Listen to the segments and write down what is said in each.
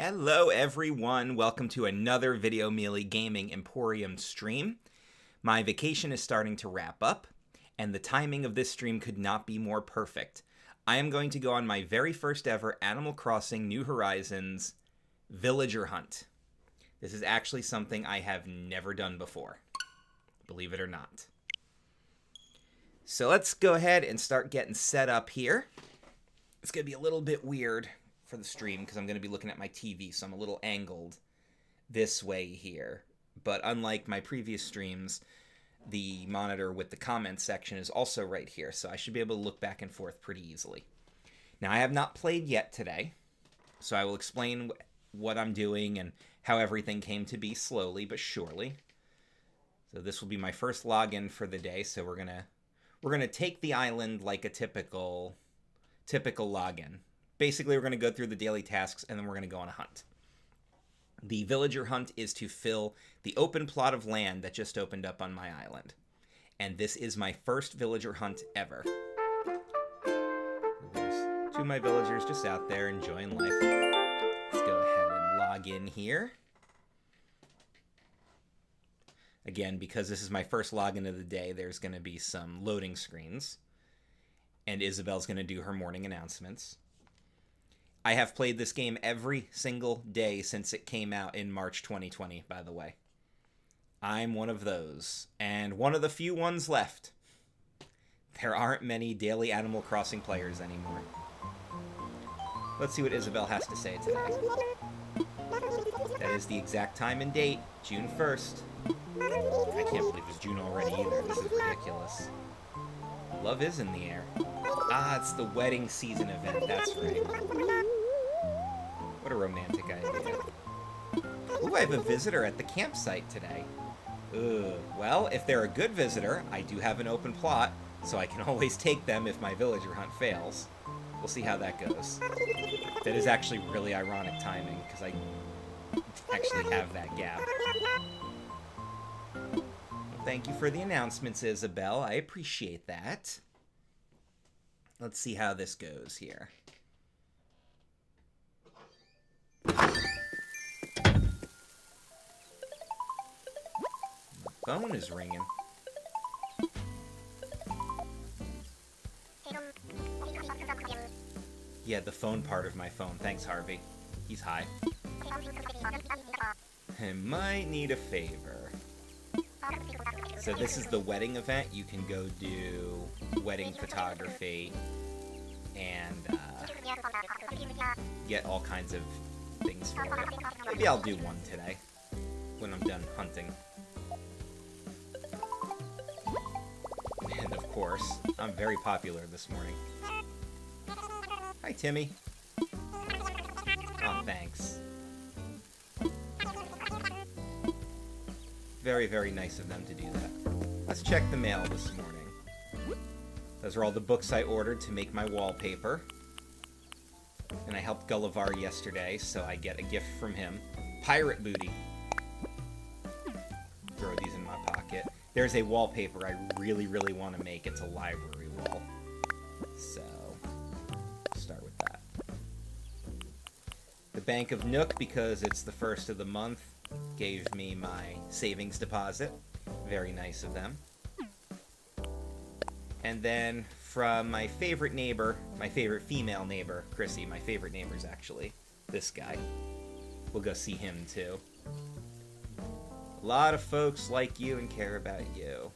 Hello everyone, welcome to another VideO'Mealy Gaming Emporium stream. My vacation is starting to wrap up, and the timing of this stream could not be more perfect. I am going to go on my very first ever Animal Crossing New Horizons villager hunt. This is actually something I have never done before, believe it or not. So let's go ahead and start getting set up here. It's going to be a little bit weird for the stream because I'm going to be looking at my TV, so I'm a little angled this way here. But unlike my previous streams, the monitor with the comments section is also right here, so I should be able to look back and forth pretty easily. Now, I have not played yet today, so I will explain what I'm doing and how everything came to be slowly but surely. So this will be my first login for the day, so we're gonna take the island like a typical login. Basically, we're going to go through the daily tasks, and then we're going to go on a hunt. The villager hunt is to fill the open plot of land that just opened up on my island. And this is my first villager hunt ever. There's two of my villagers just out there enjoying life. Let's go ahead and log in here. Again, because this is my first login of the day, there's going to be some loading screens. And Isabel's going to do her morning announcements. I have played this game every single day since it came out in March 2020, by the way. I'm one of those, and one of the few ones left. There aren't many daily Animal Crossing players anymore. Let's see what Isabel has to say today. That is the exact time and date, June 1st. I can't believe it's June already either. This is ridiculous. Love is in the air. Ah, it's the wedding season event, that's right. What a romantic idea. Ooh, I have a visitor at the campsite today. Well, if they're a good visitor, I do have an open plot, so I can always take them if my villager hunt fails. We'll see how that goes. That is actually really ironic timing, because I actually have that gap. Well, thank you for the announcements, Isabel. I appreciate that. Let's see how this goes here. My phone is ringing. Yeah, the phone part of my phone. Thanks, Harvey. He's high. I might need a favor. So this is the wedding event. You can go do wedding photography and get all kinds of things for it. Maybe I'll do one today when I'm done hunting. And of course, I'm very popular this morning. Hi, Timmy. Oh, thanks. Very, very nice of them to do that. Let's check the mail this morning. Those are all the books I ordered to make my wallpaper. And I helped Gullivar yesterday, so I get a gift from him. Pirate booty. Throw these in my pocket. There's a wallpaper I really, really want to make. It's a library wall. So, start with that. The Bank of Nook, because it's the first of the month, gave me my savings deposit. Very nice of them. And then from my favorite neighbor, my favorite female neighbor, Chrissy, my favorite neighbor's actually this guy. We'll go see him too. A lot of folks like you and care about you.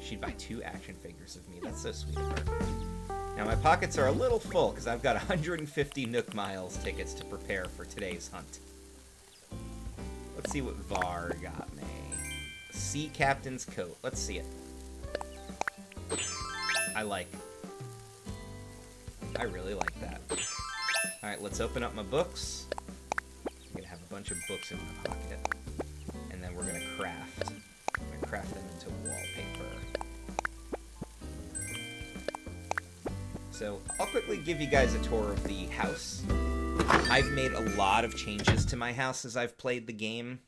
She'd buy 2 action figures of me. That's so sweet of her. Now my pockets are a little full because I've got 150 Nook Miles tickets to prepare for today's hunt. Let's see what Var got me. Sea Captain's coat. Let's see it. I really like that. Alright, let's open up my books. I'm gonna have a bunch of books in my pocket. And then we're gonna craft. I'm gonna craft them into wallpaper. So, I'll quickly give you guys a tour of the house. I've made a lot of changes to my house as I've played the game.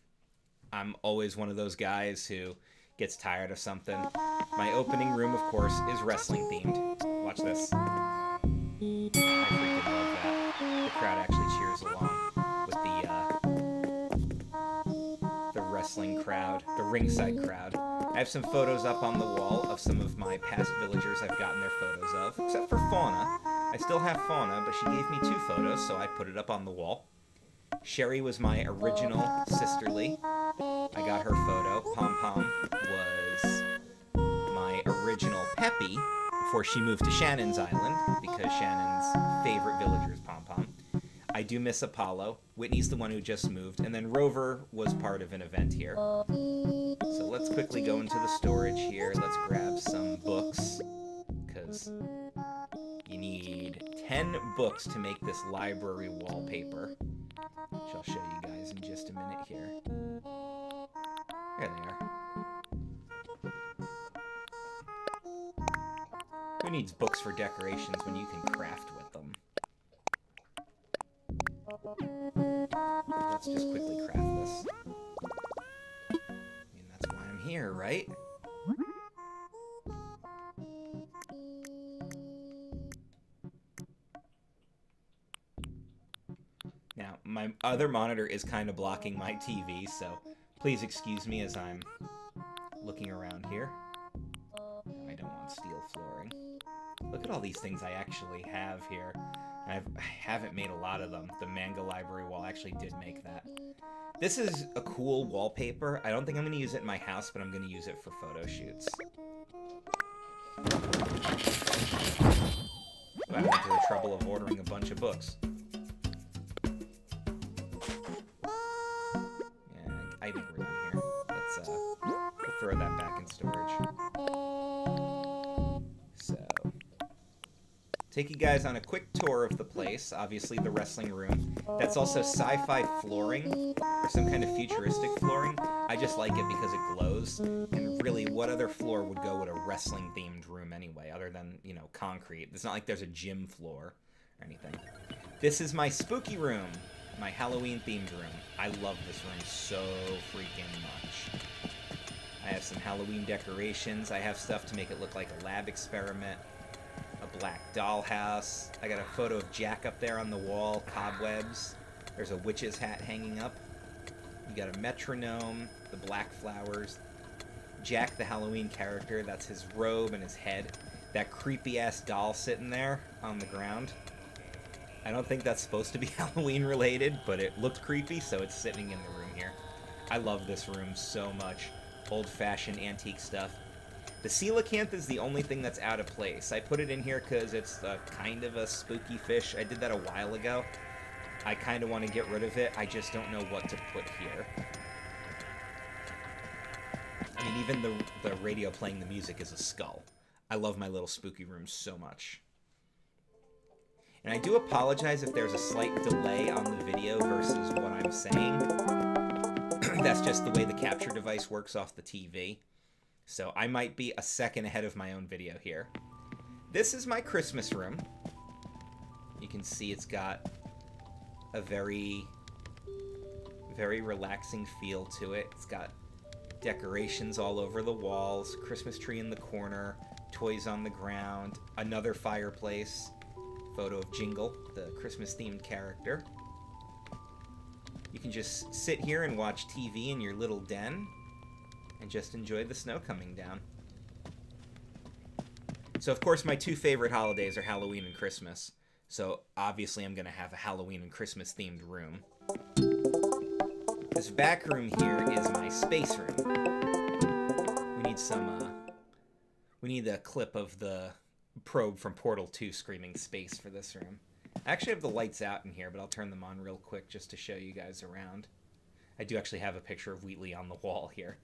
I'm always one of those guys who gets tired of something. My opening room, of course, is wrestling themed. Watch this. I freaking love that. The crowd actually cheers along. crowd, the ringside crowd. I have some photos up on the wall of some of my past villagers I've gotten their photos of, except for Fauna. I still have Fauna, but she gave me 2 photos, so I put it up on the wall. Sherry was my original Sisterly. I got her photo. Pom Pom was my original Peppy before she moved to Shannon's Island, because Shannon's favorite villager is Pom Pom. I do miss Apollo. Whitney's the one who just moved, and then Rover was part of an event here. So let's quickly go into the storage here. Let's grab some books, because you need 10 books to make this library wallpaper, which I'll show you guys in just a minute here. There they are. Who needs books for decorations when you can craft with them? Let's just quickly craft this. I mean, that's why I'm here, right? Now, my other monitor is kind of blocking my TV, so please excuse me as I'm looking around here. I don't want steel flooring. Look at all these things I actually have here. I haven't made a lot of them. The manga library wall actually did make that. This is a cool wallpaper. I don't think I'm going to use it in my house, but I'm going to use it for photo shoots. I went to the trouble of ordering a bunch of books. Yeah, I think we're done here. Let's we'll throw that back in storage. So, take you guys on a quick tour of the place. Obviously, the wrestling room. That's also sci-fi flooring, or some kind of futuristic flooring. I just like it because it glows. And really, what other floor would go with a wrestling-themed room anyway, other than, you know, concrete? It's not like there's a gym floor or anything. This is my spooky room, my Halloween-themed room. I love this room so freaking much. I have some Halloween decorations. I have stuff to make it look like a lab experiment. A black dollhouse. I got a photo of Jack up there on the wall. Cobwebs. There's a witch's hat hanging up. You got a metronome. The black flowers. Jack, the Halloween character. That's his robe and his head. That creepy-ass doll sitting there on the ground. I don't think that's supposed to be Halloween related, but it looked creepy, so it's sitting in the room here. I love this room so much. Old-fashioned antique stuff. The coelacanth is the only thing that's out of place. I put it in here because it's kind of a spooky fish. I did that a while ago. I kind of want to get rid of it. I just don't know what to put here. I mean, even the radio playing the music is a skull. I love my little spooky room so much. And I do apologize if there's a slight delay on the video versus what I'm saying. That's just the way the capture device works off the TV. So I might be a second ahead of my own video here. This is my Christmas room. You can see it's got a very, very relaxing feel to it. It's got decorations all over the walls, Christmas tree in the corner, toys on the ground, another fireplace, photo of Jingle, the Christmas-themed character. You can just sit here and watch TV in your little den and just enjoy the snow coming down. So, of course, my 2 favorite holidays are Halloween and Christmas. So, obviously, I'm going to have a Halloween and Christmas-themed room. This back room here is my space room. We need a clip of the probe from Portal 2 screaming space for this room. I actually have the lights out in here, but I'll turn them on real quick just to show you guys around. I do actually have a picture of Wheatley on the wall here.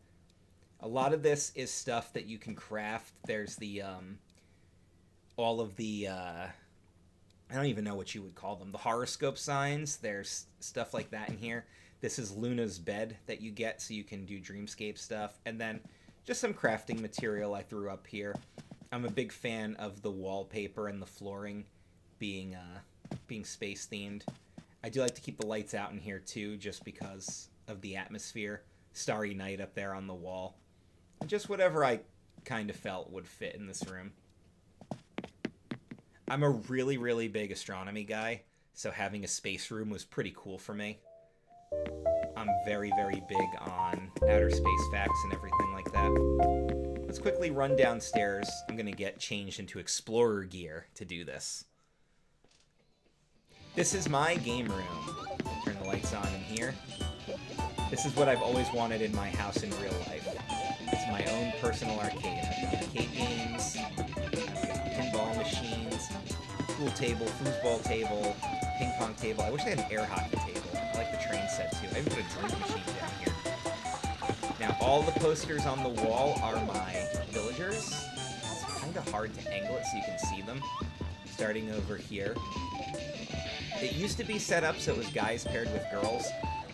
A lot of this is stuff that you can craft. There's the, all of the, I don't even know what you would call them. The horoscope signs. There's stuff like that in here. This is Luna's bed that you get so you can do dreamscape stuff. And then just some crafting material I threw up here. I'm a big fan of the wallpaper and the flooring being space themed. I do like to keep the lights out in here too, just because of the atmosphere. Starry night up there on the wall. Just whatever I kind of felt would fit in this room. I'm a really, really big astronomy guy, so having a space room was pretty cool for me. I'm very, very big on outer space facts and everything like that. Let's quickly run downstairs. I'm going to get changed into explorer gear to do this. This is my game room. Turn the lights on in here. This is what I've always wanted in my house in real life. It's my own personal arcade. I've got arcade games, I've got pinball machines, pool table, foosball table, ping pong table. I wish they had an air hockey table. I like the train set too. I even put a drink machine down here. Now all the posters on the wall are my villagers. It's kind of hard to angle it so you can see them. Starting over here. It used to be set up so it was guys paired with girls.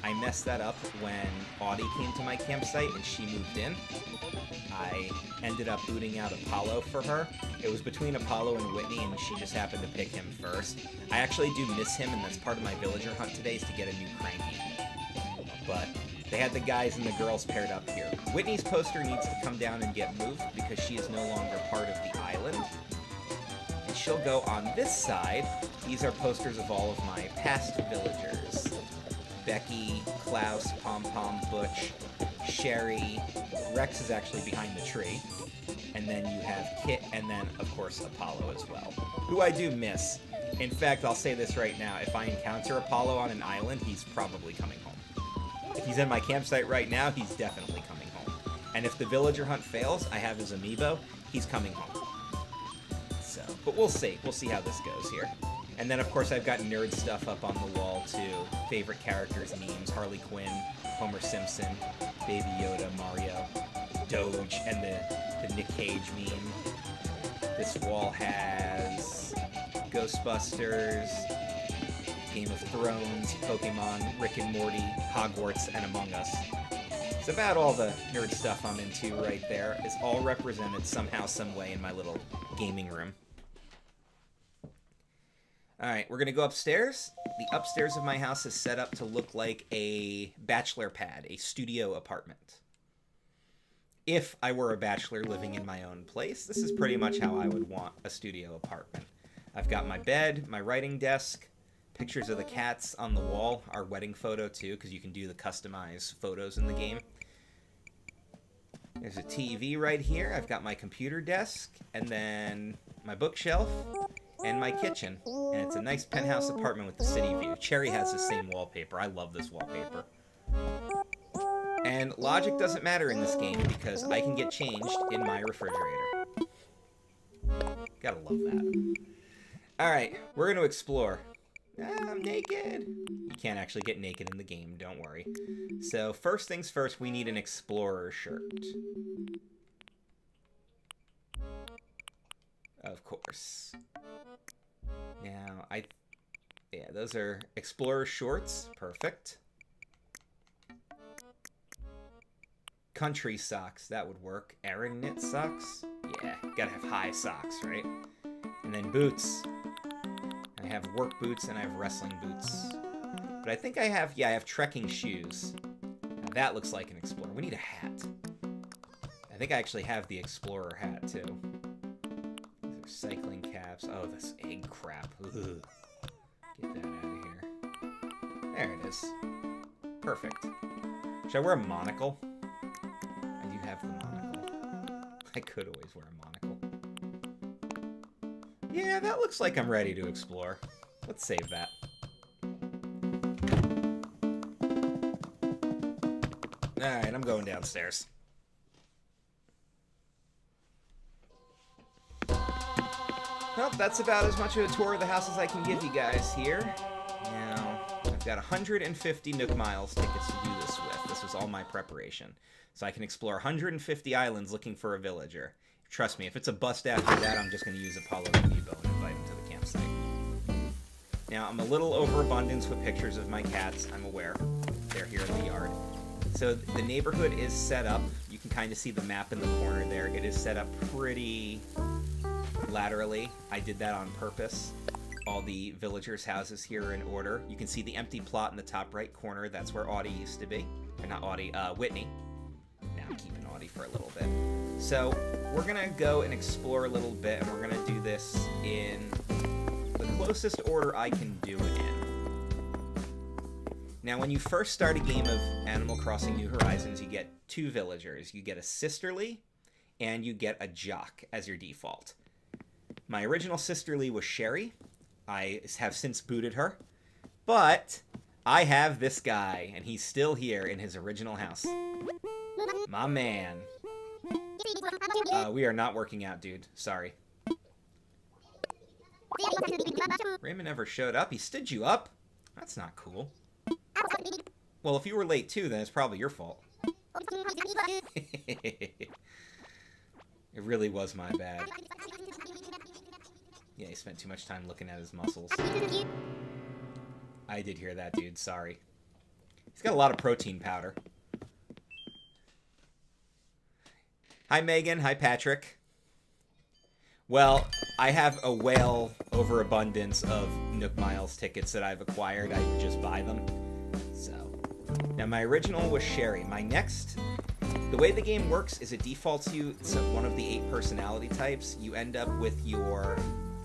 I messed that up when Audie came to my campsite and she moved in. I ended up booting out Apollo for her. It was between Apollo and Whitney, and she just happened to pick him first. I actually do miss him, and that's part of my villager hunt today is to get a new Cranky. But they had the guys and the girls paired up here. Whitney's poster needs to come down and get moved because she is no longer part of the island. And she'll go on this side. These are posters of all of my past villagers. Becky, Klaus, Pom Pom, Butch, Sherry. Rex is actually behind the tree. And then you have Kit, and then, of course, Apollo as well. Who I do miss. In fact, I'll say this right now. If I encounter Apollo on an island, he's probably coming home. If he's in my campsite right now, he's definitely coming home. And if the villager hunt fails, I have his amiibo, he's coming home. So, but we'll see. We'll see how this goes here. And then, of course, I've got nerd stuff up on the wall, too. Favorite characters, memes, Harley Quinn, Homer Simpson, Baby Yoda, Mario, Doge, and the Nick Cage meme. This wall has Ghostbusters, Game of Thrones, Pokemon, Rick and Morty, Hogwarts, and Among Us. It's about all the nerd stuff I'm into right there. It's all represented somehow, some way in my little gaming room. Alright, we're going to go upstairs. The upstairs of my house is set up to look like a bachelor pad, a studio apartment. If I were a bachelor living in my own place, this is pretty much how I would want a studio apartment. I've got my bed, my writing desk, pictures of the cats on the wall, our wedding photo too, because you can do the customized photos in the game. There's a TV right here. I've got my computer desk, and then my bookshelf, and my kitchen. And it's a nice penthouse apartment with the city view. Cherry has the same wallpaper. I love this wallpaper. And logic doesn't matter in this game because I can get changed in my refrigerator. Gotta love that. Alright, we're going to explore. I'm naked. You can't actually get naked in the game, don't worry. So first things first, we need an explorer shirt. Of course. Now, yeah, those are explorer shorts. Perfect. Country socks, that would work. Aaron knit socks? Yeah, gotta have high socks, right? And then boots. I have work boots and I have wrestling boots. But I think I have trekking shoes. Now that looks like an explorer. We need a hat. I think I actually have the explorer hat, too. These are cycling caps. Oh, this egg crap. Ugh. Get that out of here. There it is. Perfect. Should I wear a monocle? I do have the monocle. I could always wear a monocle. Yeah, that looks like I'm ready to explore. Let's save that. Alright, I'm going downstairs. Well, that's about as much of a tour of the house as I can give you guys here. Now, I've got 150 Nook Miles tickets to do this with. This was all my preparation. So I can explore 150 islands looking for a villager. Trust me, if it's a bust after that, I'm just going to use Apollo Amiibo and invite him to the campsite. Now, I'm a little overabundant with pictures of my cats. I'm aware. They're here in the yard. So the neighborhood is set up. You can kind of see the map in the corner there. It is set up pretty laterally. I did that on purpose. All the villagers' houses here are in order. You can see the empty plot in the top right corner. That's where Audie used to be. Or not Audie, Whitney. Now I'm keeping Audie for a little bit. So we're going to go and explore a little bit, and we're going to do this in the closest order I can do it in. Now, when you first start a game of Animal Crossing New Horizons, you get 2 villagers. You get a Sisterly, and you get a Jock as your default. My original Sisterly was Sherry. I have since booted her. But I have this guy, and he's still here in his original house. My man. We are not working out, dude. Sorry. Raymond never showed up. He stood you up? That's not cool. Well, if you were late too, then it's probably your fault. It really was my bad. Yeah, he spent too much time looking at his muscles. I did hear that, dude. Sorry. He's got a lot of protein powder. Hi, Megan. Hi, Patrick. Well, I have a whale overabundance of Nook Miles tickets that I've acquired. I just buy them. So, now my original was Sherry. My next, the way the game works is it defaults you to one of the 8 personality types. You end up with your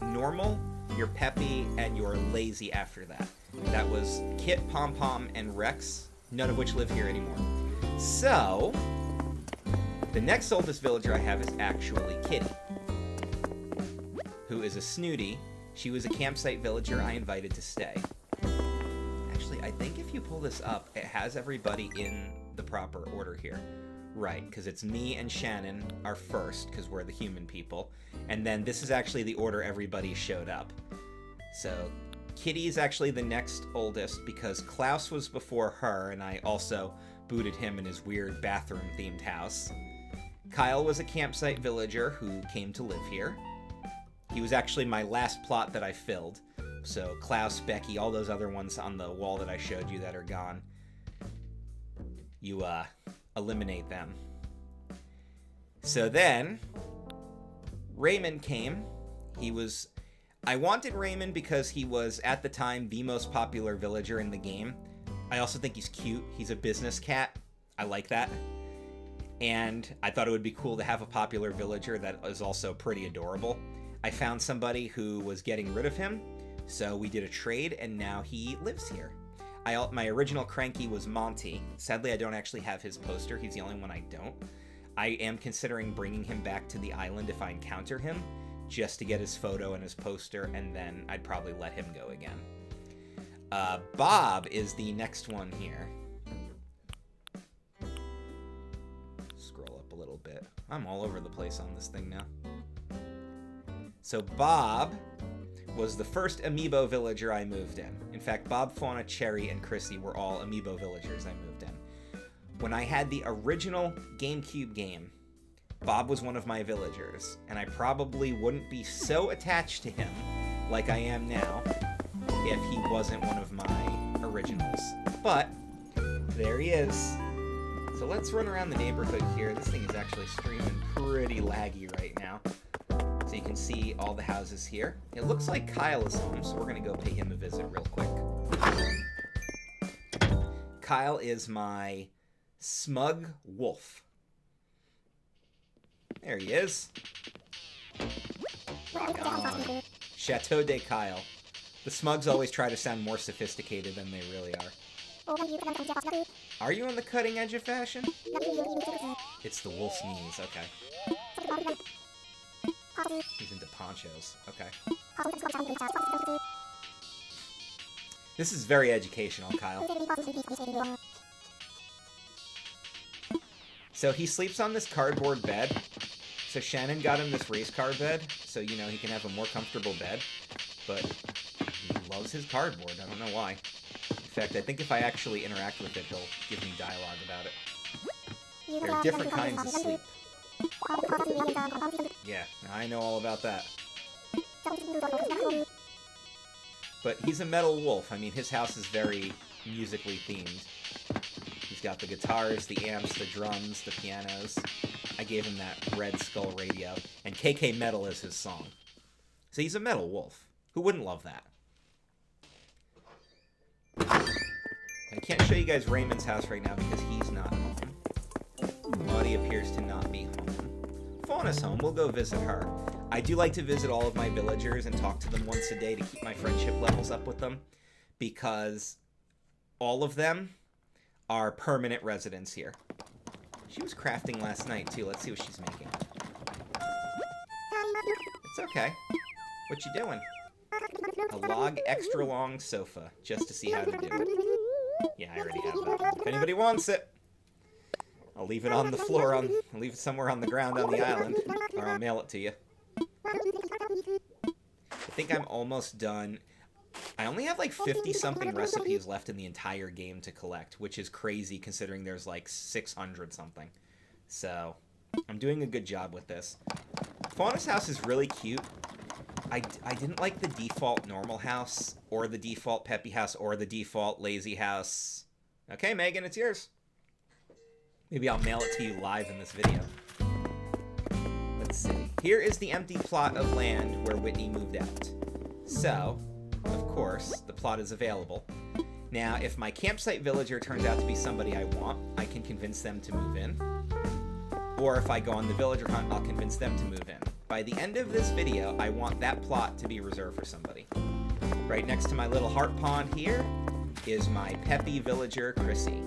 normal, your peppy, and your lazy after that. That was Kit, Pom Pom, and Rex, none of which live here anymore. So, the next oldest villager I have is actually Kitty, who is a snooty. She was a campsite villager I invited to stay. Actually, I think if you pull this up, it has everybody in the proper order here. Right, because it's me and Shannon are first, because we're the human people. And then this is actually the order everybody showed up. So, Kitty's actually the next oldest, because Klaus was before her, and I also booted him in his weird bathroom-themed house. Kyle was a campsite villager who came to live here. He was actually my last plot that I filled. So Klaus, Becky, all those other ones on the wall that I showed you that are gone, you eliminate them. So then Raymond came. I wanted Raymond because he was at the time the most popular villager in the game. I also think he's cute. He's a business cat. I like that. And I thought it would be cool to have a popular villager that is also pretty adorable. I found somebody who was getting rid of him, so we did a trade, and now he lives here. My original Cranky was Monty. Sadly, I don't actually have his poster. He's the only one I don't. I am considering bringing him back to the island if I encounter him, just to get his photo and his poster, and then I'd probably let him go again. Bob is the next one here. Scroll up a little bit. I'm all over the place on this thing now. So Bob was the first amiibo villager I moved in. In fact, Bob, Fauna, Cherry, and Chrissy were all amiibo villagers I moved in. When I had the original GameCube game, Bob was one of my villagers, and I probably wouldn't be so attached to him like I am now if he wasn't one of my originals. But there he is. So let's run around the neighborhood here. This thing is actually streaming pretty laggy right now. So you can see all the houses here. It looks like Kyle is home, so we're going to go pay him a visit real quick. Kyle is my smug wolf. There he is. Rock on. Chateau de Kyle. The smugs always try to sound more sophisticated than they really are. Are you on the cutting edge of fashion? It's the wolf's knees, okay. He's into ponchos. Okay. This is very educational, Kyle. So he sleeps on this cardboard bed. So Shannon got him this race car bed, so, you know, he can have a more comfortable bed. But he loves his cardboard. I don't know why. In fact, I think if I actually interact with it, he'll give me dialogue about it. There are different kinds of sleep. Yeah, I know all about that. But he's a metal wolf. I mean, his house is very musically themed. He's got the guitars, the amps, the drums, the pianos. I gave him that Red Skull radio. And KK Metal is his song. So he's a metal wolf. Who wouldn't love that? I can't show you guys Raymond's house right now because he's not home. Maudie appears to not be home. Fauna's home. We'll go visit her. I do like to visit all of my villagers and talk to them once a day to keep my friendship levels up with them, because all of them are permanent residents here. She was crafting last night, too. Let's see what she's making. It's okay. What you doing? A log extra long sofa, just to see how to do it. Yeah, I already have that. If anybody wants it, I'll leave it on the floor, I'll leave it somewhere on the ground on the island, or I'll mail it to you. I think I'm almost done. I only have like 50-something recipes left in the entire game to collect, which is crazy considering there's like 600-something. So, I'm doing a good job with this. Fauna's house is really cute. I didn't like the default normal house, or the default peppy house, or the default lazy house. Okay, Megan, it's yours. Maybe I'll mail it to you live in this video. Let's see. Here is the empty plot of land where Whitney moved out. So, of course, the plot is available. Now, if my campsite villager turns out to be somebody I want, I can convince them to move in. Or if I go on the villager hunt, I'll convince them to move in. By the end of this video, I want that plot to be reserved for somebody. Right next to my little heart pond here is my peppy villager, Chrissy.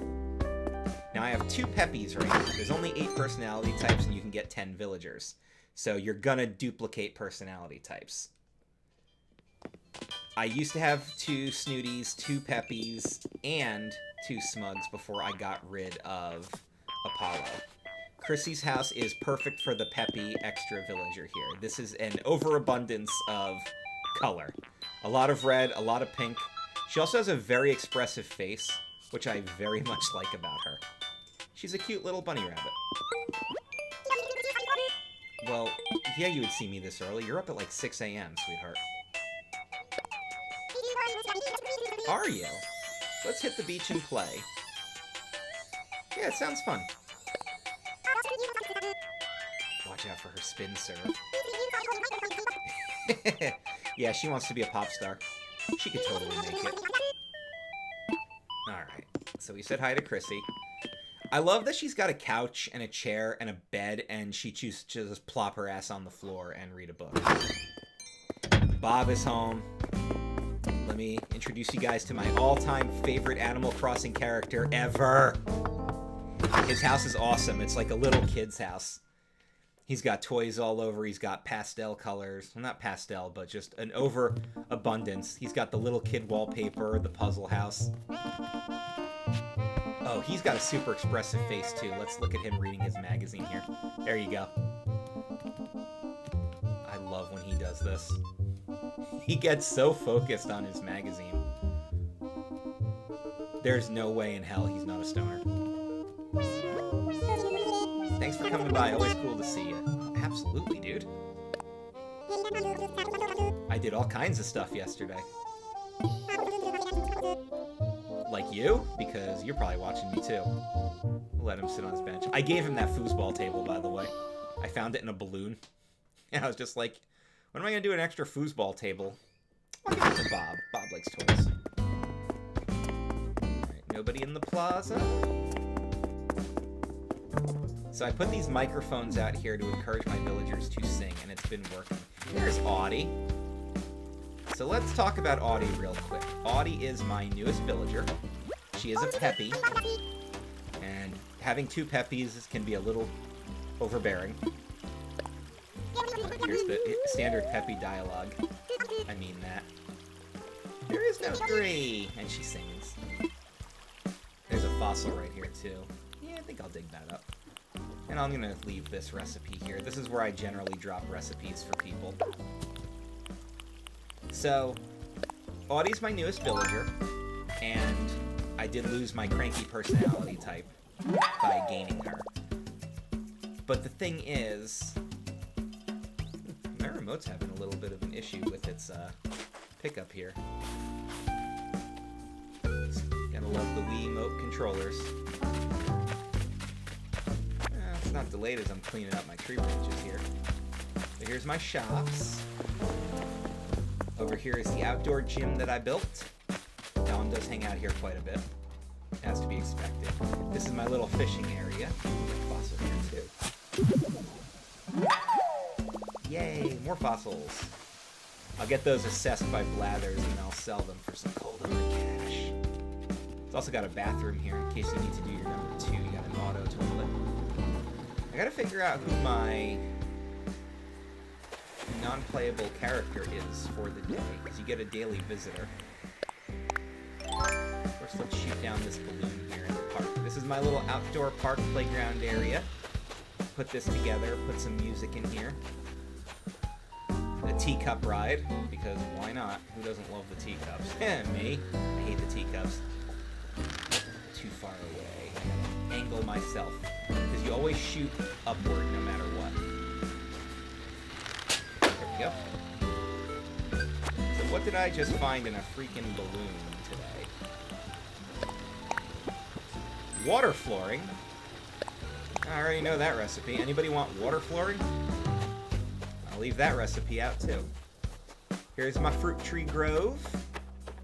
Now, I have 2 peppies right now. There's only 8 personality types, and you can get 10 villagers. So you're gonna duplicate personality types. I used to have 2 snooties, 2 peppies, and 2 smugs before I got rid of Apollo. Chrissy's house is perfect for the peppy extra villager here. This is an overabundance of color. A lot of red, a lot of pink. She also has a very expressive face, which I very much like about her. She's a cute little bunny rabbit. Well, yeah, you would see me this early. You're up at like 6 a.m., sweetheart. Are you? Let's hit the beach and play. Yeah, it sounds fun. Watch out for her spin serve. Yeah, she wants to be a pop star. She could totally make it. Alright, so we said hi to Chrissy. I love that she's got a couch and a chair and a bed, and she chooses to just plop her ass on the floor and read a book. Bob is home. Let me introduce you guys to my all-time favorite Animal Crossing character ever. His house is awesome. It's like a little kid's house. He's got toys all over. He's got pastel colors. Well, not pastel, but just an overabundance. He's got the little kid wallpaper, the puzzle house. Oh, he's got a super expressive face, too. Let's look at him reading his magazine here. There you go. I love when he does this. He gets so focused on his magazine. There's no way in hell he's not a stoner. Thanks for coming by. Always cool to see you. Absolutely, dude. I did all kinds of stuff yesterday. Like you? Because you're probably watching me too. Let him sit on his bench. I gave him that foosball table, by the way. I found it in a balloon. And I was just like, when am I going to do an extra foosball table? I'll give it to Bob. Bob likes toys. Alright, nobody in the plaza? So I put these microphones out here to encourage my villagers to sing, and it's been working. There's Audie. So let's talk about Audie real quick. Audie is my newest villager. She is a peppy, and having 2 peppies can be a little overbearing. Here's the standard peppy dialogue. I mean that. There is no 3, and she sings. There's a fossil right here too. Yeah, I think I'll dig that up. And I'm gonna leave this recipe here. This is where I generally drop recipes for people. So, Audie's my newest villager, and I did lose my cranky personality type by gaining her. But the thing is, my remote's having a little bit of an issue with its pickup here. Gotta love the Wiimote controllers. It's not delayed as I'm cleaning up my tree branches here. So here's my shops. Over here is the outdoor gym that I built. Dom does hang out here quite a bit, as to be expected. This is my little fishing area. Fossil here too. Yay, more fossils. I'll get those assessed by Blathers and I'll sell them for some cold hard cash. It's also got a bathroom here in case you need to do your number 2. You got an auto toilet. I gotta figure out who my non-playable character is for the day, because you get a daily visitor. First, let's shoot down this balloon here in the park. This is my little outdoor park playground area. Put this together, put some music in here. A teacup ride, because why not? Who doesn't love the teacups? Me. I hate the teacups. Too far away. I gotta angle myself, because you always shoot upward no matter what. There we go. So what did I just find in a freaking balloon today? Water flooring? I already know that recipe. Anybody want water flooring? I'll leave that recipe out too. Here's my fruit tree grove.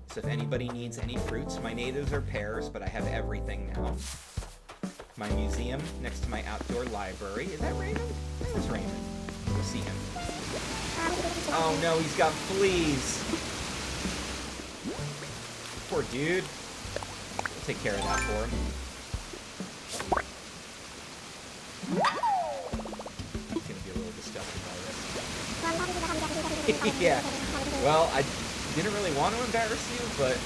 So if anybody needs any fruits, my natives are pears, but I have everything now. My museum next to my outdoor library. Is that Raymond? That is Raymond. Go see him. Oh no, he's got fleas. Poor dude. We'll take care of that for him. He's gonna be a little disgusted by this. Yeah. Well, I didn't really want to embarrass you, but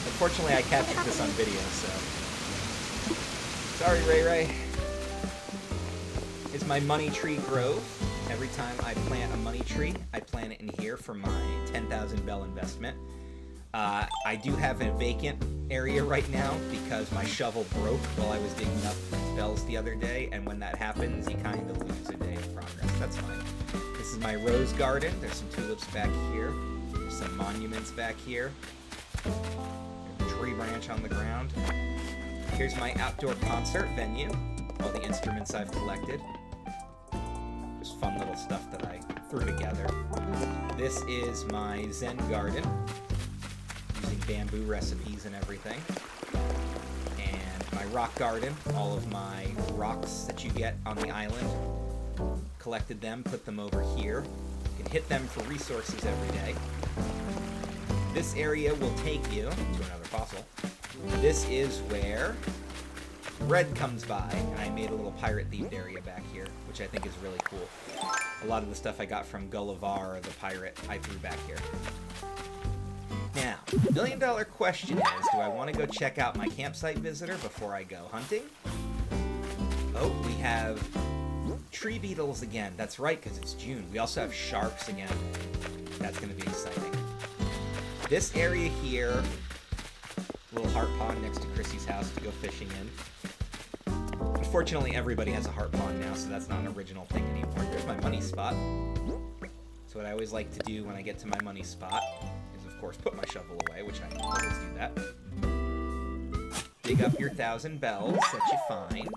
unfortunately I captured this on video, so... Sorry, Ray Ray. It's my money tree grove. Every time I plant a money tree, I plant it in here for my 10,000 bell investment. I do have a vacant area right now because my shovel broke while I was digging up bells the other day, and when that happens, you kind of lose a day of progress. That's fine. This is my rose garden. There's some tulips back here. There's some monuments back here. There's a tree branch on the ground. Here's my outdoor concert venue. All the instruments I've collected. Just fun little stuff that I threw together. This is my Zen garden. Using bamboo recipes and everything. And my rock garden. All of my rocks that you get on the island. Collected them, put them over here. You can hit them for resources every day. This area will take you to another fossil. This is where Red comes by, and I made a little pirate-themed area back here, which I think is really cool. A lot of the stuff I got from Gulliver, the pirate, I threw back here. Now, the million-dollar question is, do I want to go check out my campsite visitor before I go hunting? Oh, we have tree beetles again. That's right, because it's June. We also have sharks again. That's going to be exciting. This area here, little heart pond next to Chrissy's house to go fishing in. Unfortunately, everybody has a heart pond now, so that's not an original thing anymore. Here's my money spot. So what I always like to do when I get to my money spot is, of course, put my shovel away, which I always do that. Dig up your 1,000 bells that you find.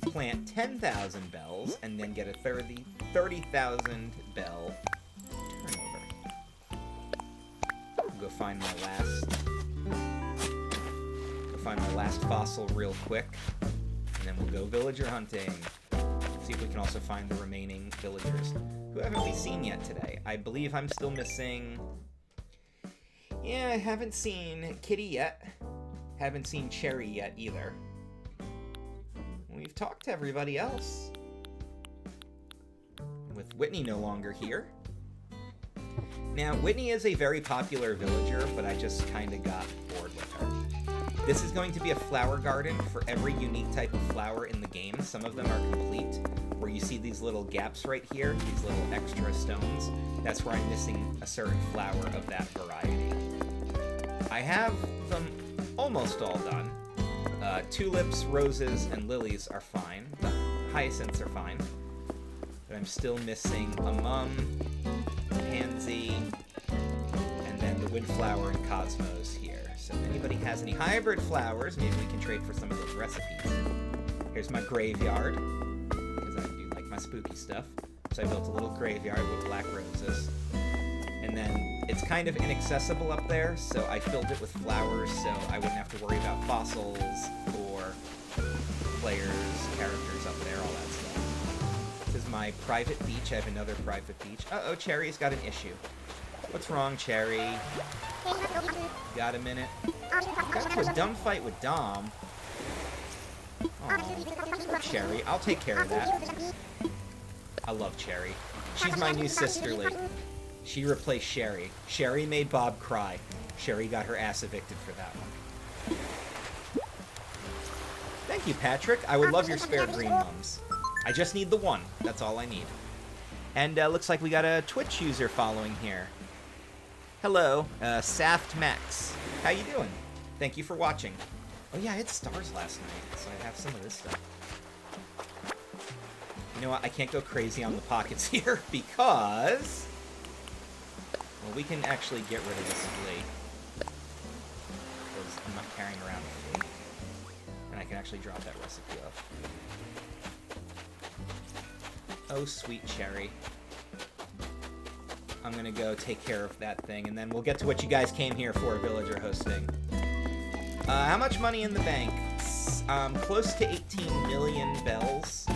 Plant 10,000 bells, and then get a 30,000 bell turnover. Go find my last fossil real quick, and then we'll go villager hunting. See if we can also find the remaining villagers. Who haven't we seen yet today? I believe I'm still missing... Yeah, I haven't seen Kitty yet. Haven't seen Cherry yet either. We've talked to everybody else. With Whitney no longer here. Now, Whitney is a very popular villager, but I just kind of got bored with her. This is going to be a flower garden for every unique type of flower in the game. Some of them are complete, where you see these little gaps right here, these little extra stones. That's where I'm missing a certain flower of that variety. I have them almost all done. Tulips, roses, and lilies are fine. The hyacinths are fine. But I'm still missing a mum, pansy, and then the windflower and cosmos here. So if anybody has any hybrid flowers, maybe we can trade for some of those recipes. Here's my graveyard, because I do like my spooky stuff. So I built a little graveyard with black roses. And then it's kind of inaccessible up there, so I filled it with flowers so I wouldn't have to worry about fossils or players, characters up there, all that stuff. This is my private beach. I have another private beach. Uh-oh, Cherry's got an issue. What's wrong, Cherry? Got a minute? Got into a dumb fight with Dom. Oh, Cherry. I'll take care of that. I love Cherry. She's my new sisterly. She replaced Sherry. Sherry made Bob cry. Sherry got her ass evicted for that one. Thank you, Patrick. I would love your spare green mums. I just need the one. That's all I need. And looks like we got a Twitch user following here. Hello, Saft Max. How you doing? Thank you for watching. Oh yeah, I had stars last night, so I have some of this stuff. You know what? I can't go crazy on the pockets here because... Well, we can actually get rid of this flea. Because I'm not carrying around a flea. And I can actually drop that recipe off. Oh, sweet Cherry. I'm gonna go take care of that thing, and then we'll get to what you guys came here for, villager hosting. How much money in the bank? Close to 18 million bells.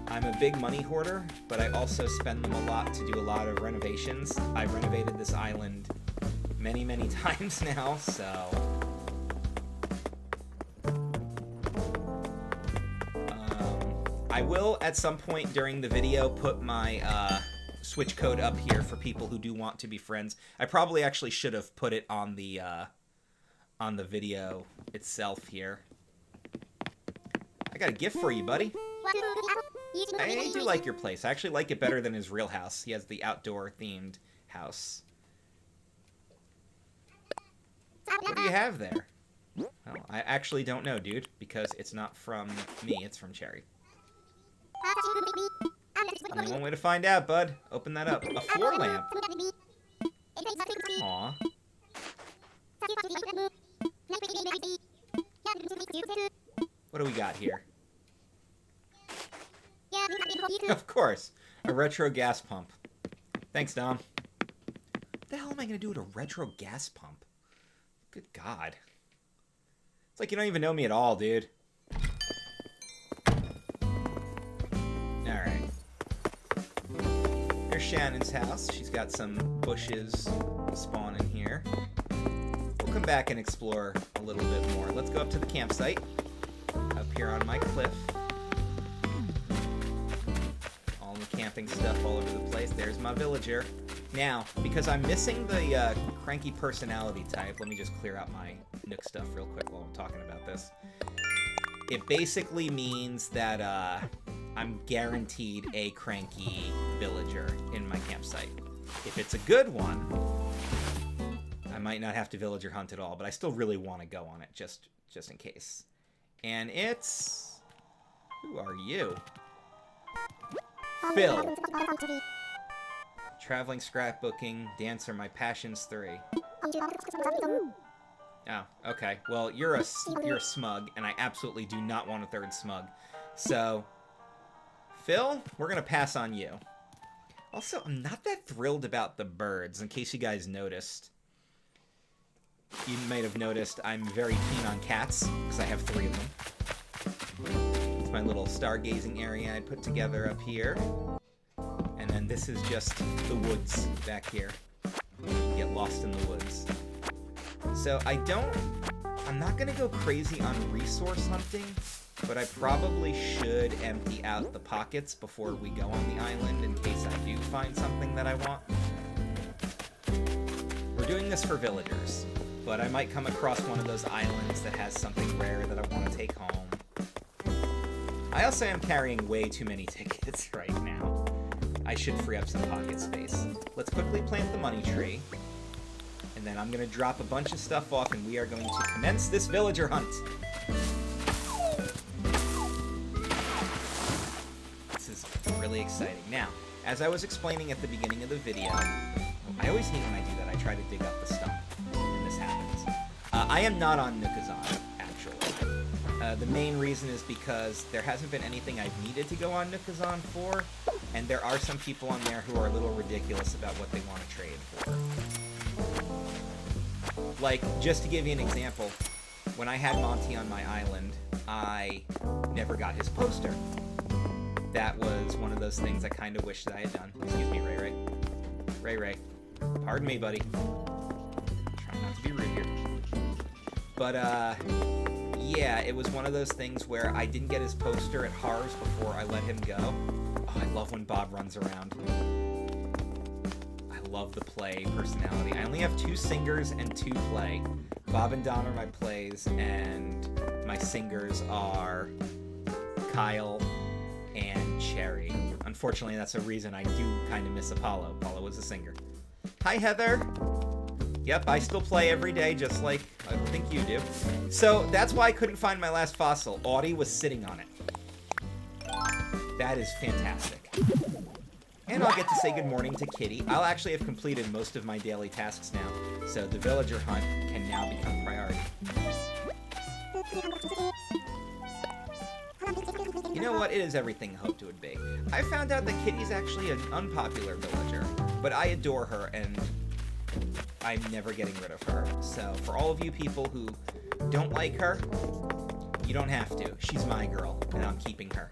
I'm a big money hoarder, but I also spend them a lot to do a lot of renovations. I've renovated this island many, many times now, so... I will, at some point during the video, put my Switch code up here for people who do want to be friends. I probably actually should have put it on the video itself here. I got a gift for you, buddy. I do like your place. I actually like it better than his real house. He has the outdoor-themed house. What do you have there? Well, I actually don't know, dude, because it's not from me. It's from Cherry. Only one way to find out, bud. Open that up. A floor lamp. Aw. What do we got here? Of course. A retro gas pump. Thanks, Dom. What the hell am I going to do with a retro gas pump? Good God. It's like you don't even know me at all, dude. Alright. There's Shannon's house. She's got some bushes spawning here. We'll come back and explore a little bit more. Let's go up to the campsite. Up here on my cliff. All the camping stuff all over the place. There's my villager. Now, because I'm missing the cranky personality type, let me just clear out my Nook stuff real quick while I'm talking about this. It basically means that I'm guaranteed a cranky villager in my campsite. If it's a good one, I might not have to villager hunt at all, but I still really want to go on it, just in case. And it's... Who are you? Phil. Traveling, scrapbooking, dancer, my passions 3. Oh, okay. Well, you're a smug, and I absolutely do not want a third smug. So, Phil, we're gonna pass on you. Also, I'm not that thrilled about the birds, in case you guys noticed. You might have noticed I'm very keen on cats, because I have 3 of them. It's my little stargazing area I put together up here. And then this is just the woods back here. You can get lost in the woods. So I'm not gonna go crazy on resource hunting, but I probably should empty out the pockets before we go on the island in case I do find something that I want. We're doing this for villagers, but I might come across one of those islands that has something rare that I want to take home. I also am carrying way too many tickets right now. I should free up some pocket space. Let's quickly plant the money tree. And then I'm going to drop a bunch of stuff off and we are going to commence this villager hunt. This is really exciting. Now, as I was explaining at the beginning of the video, I always hate when I do that. I try to dig up the stump and this happens. I am not on Nookazon, actually. The main reason is because there hasn't been anything I've needed to go on Nookazon for, and there are some people on there who are a little ridiculous about what they want to trade for. Like, just to give you an example, when I had Monty on my island, I never got his poster. That was one of those things I kind of wish that I had done. Excuse me, Ray Ray. Ray Ray. Pardon me, buddy. Try not to be rude here. But, yeah, it was one of those things where I didn't get his poster at Hars before I let him go. Oh, I love when Bob runs around. I love the play personality. I only have 2 singers and 2 play. Bob and Don are my plays, and my singers are Kyle and Cherry. Unfortunately, that's a reason I do kind of miss Apollo. Apollo was a singer. Hi, Heather. Yep, I still play every day, just like I think you do. So that's why I couldn't find my last fossil. Audie was sitting on it. That is fantastic. And I'll get to say good morning to Kitty. I'll actually have completed most of my daily tasks now, so the villager hunt can now become priority. You know what? It is everything I hoped it would be. I found out that Kitty's actually an unpopular villager, but I adore her, and I'm never getting rid of her. So for all of you people who don't like her, you don't have to. She's my girl, and I'm keeping her.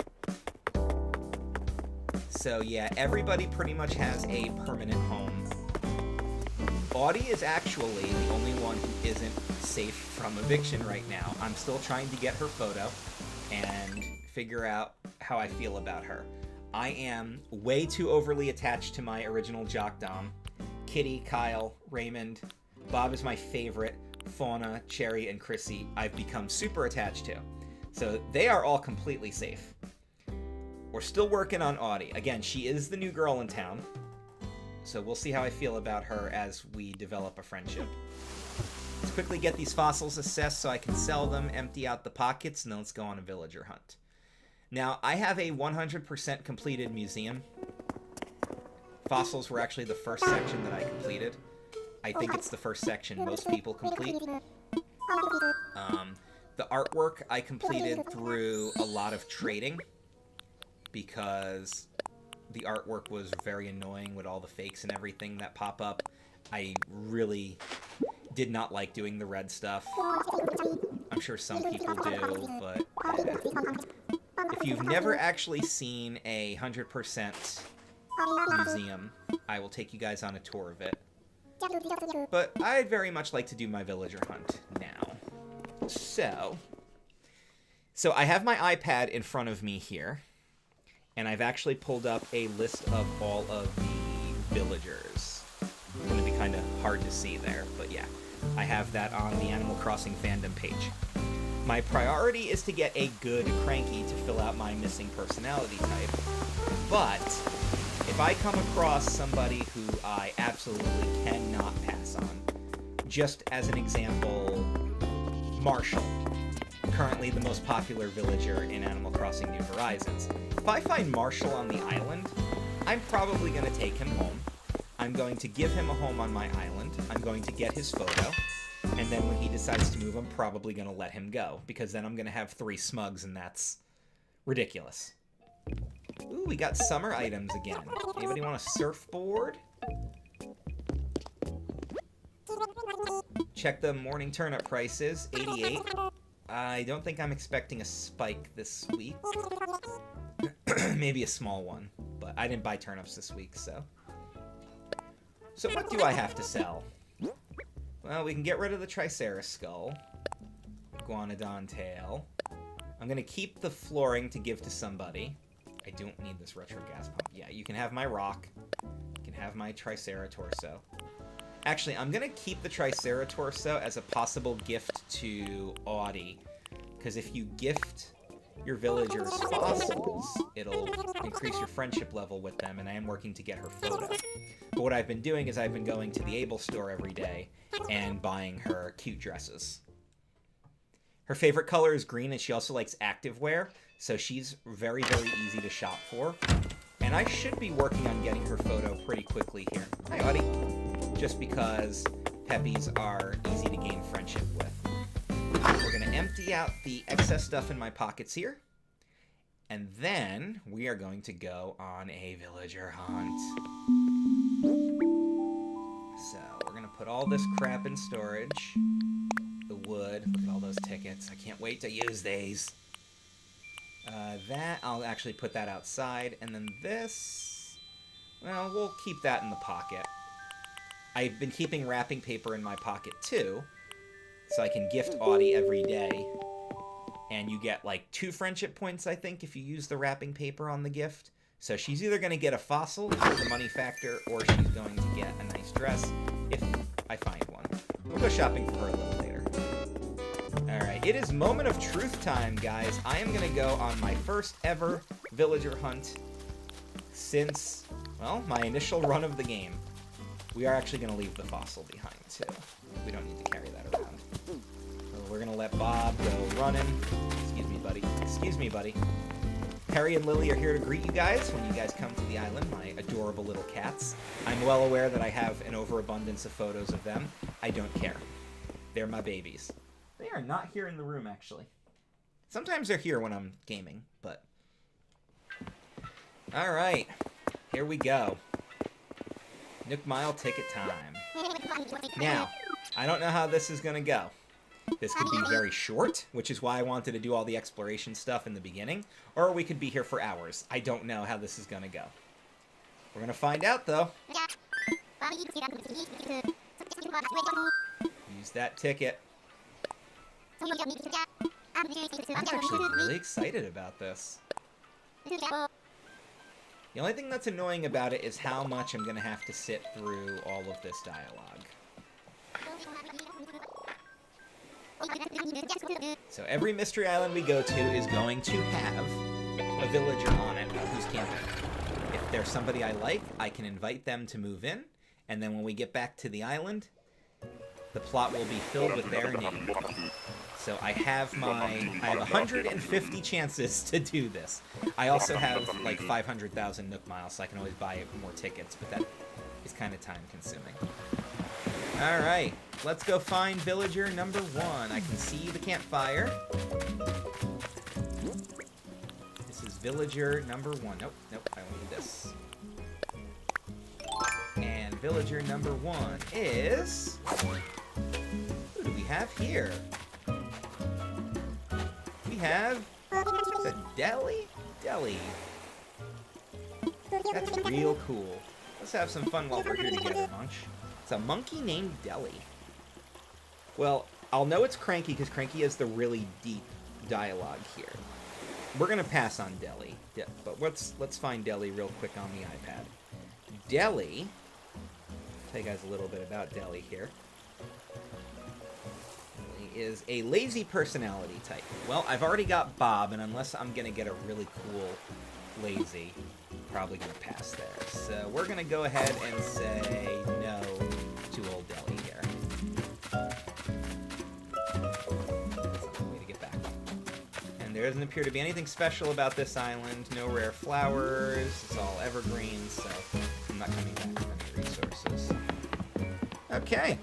So yeah, everybody pretty much has a permanent home. Audie is actually the only one who isn't safe from eviction right now. I'm still trying to get her photo and figure out how I feel about her. I am way too overly attached to my original Jock Dom. Kitty, Kyle, Raymond, Bob is my favorite. Fauna, Cherry, and Chrissy I've become super attached to. So they are all completely safe. We're still working on Audie. Again, she is the new girl in town. So we'll see how I feel about her as we develop a friendship. Let's quickly get these fossils assessed so I can sell them, empty out the pockets, and then let's go on a villager hunt. Now, I have a 100% completed museum. Fossils were actually the first section that I completed. I think it's the first section most people complete. The artwork I completed through a lot of trading because the artwork was very annoying with all the fakes and everything that pop up. I really did not like doing the red stuff. I'm sure some people do, but if you've never actually seen a 100% museum, I will take you guys on a tour of it. But I'd very much like to do my villager hunt now. So I have my iPad in front of me here, and I've actually pulled up a list of all of the villagers. It's going to be kind of hard to see there, but yeah. I have that on the Animal Crossing fandom page. My priority is to get a good Cranky to fill out my missing personality type, but if I come across somebody who I absolutely cannot pass on, just as an example, Marshall, currently the most popular villager in Animal Crossing New Horizons. If I find Marshall on the island, I'm probably going to take him home. I'm going to give him a home on my island. I'm going to get his photo. And then when he decides to move, I'm probably going to let him go, because then I'm going to have 3 smugs, and that's ridiculous. Ooh, we got summer items again. Anybody want a surfboard? Check the morning turnip prices, 88. I don't think I'm expecting a spike this week. Maybe a small one, but I didn't buy turnips this week, so. So what do I have to sell? Well, we can get rid of the Triceras skull. Iguanodon tail. I'm going to keep the flooring to give to somebody. I don't need this retro gas pump. Yeah, you can have my rock. You can have my Triceratops. Actually, I'm going to keep the Triceratops as a possible gift to Audie. Because if you gift your villagers fossils, it'll increase your friendship level with them, and I am working to get her photo. But what I've been doing is I've been going to the Able store every day and buying her cute dresses. Her favorite color is green, and she also likes activewear, so she's very, very easy to shop for. And I should be working on getting her photo pretty quickly here. Hi, Audie. Just because Peppies are easy to gain friendship with. We're going to empty out the excess stuff in my pockets here. And then we are going to go on a villager hunt. So we're going to put all this crap in storage. The wood. Look at all those tickets. I can't wait to use these. That, I'll actually put that outside. And then this, well, we'll keep that in the pocket. I've been keeping wrapping paper in my pocket too, so I can gift Audie every day. And you get like 2 friendship points, I think, if you use the wrapping paper on the gift. So she's either going to get a fossil for the money factor, or she's going to get a nice dress if I find one. We'll go shopping for her a little later. Alright, it is moment of truth time, guys. I am going to go on my first ever villager hunt since, well, my initial run of the game. We are actually going to leave the fossil behind, too. We don't need to carry that around. So we're going to let Bob go running. Excuse me, buddy. Excuse me, buddy. Harry and Lily are here to greet you guys when you guys come to the island, my adorable little cats. I'm well aware that I have an overabundance of photos of them. I don't care. They're my babies. They are not here in the room, actually. Sometimes they're here when I'm gaming, but... Alright, here we go. Nook Mile ticket time. Now, I don't know how this is going to go. This could be very short, which is why I wanted to do all the exploration stuff in the beginning, or we could be here for hours. I don't know how this is going to go. We're going to find out, though. Use that ticket. I'm actually really excited about this. The only thing that's annoying about it is how much I'm going to have to sit through all of this dialogue. So every mystery island we go to is going to have a villager on it who's camping. If there's somebody I like, I can invite them to move in, and then when we get back to the island, the plot will be filled with their name. So I have 150 chances to do this. I also have like 500,000 Nook Miles, so I can always buy more tickets, but that is kind of time consuming. Alright, let's go find villager number 1. I can see the campfire. This is villager number 1. Nope, I need this. And villager number 1 is... Who do we have here? We have... Is that Deli? Deli. That's real cool. Let's have some fun while we're here together, Munch. It's a monkey named Deli. Well, I'll know it's Cranky because Cranky has the really deep dialogue here. We're gonna pass on Deli, but let's find Deli real quick on the iPad. Deli. I'll tell you guys a little bit about Deli here. Deli is a lazy personality type. Well, I've already got Bob, and unless I'm gonna get a really cool lazy, probably gonna pass there. So we're gonna go ahead and say no to old Deli here. That's not the way to get back. And there doesn't appear to be anything special about this island. No rare flowers. It's all evergreen, so I'm not coming back with any resources. Okay.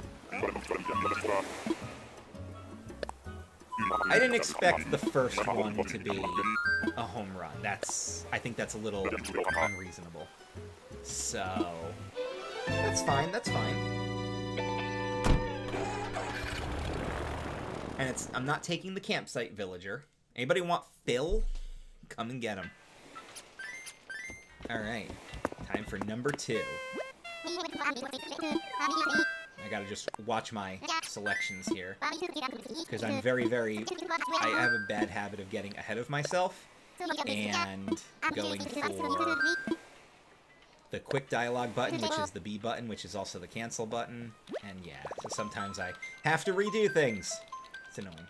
I didn't expect the first one to be a home run. I think that's a little unreasonable. So, that's fine, And I'm not taking the campsite villager. Anybody want Phil? Come and get him. Alright, time for number 2. I gotta just watch my selections here, because I'm I have a bad habit of getting ahead of myself and going for the quick dialogue button, which is the B button, which is also the cancel button, and yeah, so sometimes I have to redo things. It's annoying.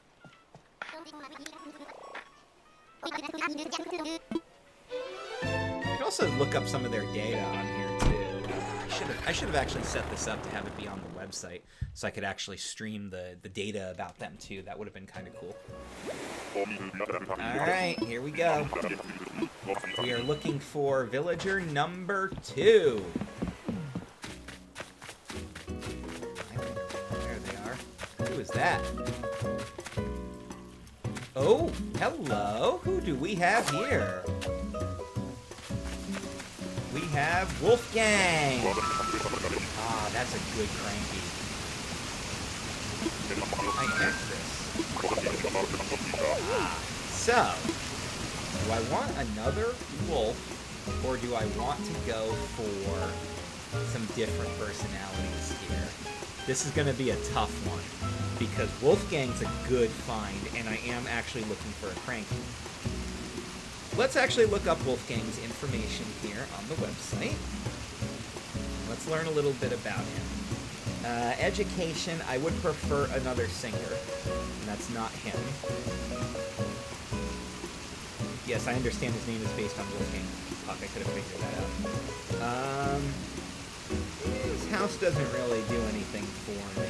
You can also look up some of their data on here too. I should have actually set this up to have it be on the website, so I could actually stream the data about them too. That would have been kind of cool. Alright, here we go. We are looking for villager number 2. There they are. Who is that? Oh, hello. Who do we have here? We have Wolfgang. Ah, that's a good Cranky. I get this. So, do I want another wolf, or do I want to go for some different personalities here. This is going to be a tough one, because Wolfgang's a good find, and I am actually looking for a cranky. Let's actually look up Wolfgang's information here on the website. Let's learn a little bit about him. Education, I would prefer another singer, and that's not him. Yes, I understand his name is based on Wolfgang. Fuck, I could have figured that out. His house doesn't really do anything for me.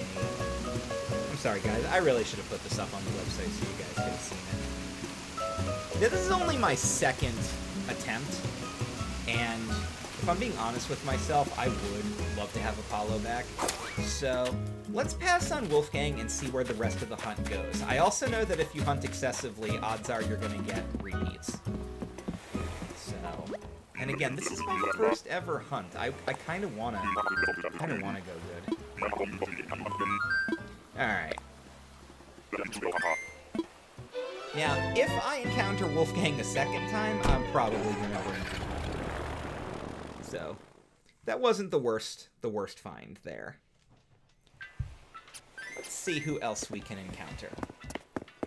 I'm sorry, guys. I really should have put this up on the website so you guys could have seen it. This is only my second attempt, and if I'm being honest with myself, I would love to have Apollo back. So let's pass on Wolfgang and see where the rest of the hunt goes. I also know that if you hunt excessively, odds are you're going to get repeats. So, and again, this is my first ever hunt. I kind of want to go good. All right. Now, if I encounter Wolfgang a second time, I'm probably going to win. So, that wasn't the worst find there. Let's see who else we can encounter.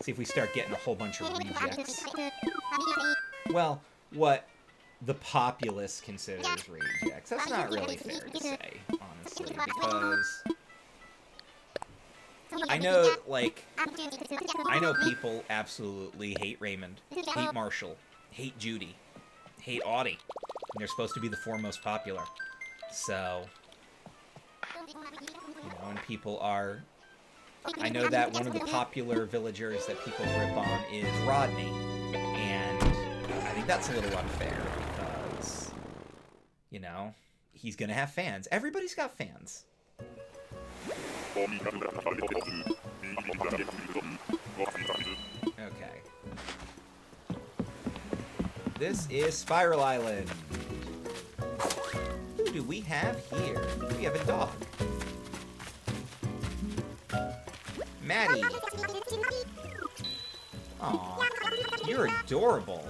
See if we start getting a whole bunch of rejects. Well, what the populace considers rejects. That's not really fair to say, honestly, because I know, like, I know people absolutely hate Raymond, hate Marshall, hate Judy, hate Audie, and they're supposed to be the four most popular. So, you know, and people are... I know that one of the popular villagers that people rip on is Rodney, and I think that's a little unfair because, you know, he's gonna have fans. Everybody's got fans. Okay. This is Spiral Island. Who do we have here? We have a dog. Maddie. Aw, you're adorable.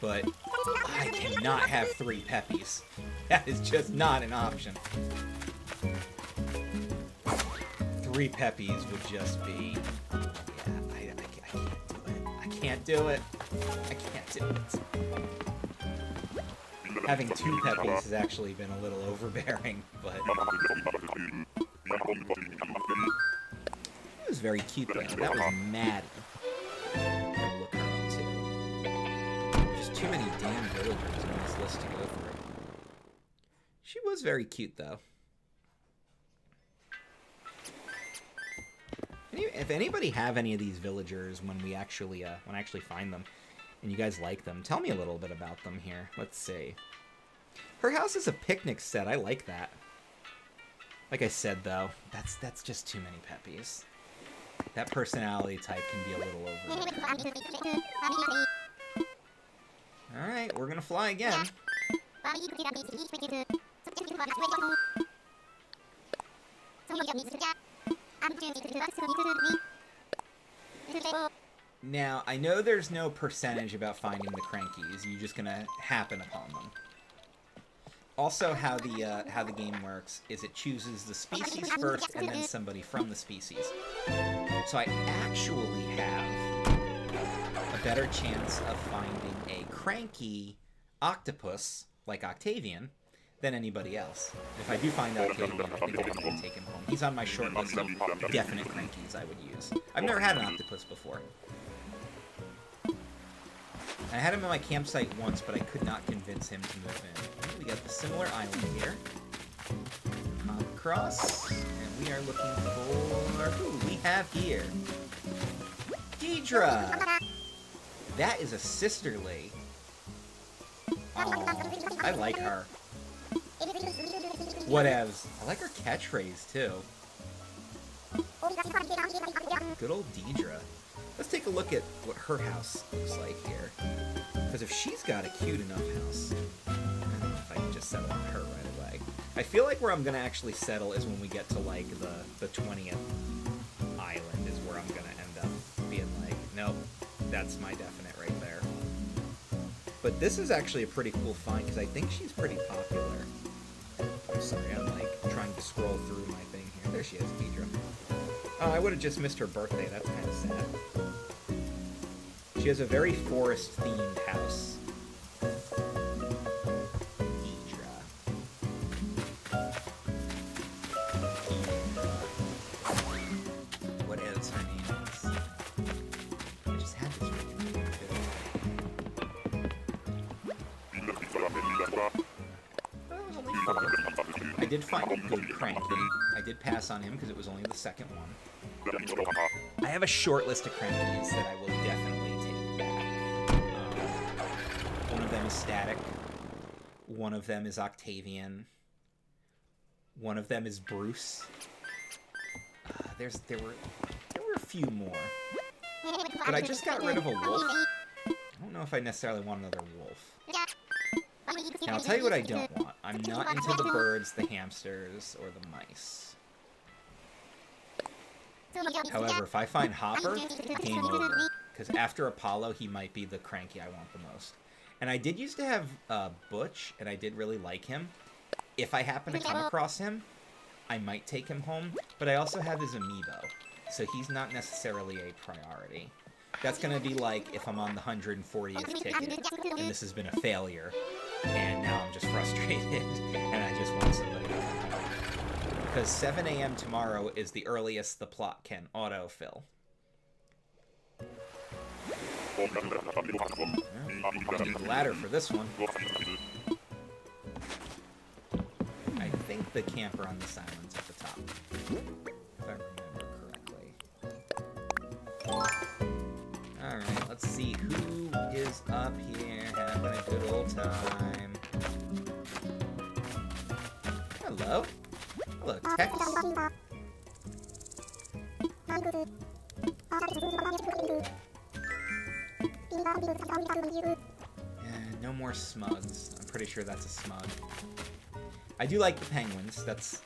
But I cannot have 3 Peppies. That is just not an option. 3 Peppies would just be... Yeah, I can't do it. I can't do it. Having 2 Peppies has actually been a little overbearing, but... That was very cute, though. That was Maddie. I'm gonna look her up, too. Just too many damn villagers on this list to go through. She was very cute, though. If anybody have any of these villagers when I actually find them, and you guys like them, tell me a little bit about them here. Let's see. Her house is a picnic set. I like that. Like I said, though, that's just too many Peppies. That personality type can be a little overbearing. Alright, we're gonna fly again. Now, I know there's no percentage about finding the crankies. You're just gonna happen upon them. Also, how the game works is it chooses the species first and then somebody from the species. So I actually have a better chance of finding a cranky octopus, like Octavian, than anybody else. If I do find Octavian, I think I'm going to take him home. He's on my short list of definite crankies I would use. I've never had an octopus before. I had him in my campsite once, but I could not convince him to move in. We got the similar island here. Hop across, and we are looking for who we have here. Deidre! That is a sisterly. Oh, I like her. Whatevs. I like her catchphrase, too. Good old Deidre. Let's take a look at what her house looks like here. Because if she's got a cute enough house, I don't know if I can just settle on her right away. I feel like where I'm going to actually settle is when we get to, like, the 20th island is where I'm going to end up being like, nope, that's my definite right there. But this is actually a pretty cool find because I think she's pretty popular. sorry, I'm like trying to scroll through my thing here. There she is, Deidre. Oh, I would have just missed her birthday. That's kind of sad. She has a very forest-themed house. Deidre. What is her name? I just had this written down, too. I did find a good cranky. I did pass on him because it was only the second one. I have a short list of crankies that I will definitely take back. One of them is Static. One of them is Octavian. One of them is Bruce. There were a few more. But I just got rid of a wolf. I don't know if I necessarily want another wolf. Now, I'll tell you what I don't want. I'm not into the birds, the hamsters, or the mice. However, if I find Hopper, game over. Because after Apollo, he might be the cranky I want the most. And I did used to have Butch, and I did really like him. If I happen to come across him, I might take him home. But I also have his amiibo, so he's not necessarily a priority. That's going to be like if I'm on the 140th ticket, and this has been a failure, and now I'm just frustrated, and I just want somebody to come home. Because 7 a.m. tomorrow is the earliest the plot can autofill. I'll need the ladder for this one. I think the camper on this island's at the top, if I remember correctly. Alright, let's see who is up here having a good old time. Hello. Hello, Tex. No more smugs. I'm pretty sure that's a smug. I do like the penguins. That's...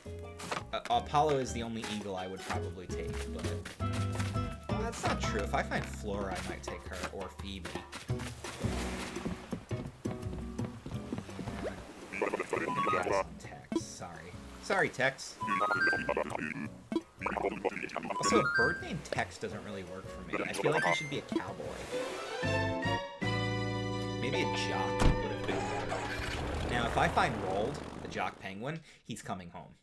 Apollo is the only eagle I would probably take, but... Well, that's not true. If I find Flora, I might take her, or Phoebe. Yeah. Tex, sorry. Sorry, Tex. Also, a bird named Tex doesn't really work for me. I feel like he should be a cowboy. Maybe a jock would have been better. Now, if I find Rold, the jock penguin, he's coming home.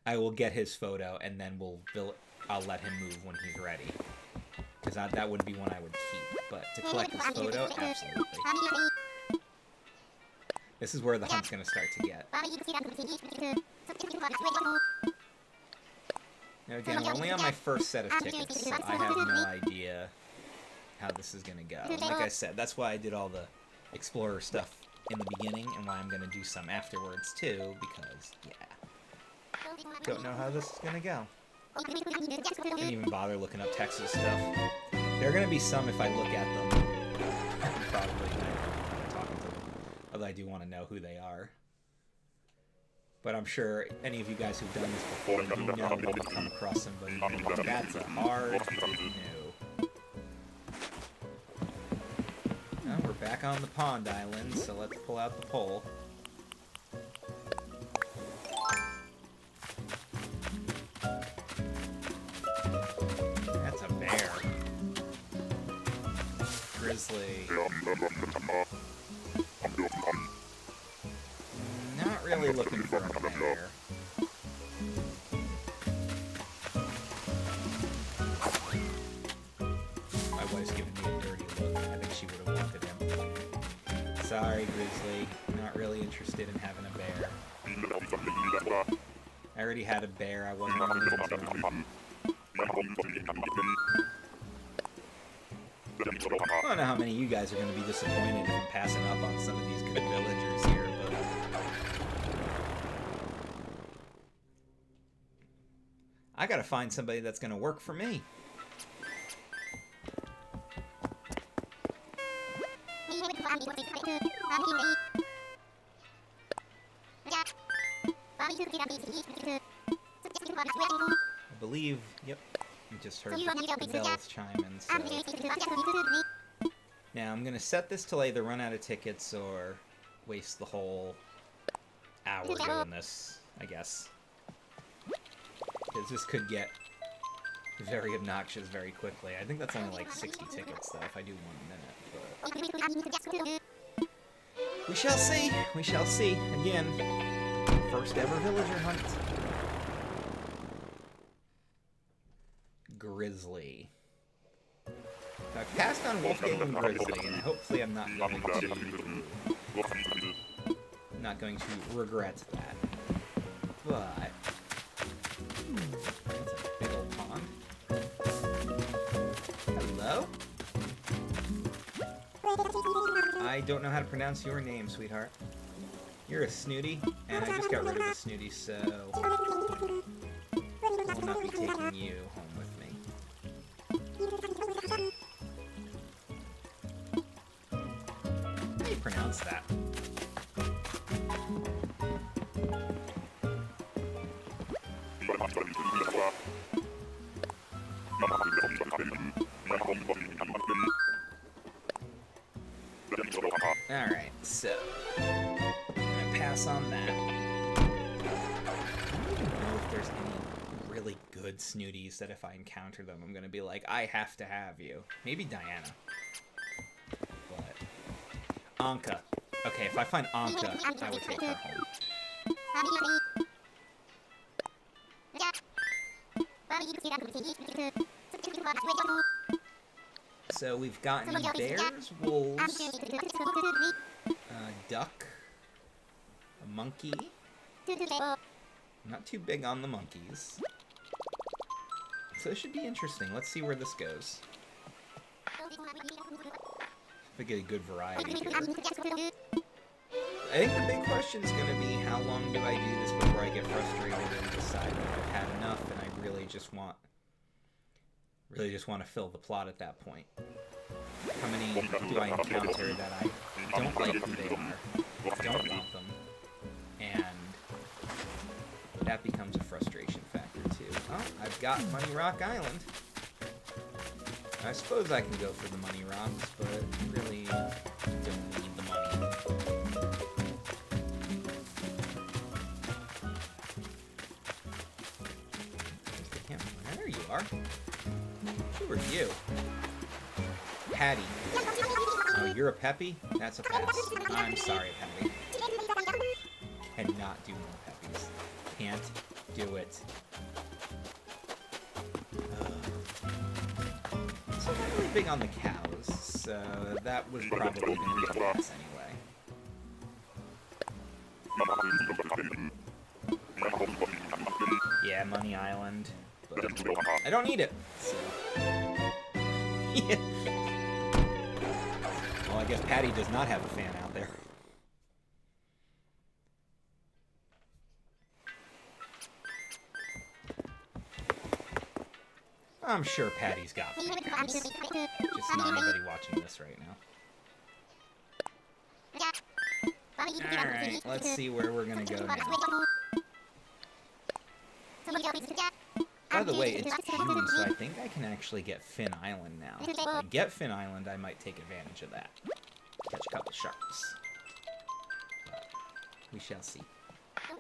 I will get his photo, and then I'll let him move when he's ready. Because that would be one I would keep. But to collect his photo, absolutely. This is where the hunt's going to start to get. Now again, we're only on my first set of tickets, so I have no idea how this is going to go. Like I said, that's why I did all the Explorer stuff in the beginning, and why I'm going to do some afterwards too, because, yeah. Don't know how this is going to go. Didn't even bother looking up Texas stuff. There are going to be some if I look at them. Probably not talking to them. Although I do want to know who they are. But I'm sure any of you guys who've done this before, you know when you come across somebody new. That's a hard no. Well, we're back on the pond island, so let's pull out the pole. That's a bear. Grizzly. Not really looking for a bear. My wife's giving me a dirty look. I think she would have wanted him. Sorry, Grizzly. Not really interested in having a bear. I already had a bear. I wasn't really into him. I don't know how many of you guys are going to be disappointed if I'm passing up on some of these good villagers here, but... I gotta find somebody that's gonna work for me. I believe, yep, I just heard the bells chime in, so... Now, I'm gonna set this till I either run out of tickets or waste the whole hour doing this. I guess. Because this could get very obnoxious very quickly. I think that's only like 60 tickets, though, if I do 1 minute. But we shall see. We shall see. Again, first ever villager hunt. Grizzly. I've passed on Wolfgang and Grizzly, and hopefully I'm not going to regret that. But that's a big old pond. Hello? I don't know how to pronounce your name, sweetheart. You're a snooty, and I just got rid of the snooty, so I will not be taking you home with me. How do you pronounce that? Alright, so I'm gonna pass on that. I don't know if there's any really good snooties that if I encounter them, I'm gonna be like, I have to have you. Maybe Diana. But Anka. Okay, if I find Anka, I would take her home. So we've gotten bears, wolves, duck, a monkey. I'm not too big on the monkeys. So it should be interesting. Let's see where this goes. If I get a good variety here. I think the big question is going to be how long do I do this before I get frustrated and decide that I've had enough and I really just want to fill the plot at that point. How many do I encounter that I don't like who they are, don't want them, and that becomes a frustration factor too. Oh, I've got Money Rock Island. I suppose I can go for the Money Rocks, but really don't need the money. There's the camera. There you are. Who are you? Patty. Oh, you're a Peppy? That's a pass. I'm sorry, Patty. Cannot do more Peppies. Can't do it. So I'm really big on the cows, so that was probably going to be a pass anyway. Yeah, Money Island. But I don't need it, so... Yeah. Well, I guess Patty does not have a fan out there. I'm sure Patty's got fans. Just not anybody watching this right now. Alright, let's see where we're gonna go now. By the way, it's June, so I think I can actually get Finn Island now. If I get Finn Island, I might take advantage of that. Catch a couple sharks. But we shall see. I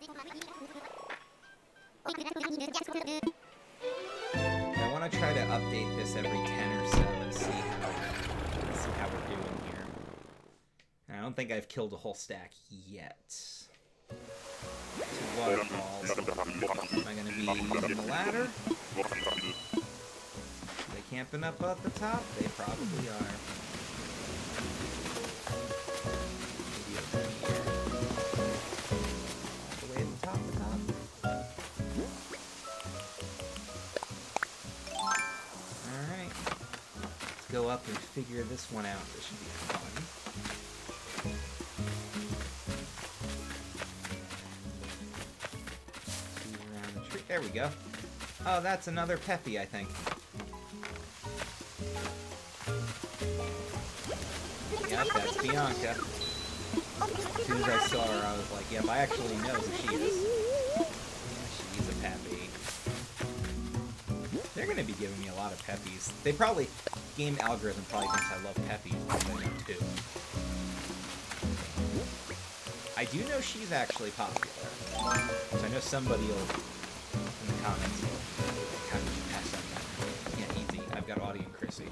want to try to update this every 10 or so and see how we're doing here. And I don't think I've killed a whole stack yet. 2 waterfalls. Am I going to be using the ladder? Are they camping up at the top? They probably are. Maybe over here. All the way at the top. Alright. Let's go up and figure this one out. This should be fun. There we go. Oh, that's another Peppy, I think. Yep, that's Bianca. As soon as I saw her, I was like, yep, I actually know who she is. Yeah, she's a Peppy. They're going to be giving me a lot of Peppies. They probably... Game algorithm probably thinks I love Peppies, but I know too. I do know she's actually popular. So I know somebody will, in the comments, how did you pass up that? Yeah, easy. I've got Audie and Chrissy.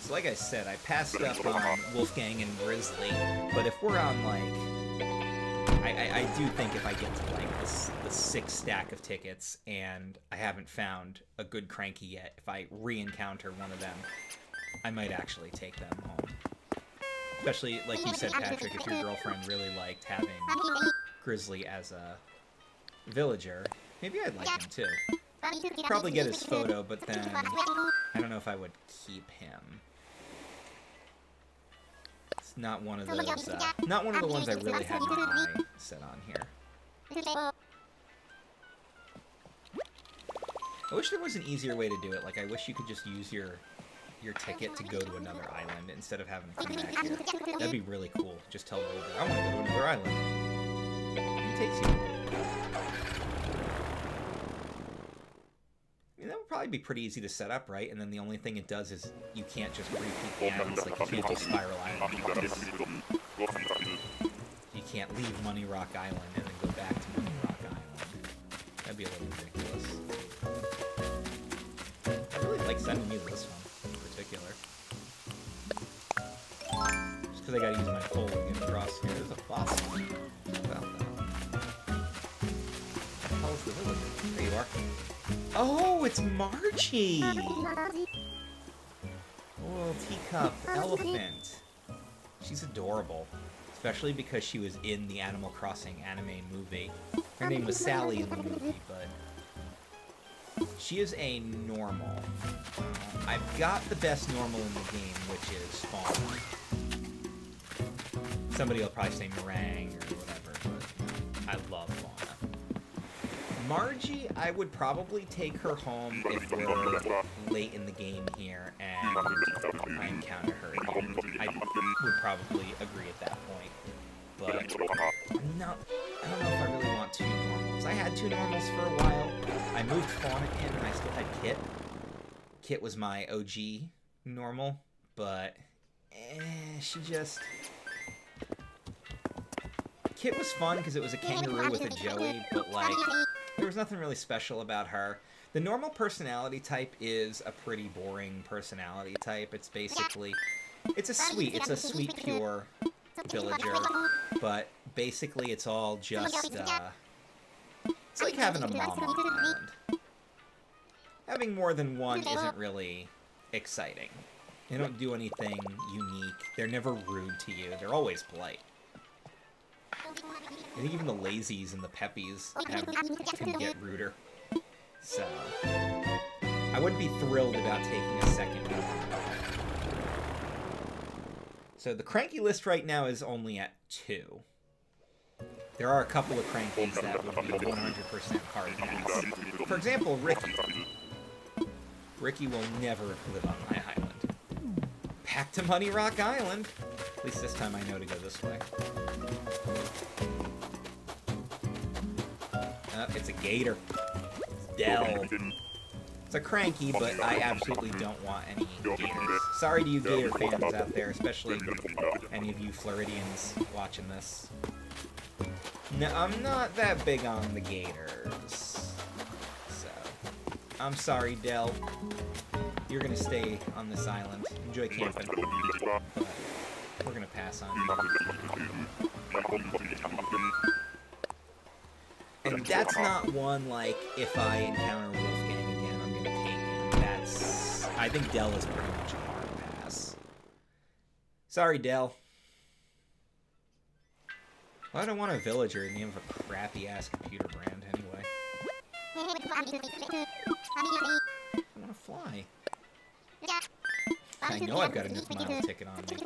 So like I said, I passed up on Wolfgang and Grizzly, but if we're on, like... I do think if I get to, like, the 6th stack of tickets and I haven't found a good Cranky yet, if I re-encounter one of them, I might actually take them home. Especially, like you said, Patrick, if your girlfriend really liked having Grizzly as a villager, maybe I'd like him too. Probably get his photo, but then I don't know if I would keep him. It's not one of those, not one of the ones I really had my eye set on here. I wish there was an easier way to do it. Like, I wish you could just use your ticket to go to another island instead of having to come back here. That'd be really cool. Just tell Rover, I want to go to another island. He takes you. I mean, that would probably be pretty easy to set up, right? And then the only thing it does is you can't just repeat the islands. Like, you can't do Spiral Island. You can't leave Money Rock Island and then go back to Money Rock Island. That'd be a little ridiculous. I really like sending you this one in particular. Just because I gotta use my pole to get across here. There's a fossil. What about that? How is the village? There you are. Oh, it's Margie! Oh, teacup elephant. She's adorable. Especially because she was in the Animal Crossing anime movie. Her name was Sally in the movie, but... she is a normal. I've got the best normal in the game, which is Fauna. Somebody will probably say Meringue or whatever, but I love Fauna. Margie, I would probably take her home if we're late in the game here and I encounter her again. I would probably agree at that point. But I don't know if I really want 2 normals. I had 2 normals for a while. I moved Fauna in and I still had Kit. Kit was my OG normal, but she just... Kit was fun because it was a kangaroo with a joey, but like... there was nothing really special about her. The normal personality type is a pretty boring personality type. It's basically... it's a sweet, pure villager. But basically it's all just, it's like having a mom on the island. Having more than one isn't really exciting. They don't do anything unique. They're never rude to you. They're always polite. I think even the lazies and the peppies can get ruder. So, I wouldn't be thrilled about taking a second one. So the cranky list right now is only at 2. There are a couple of crankies that would be 100% hard pass. For example, Ricky. Ricky will never live on my island. Back to Money Rock Island. At least this time I know to go this way. It's a gator. It's Dell. It's a cranky, but I absolutely don't want any gators. Sorry to you gator fans out there, especially any of you Floridians watching this. No, I'm not that big on the gators. So, I'm sorry, Dell. You're gonna stay on this island. Enjoy camping. But we're gonna pass on you. And that's not one, like, if I encounter Wolfgang again, I'm gonna take him. That's... I think Dell is pretty much a hard pass. Sorry, Dell. Why would I want a villager in the name of a crappy-ass computer brand, anyway? I want to fly. I know I've got a Nook Mile ticket on me.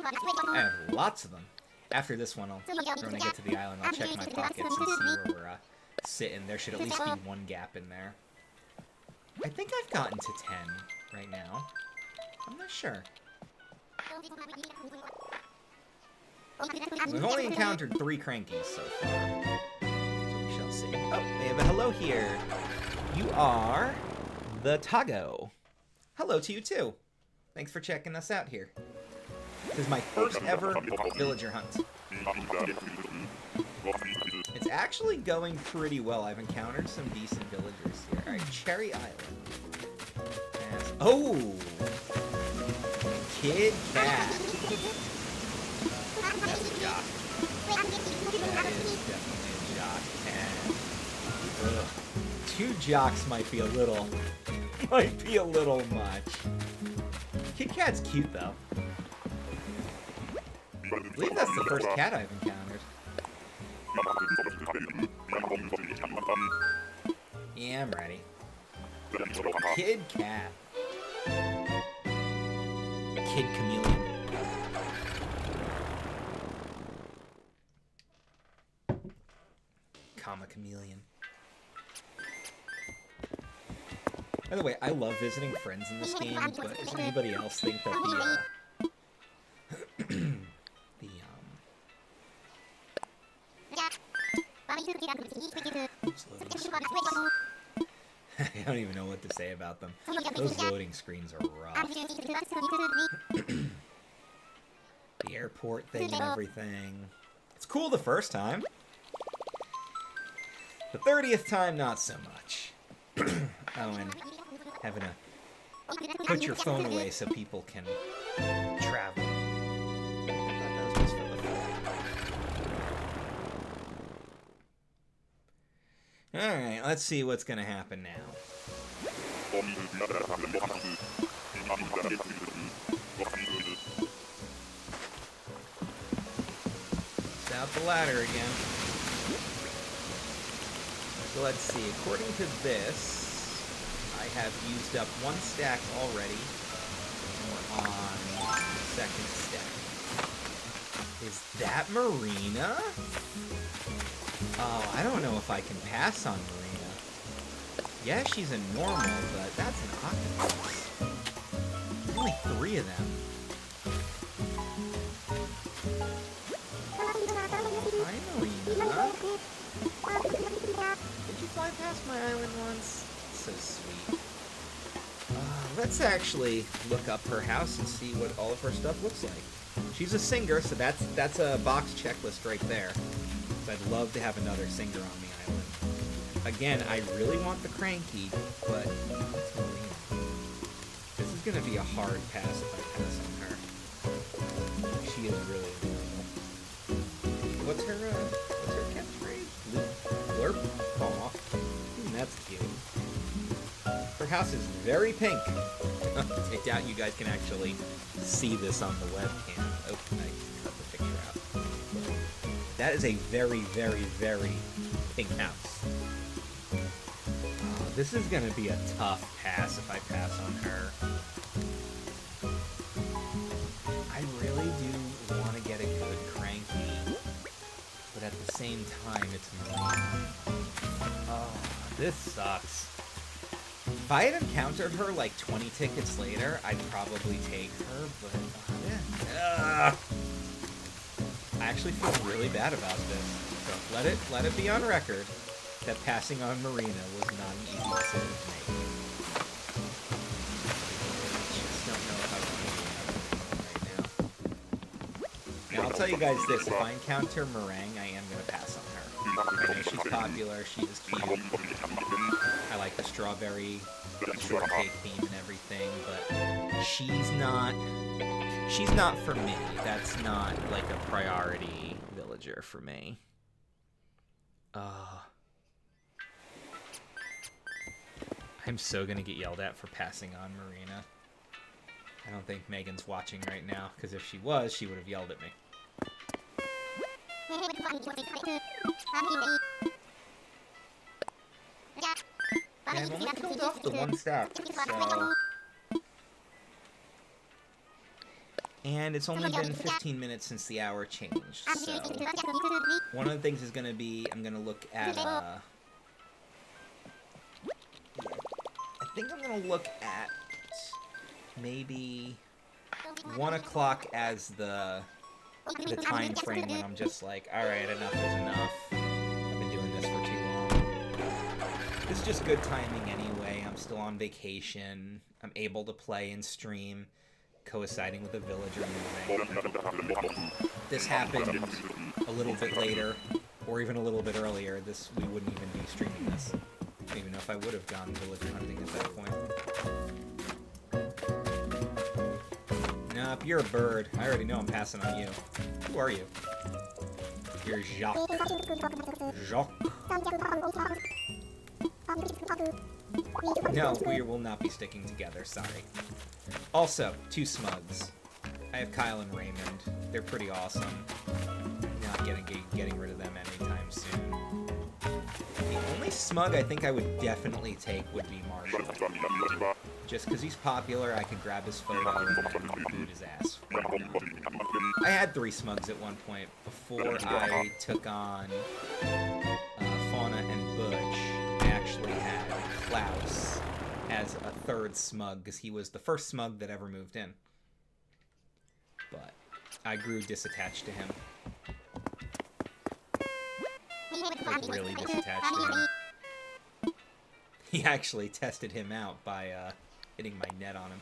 I have lots of them. After this one, when I get to the island, I'll check my pockets and see where we're sitting. There should at least be one gap in there. I think I've gotten to 10 right now. I'm not sure. We've only encountered 3 crankies so far. So we shall see. Oh, they have a hello here. You are the Tago. Hello to you too. Thanks for checking us out here. This is my first ever villager hunt. It's actually going pretty well. I've encountered some decent villagers here. Alright, Cherry Island. Oh! Kid Cat. That's a jock. That is definitely a jock. And two jocks might be a little much. Kid Cat's cute though. I believe that's the first cat I've encountered. Yeah, I'm ready. Kid Cat. Kid Chameleon. Comma Chameleon. By the way, I love visiting friends in this game, but does anybody else think that I don't even know what to say about them. Those loading screens are rough. The airport thing and everything. It's cool the first time. The 30th time, not so much. Oh, and having to put your phone away so people can travel. I thought that was just for the fun. Alright, let's see what's going to happen now. It's out the ladder again. So let's see, according to this, I have used up one stack already, and we're on the second stack. Is that Marina? Oh, I don't know if I can pass on Marina. Yeah, she's a normal, but that's an octopus. There's only 3 of them. Hi, Marina. Did you fly past my island once? So sweet. Let's actually look up her house and see what all of her stuff looks like. She's a singer, so that's a box checklist right there. So I'd love to have another singer on the island. Again, I really want the Cranky, but this is gonna be a hard pass if I pass on her. She is really adorable. What's her catchphrase? Blurp? Aw. That's cute. Her house is very pink. I doubt you guys can actually see this on the webcam. Oh, I cut the picture out. That is a very, very, very pink house. This is going to be a tough pass if I pass on her. I really do want to get a good Cranky, but at the same time, it's Marina. Oh, this sucks. If I had encountered her like 20 tickets later, I'd probably take her, but yeah. I actually feel really bad about this. So let it be on record that passing on Marina was not an easy decision to make. I just don't know if I want to do that right now. Now I'll tell you guys this: if I encounter Meringue, I am gonna pass on her. I know she's popular, she is cute. I like the strawberry shortcake theme and everything, but she's not for me. That's not like a priority villager for me. I'm so gonna get yelled at for passing on Marina. I don't think Megan's watching right now, because if she was, she would have yelled at me. Yeah, I've only killed off the one stack, so... And it's only been 15 minutes since the hour changed, so... One of the things is gonna be, I'm gonna look at, I think I'm gonna look at maybe 1 o'clock as the time frame when I'm just like, alright, enough is enough. I've been doing this for too long. This is just good timing anyway. I'm still on vacation. I'm able to play and stream. coinciding with a villager moving. This happened a little bit later, or even a little bit earlier. We wouldn't even be streaming this. I don't even know if I would have gone villager hunting at that point. Nope, you're a bird. I already know I'm passing on you. Who are you? You're Jacques. Jacques. No, we will not be sticking together, sorry. Also, 2 Smugs. I have Kyle and Raymond. They're pretty awesome. Not getting rid of them anytime soon. The only Smug I think I would definitely take would be Marshall. Just because he's popular, I could grab his photo and boot his ass. I had 3 Smugs at one point before I took on Fauna and Butch. I actually had Klaus as a 3rd Smug because he was the first Smug that ever moved in. But I grew disattached to him. Like, really disattached to him. He actually tested him out by hitting my net on him.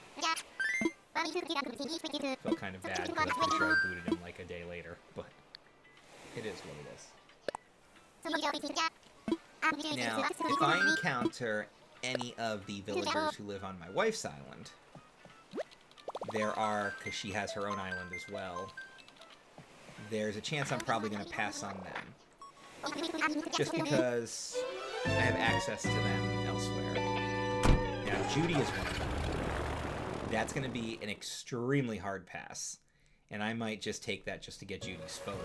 Felt kind of bad because I'm pretty sure I booted him like a day later, but it is what it is. Now, if I encounter any of the villagers who live on my wife's island, there are, because she has her own island as well, there's a chance I'm probably going to pass on them. Just because I have access to them elsewhere. Now, Judy is one of them. That's going to be an extremely hard pass, and I might just take that just to get Judy's photo.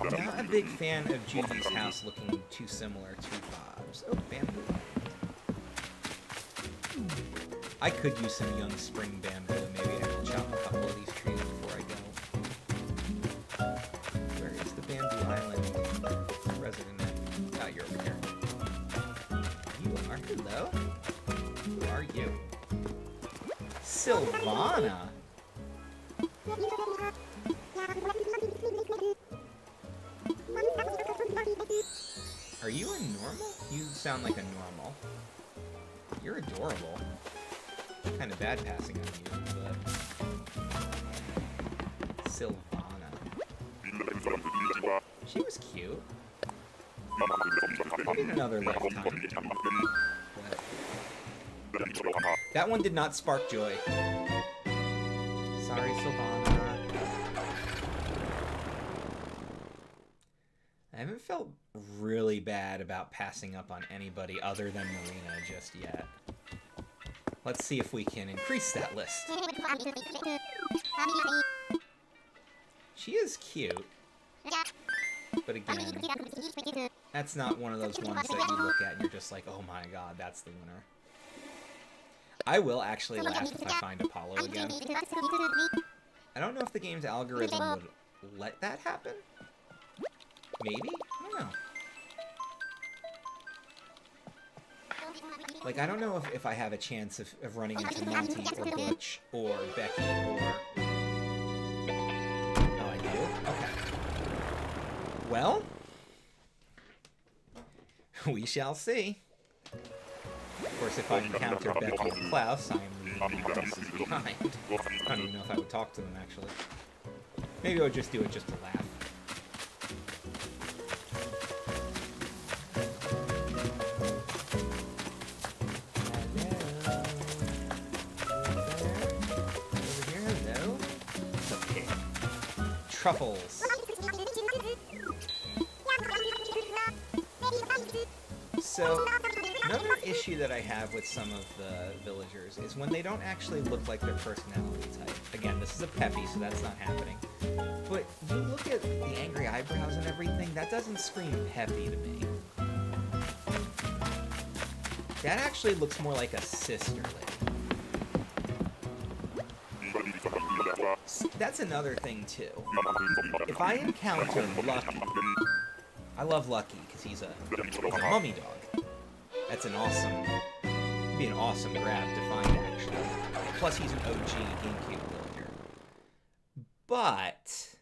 Not a big fan of Judy's house looking too similar to Bob's. Oh, bamboo. I could use some young spring bamboo. Maybe I will chop a couple of these trees before I go. Where is the Bamboo Island resident at? Oh, you're over here. You are? Hello? Who are you? Sylvana! Are you a normal? You sound like a normal. You're adorable. Kind of bad passing on you, but... Sylvana. She was cute. Maybe in another lifetime. But... that one did not spark joy. Sorry, Sylvana. I haven't felt really bad about passing up on anybody other than Marina just yet. Let's see if we can increase that list. She is cute. But again, that's not one of those ones that you look at and you're just like, oh my god, that's the winner. I will actually laugh if I find Apollo again. I don't know if the game's algorithm would let that happen. Maybe? I don't know. Like, I don't know if I have a chance of running into Monty or Butch or Becky or... Oh, I do? Okay. Well, we shall see. Of course, if I encounter Becky and Klaus, I am leaving the pieces behind. I don't even know if I would talk to them, actually. Maybe I would just do it just to laugh. Truffles. So, another issue that I have with some of the villagers is when they don't actually look like their personality type. Again, this is a Peppy, so that's not happening. But you look at the angry eyebrows and everything, that doesn't scream Peppy to me. That actually looks more like a sisterly. That's another thing, too. If I encounter Lucky... I love Lucky, because he's a mummy dog. That's an awesome... It'd be an awesome grab to find, actually. Plus, he's an OG GameCube villager. But...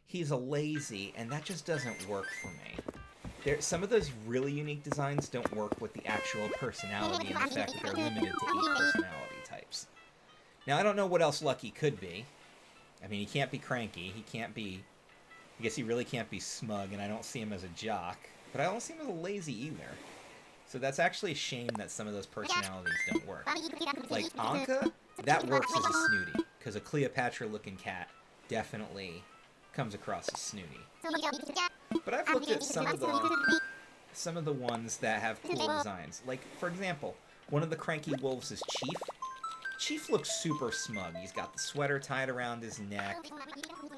he's a lazy, and that just doesn't work for me. Some of those really unique designs don't work with the actual personality and the fact that they're limited to 8 personality types. Now, I don't know what else Lucky could be. I mean, he can't be cranky. He can't be... I guess he really can't be smug, and I don't see him as a jock. But I don't see him as a lazy either. So that's actually a shame that some of those personalities don't work. Like Anka, that works as a snooty, because a Cleopatra-looking cat definitely comes across as snooty. But I've looked at some of the ones that have cool designs. Like, for example, one of the cranky wolves is Chief. Chief looks super smug. He's got the sweater tied around his neck,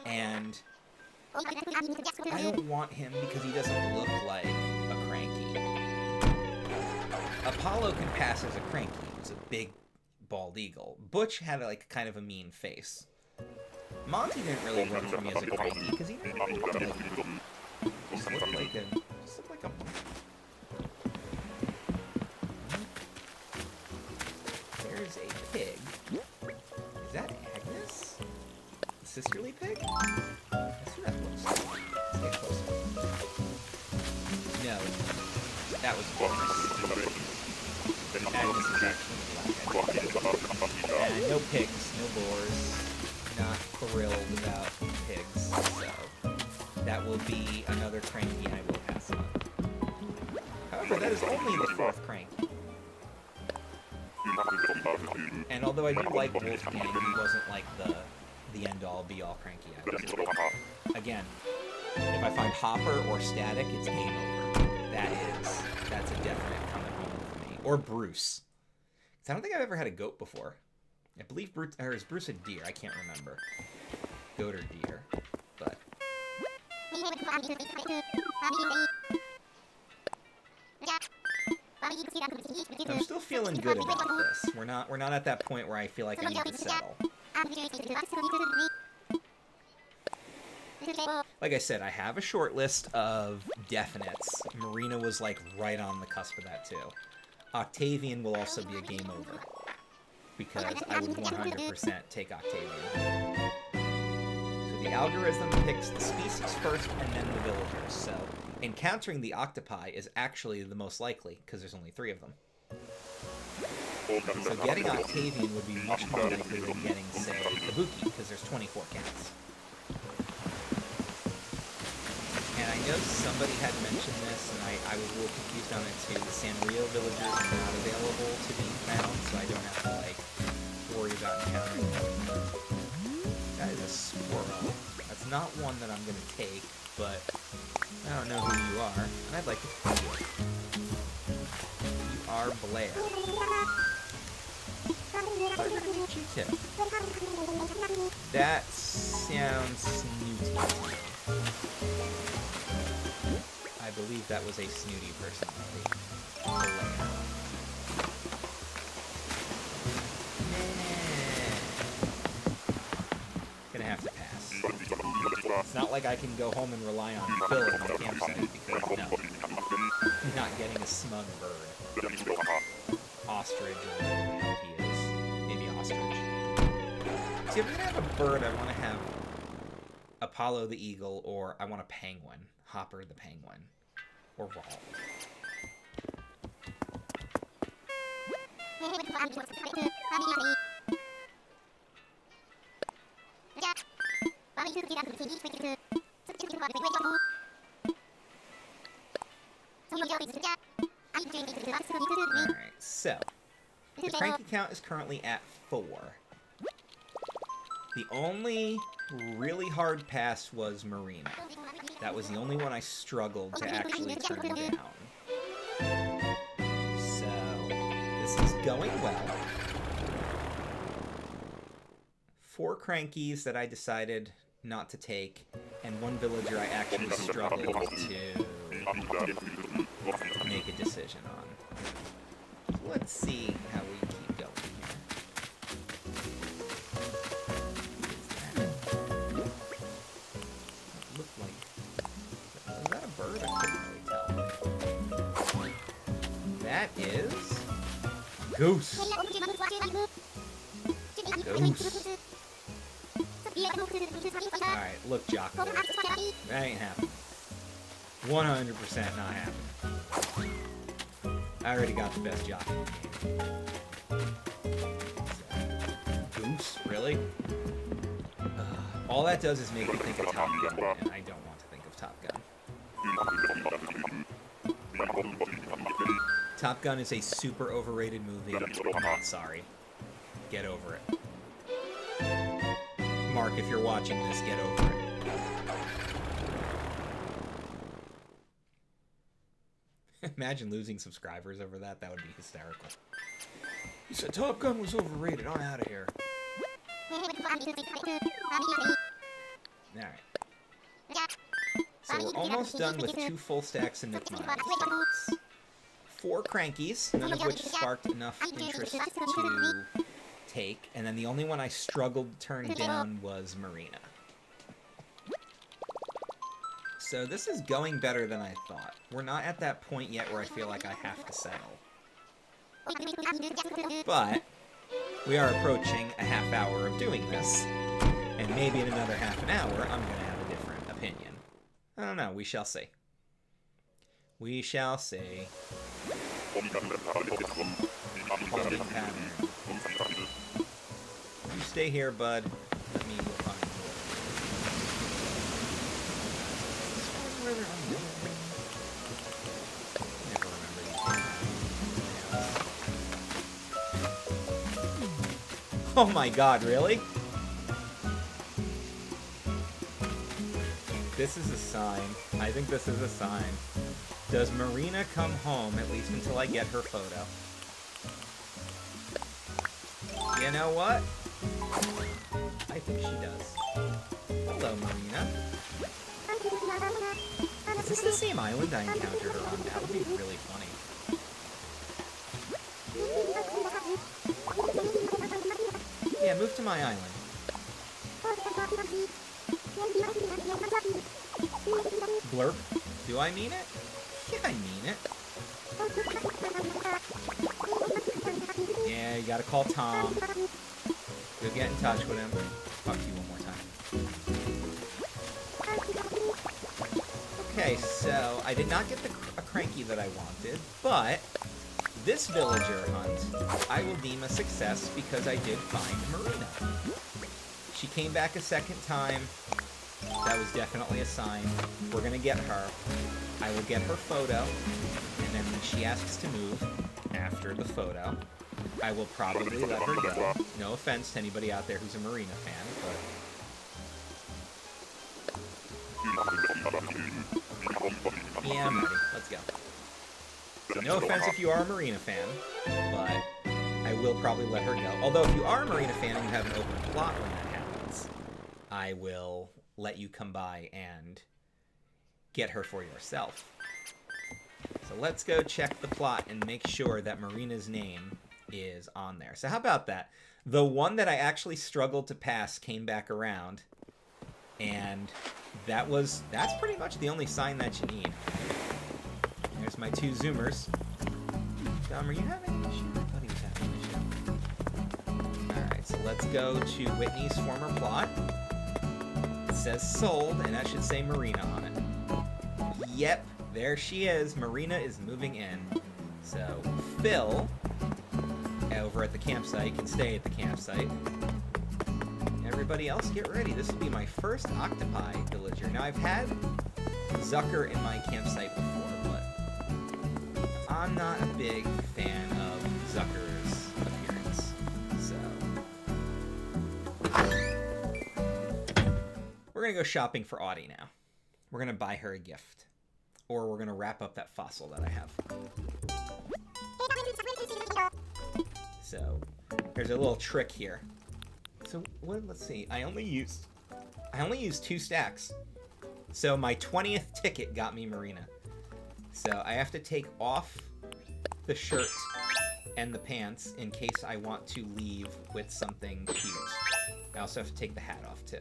and I don't want him because he doesn't look like a cranky. Apollo can pass as a cranky. He's a big, bald eagle. Butch had like kind of a mean face. Monty didn't really work for me as a cranky because he didn't really look like that. He just looked like a monkey. There's a pig. Is that Agnes? The sisterly pig? That's who that looks like. Let's get closer. No, that was Agnes. Agnes is actually black. And no pigs, no boars. Not thrilled about pigs, so that will be another cranky I will pass on. However, that is only the 4th cranky. And although I do like Wolfgang, he wasn't like the end-all, be-all cranky I was. Again, if I find Hopper or Static, it's game over. That's a definite coming home for me. Or Bruce. I don't think I've ever had a goat before. I believe Bruce, or is Bruce a deer? I can't remember. Goat or deer, but. I'm still feeling good about this. We're not at that point where I feel like I need to settle. Like I said, I have a short list of definites. Marina was like right on the cusp of that too. Octavian will also be a game over, because I would 100% take Octavian. So the algorithm picks the species first and then the villagers. So encountering the octopi is actually the most likely, because there's only 3 of them. So getting Octavian would be much more likely than getting, say, Kabuki, because there's 24 cats. And I know somebody had mentioned this, and I was a little confused on it too. The Sanrio villagers are not available to be found, so I don't have to, like, worry about encountering them. That is a squirrel. That's not one that I'm going to take, but I don't know who you are, and I'd like to find you. You are Blair. That sounds snooty. I believe that was a snooty personality. Gonna have to pass. It's not like I can go home and rely on Phil at my campsite, because no. I'm not getting a smug bird. Ostrich or whatever he is. Maybe ostrich. See, if I'm gonna have a bird, I want to have Apollo the eagle, or I want a penguin. Hopper the penguin. Or Rawl. Alright, so the cranky count is currently at 4. The only really hard pass was Marina. That was the only one I struggled to actually turn down. So, this is going well. 4 crankies that I decided not to take, and 1 villager I actually struggled to make a decision on. Let's see how we keep going here. Looked like... Was that a bird? I couldn't really tell. That is... Goose. Goose. Alright, look, Jocko. That ain't happening. 100% not happening. I already got the best jockey in the game. So, Goose? Really? All that does is make me think of Top Gun, and I don't want to think of Top Gun. Top Gun is a super overrated movie. I'm not sorry. Get over it. Mark, if you're watching this, get over it. Imagine losing subscribers over that. That would be hysterical. You said Top Gun was overrated. I'm out of here. Alright. So we're almost done with 2 full stacks of Nick Miles. 4 Crankies, none of which sparked enough interest to take. And then the only one I struggled to turn down was Marina. So this is going better than I thought. We're not at that point yet where I feel like I have to settle. But we are approaching a half hour of doing this. And maybe in another half an hour, I'm going to have a different opinion. I don't know. We shall see. We shall see. Holding pattern. You stay here, bud. Let me find Never remember. Oh my god, really? This is a sign. I think this is a sign. Does Marina come home, at least until I get her photo? You know what? I think she does. Hello, Marina. Is this the same island I encountered her on? That would be really funny. Yeah, move to my island. Blurp. Do I mean it? Yeah, I mean it. Yeah, you gotta call Tom. Go get in touch with him. Talk to you one more time. Okay, so I did not get a cranky that I wanted, but this villager hunt I will deem a success because I did find Marina. She came back a second time. That was definitely a sign. We're gonna get her. I will get her photo, and then when she asks to move after the photo, I will probably let her go. No offense to anybody out there who's a Marina fan, but... Yeah, I'm ready. Let's go. So no offense if you are a Marina fan, but I will probably let her go. Although if you are a Marina fan and you have an open plot when that happens, I will let you come by and get her for yourself. So let's go check the plot and make sure that Marina's name is on there. So how about that? The one that I actually struggled to pass came back around, and that's pretty much the only sign that you need. There's my 2 zoomers. Dom, are you having an issue? I thought he was having an issue. Alright, so let's go to Whitney's former plot. It says sold, and that should say Marina on it. Yep, there she is. Marina is moving in. So Phil, over at the campsite, can stay at the campsite. Everybody else, get ready. This will be my first octopi villager. Now, I've had Zucker in my campsite before, but I'm not a big fan of Zucker's appearance. So we're going to go shopping for Audie now. We're going to buy her a gift. Or we're going to wrap up that fossil that I have. So there's a little trick here. So let's see. I only used 2 stacks. So my 20th ticket got me Marina. So I have to take off the shirt and the pants in case I want to leave with something cute. I also have to take the hat off too.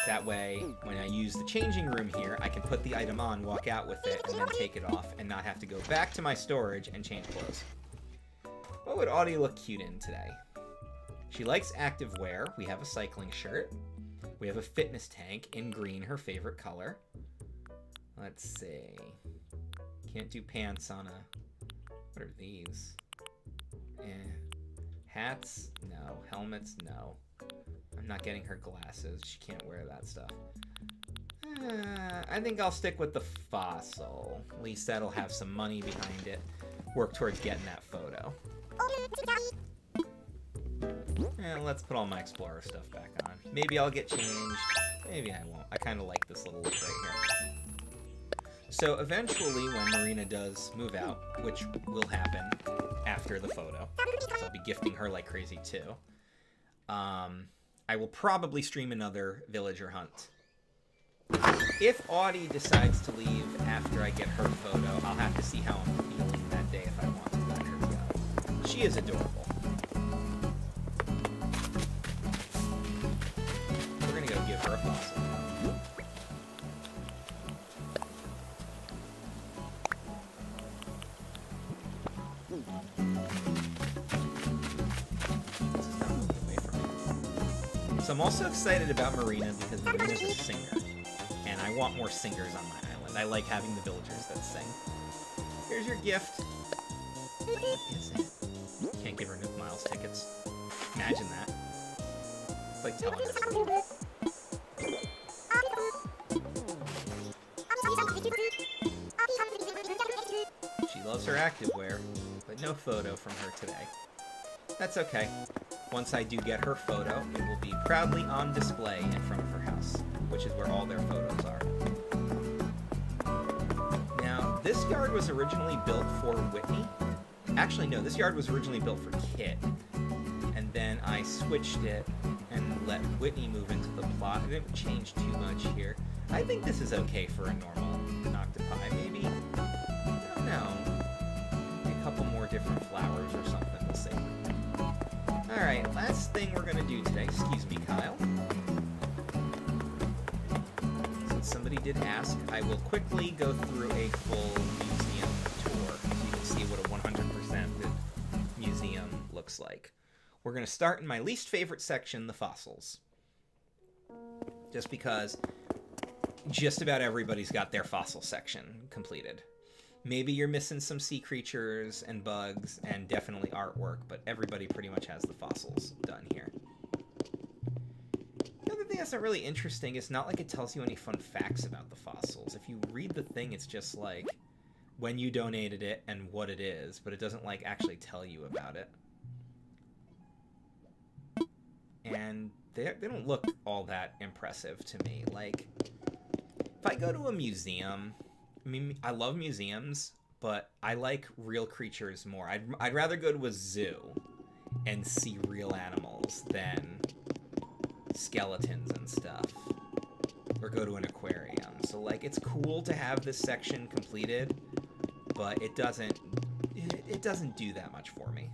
That way, when I use the changing room here, I can put the item on, walk out with it, and then take it off, and not have to go back to my storage and change clothes. What would Audie look cute in today? She likes active wear. We have a cycling shirt. We have a fitness tank in green, her favorite color. Let's see. Can't do pants on a... What are these? Hats? No. Helmets? No. I'm not getting her glasses. She can't wear that stuff. I think I'll stick with the fossil. At least that'll have some money behind it. Work towards getting that photo. And let's put all my Explorer stuff back on. Maybe I'll get changed. Maybe I won't. I kind of like this little look right here. So eventually, when Marina does move out, which will happen after the photo, so I'll be gifting her like crazy too, I will probably stream another villager hunt. If Audie decides to leave after I get her photo, I'll have to see how I'm feeling that day if I want to let her go. She is adorable. We're gonna go give her a fossil. So I'm also excited about Marina because Marina's a singer. And I want more singers on my island. I like having the villagers that sing. Here's your gift. What is it? Can't give her Nook Miles tickets. Imagine that. It's like telling her. She loves her activewear, but no photo from her today. That's okay. Once I do get her photo, it will be proudly on display in front of her house, which is where all their photos are. Now, this yard was originally built for Whitney. Actually, no, this yard was originally built for Kit. And then I switched it and let Whitney move into the plot. I didn't change too much here. I think this is okay for a normal octopi. Maybe, I don't know, maybe a couple more different flowers or something. We'll see. Alright, last thing we're going to do today. Excuse me, Kyle. Since somebody did ask, I will quickly go through a full museum tour so you can see what a 100% museum looks like. We're going to start in my least favorite section, the fossils. Just because just about everybody's got their fossil section completed. Maybe you're missing some sea creatures and bugs and definitely artwork, but everybody pretty much has the fossils done here. The other thing that's not really interesting is not like it tells you any fun facts about the fossils. If you read the thing, it's just like when you donated it and what it is, but it doesn't like actually tell you about it. And they don't look all that impressive to me. Like, if I go to a museum... I mean, I love museums, but I like real creatures more. I'd rather go to a zoo and see real animals than skeletons and stuff. Or go to an aquarium. So, like, it's cool to have this section completed, but it doesn't do that much for me.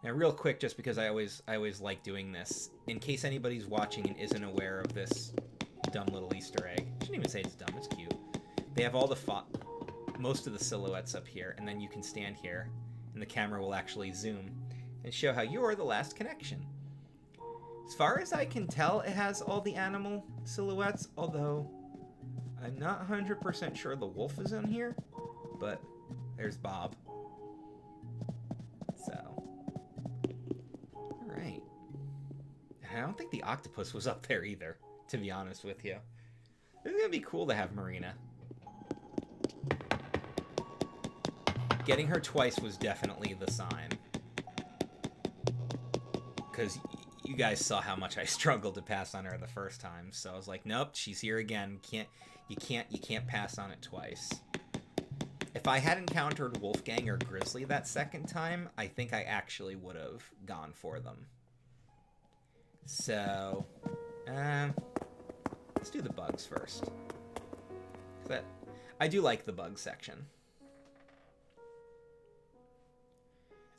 Now, real quick, just because I always like doing this, in case anybody's watching and isn't aware of this dumb little Easter egg. I shouldn't even say it's dumb, it's cute. They have all the most of the silhouettes up here, and then you can stand here, and the camera will actually zoom and show how you're the last connection. As far as I can tell, it has all the animal silhouettes, although I'm not 100% sure the wolf is in here, but there's Bob. So, alright. I don't think the octopus was up there either, to be honest with you. This is going to be cool to have Marina. Getting her twice was definitely the sign. Because you guys saw how much I struggled to pass on her the first time. So I was like, nope, she's here again. You can't pass on it twice. If I had encountered Wolfgang or Grizzly that second time, I think I actually would have gone for them. So, let's do the bugs first. I do like the bug section.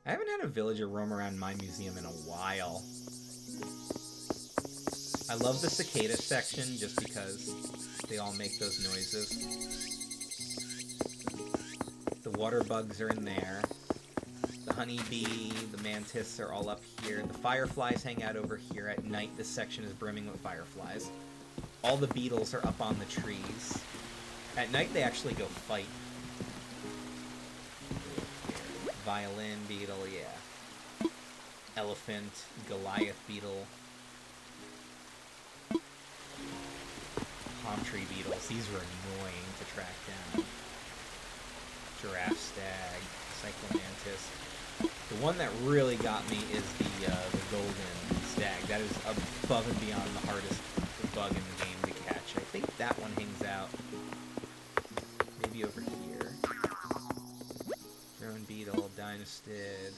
I haven't had a villager roam around my museum in a while. I love the cicada section just because they all make those noises. The water bugs are in there. The honeybee, the mantis are all up here. The fireflies hang out over here. At night, this section is brimming with fireflies. All the beetles are up on the trees. At night, they actually go fight. Violin beetle, yeah. Elephant, Goliath beetle. Palm tree beetles. These are annoying to track down. Giraffe stag, cyclamantis. The one that really got me is the golden stag. That is above and beyond the hardest bug in the game to catch. I think that one hangs out maybe over here. Drone beetle, dynastid.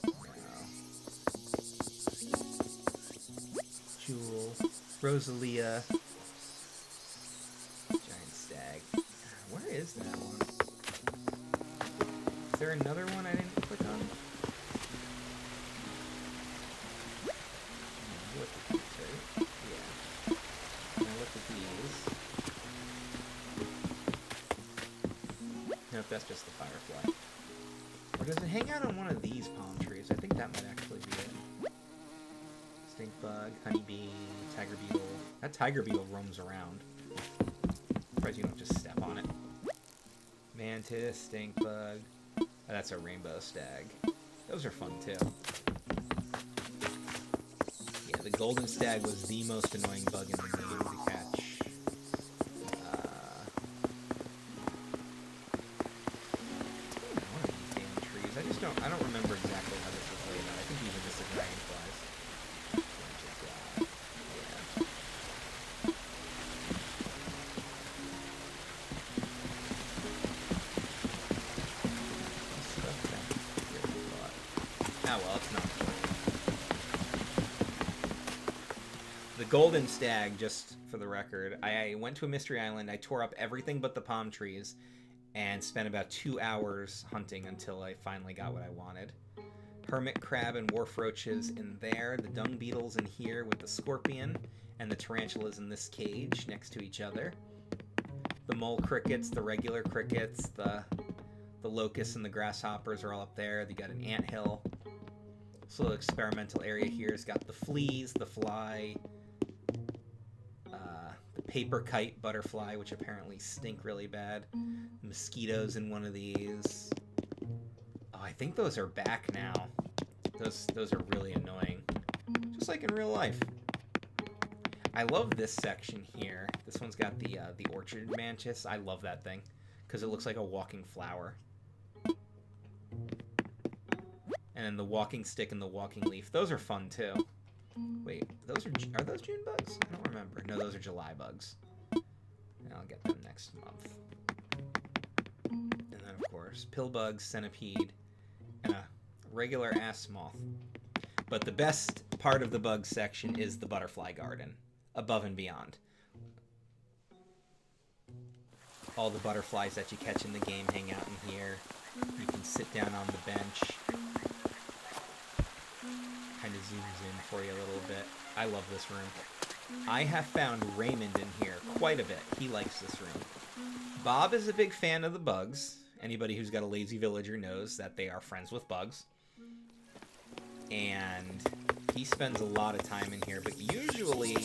No. Jewel, Rosalia. Giant stag. Where is that one? Is there another one I didn't click on? Look at these, right? Yeah. Now look at these. Nope, that's just the firefly. Or does it hang out on one of these palm trees? I think that might actually be it. Stink bug, honeybee, tiger beetle. That tiger beetle roams around. Surprised you don't just step on it. Mantis, stink bug. Oh, that's a rainbow stag. Those are fun too. Yeah, the golden stag was the most annoying bug in the game to catch. One of these damn trees. I don't remember exactly how this was laid out. I think these are just the dragonflies. Golden stag, just for the record, I went to a mystery island, I tore up everything but the palm trees, and spent about 2 hours hunting until I finally got what I wanted. Hermit crab and wharf roaches in there, the dung beetles in here with the scorpion, and the tarantulas in this cage next to each other. The mole crickets, the regular crickets, the locusts and the grasshoppers are all up there. They got an anthill. This little experimental area here has got the fleas, the fly, the paper kite butterfly, which apparently stink really bad. Mosquitoes in one of these. Oh, I think those are back now. Those are really annoying. Just like in real life. I love this section here. This one's got the orchard mantis. I love that thing because it looks like a walking flower. And then the walking stick and the walking leaf. Those are fun too. Wait, are those June bugs? I don't remember. No, those are July bugs. And I'll get them next month. And then, of course, pill bugs, centipede, and a regular ass moth. But the best part of the bug section is the butterfly garden, above and beyond. All the butterflies that you catch in the game hang out in here. You can sit down on the bench. Kind of zooms in for you a little bit. I love this room. I have found Raymond in here quite a bit. He likes this room. Bob is a big fan of the bugs. Anybody who's got a lazy villager knows that they are friends with bugs. And he spends a lot of time in here, but usually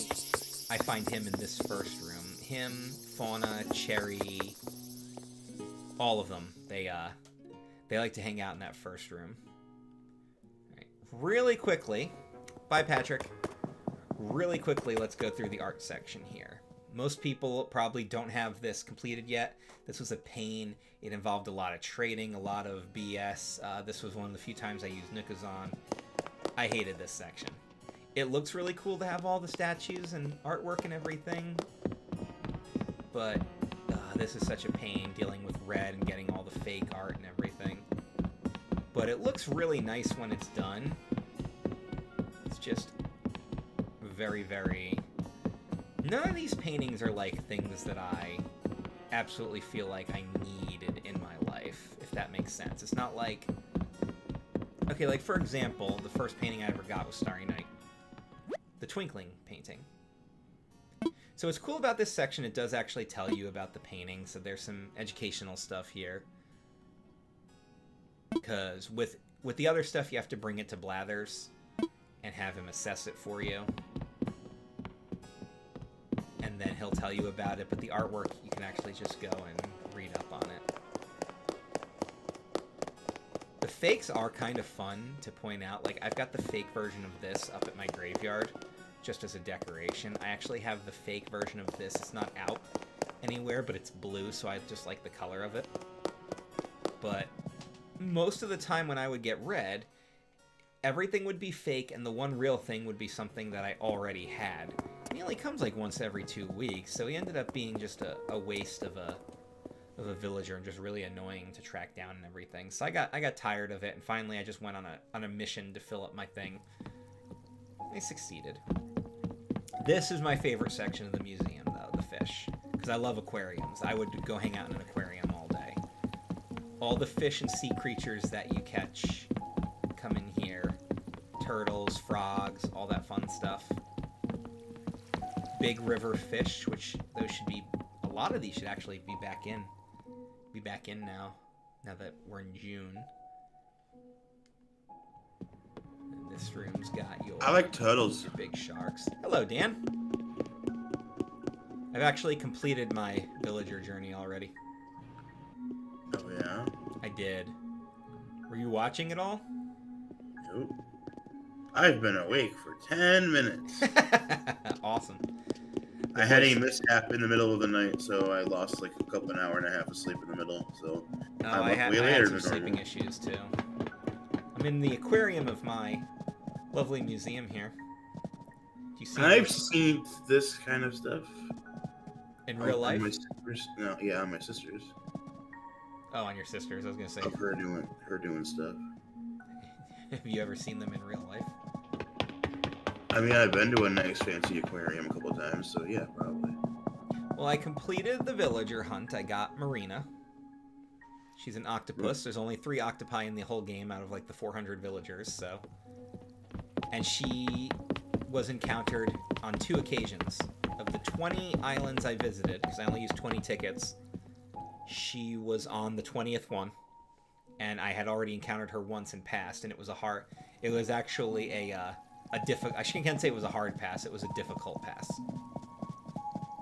I find him in this first room. Him, Fauna, Cherry, all of them. They like to hang out in that first room. Really quickly, bye Patrick. Really quickly, let's go through the art section here. Most people probably don't have this completed yet. This was a pain. It involved a lot of trading, a lot of BS. This was one of the few times I used Nukazon. I hated this section. It looks really cool to have all the statues and artwork and everything, but this is such a pain dealing with red and getting all the fake art and everything. But it looks really nice when it's done. It's just very, very... None of these paintings are like things that I absolutely feel like I needed in my life, if that makes sense. It's not like... Okay, like for example, the first painting I ever got was Starry Night. The Twinkling painting. So what's cool about this section, it does actually tell you about the painting, so there's some educational stuff here. Because with the other stuff, you have to bring it to Blathers and have him assess it for you. and then he'll tell you about it, but the artwork, you can actually just go and read up on it. The fakes are kind of fun to point out. Like, I've got the fake version of this up at my graveyard, just as a decoration. I actually have the fake version of this. It's not out anywhere, but it's blue, so I just like the color of it. But most of the time when I would get red, everything would be fake, and the one real thing would be something that I already had. He only comes like once every 2 weeks, so he ended up being just a waste of a villager and just really annoying to track down and everything. So I got tired of it, and finally I just went on a mission to fill up my thing. I succeeded. This is my favorite section of the museum, though, the fish, because I love aquariums. I would go hang out in an aquarium all day. All the fish and sea creatures that you catch come in here. Turtles, frogs, all that fun stuff. Big river fish, which those should be, a lot of these should actually be back in now that we're in June. And this room's got your, I like turtles. Your big sharks. Hello, Dan. I've actually completed my villager journey already. Oh yeah? I did. Were you watching it all? Nope. I've been awake for 10 minutes. Awesome. I had a mishap in the middle of the night, so I lost like a couple, an hour and a half of sleep in the middle. So I had some sleeping issues too. I'm in the aquarium of my lovely museum here. Do you see? I've seen this kind of stuff in real life. My sisters? No, yeah, on my sisters. Oh, on your sisters. I was gonna say. Of her doing stuff. Have you ever seen them in real life? I mean, I've been to a nice fancy aquarium a couple times, so yeah, probably. Well, I completed the villager hunt. I got Marina. She's an octopus. There's only 3 octopi in the whole game out of like the 400 villagers, so. And she was encountered on 2 occasions. Of the 20 islands I visited, because I only used 20 tickets, she was on the 20th one. And I had already encountered her once and passed, and it was actually a difficult, I can't say it was a hard pass, it was a difficult pass.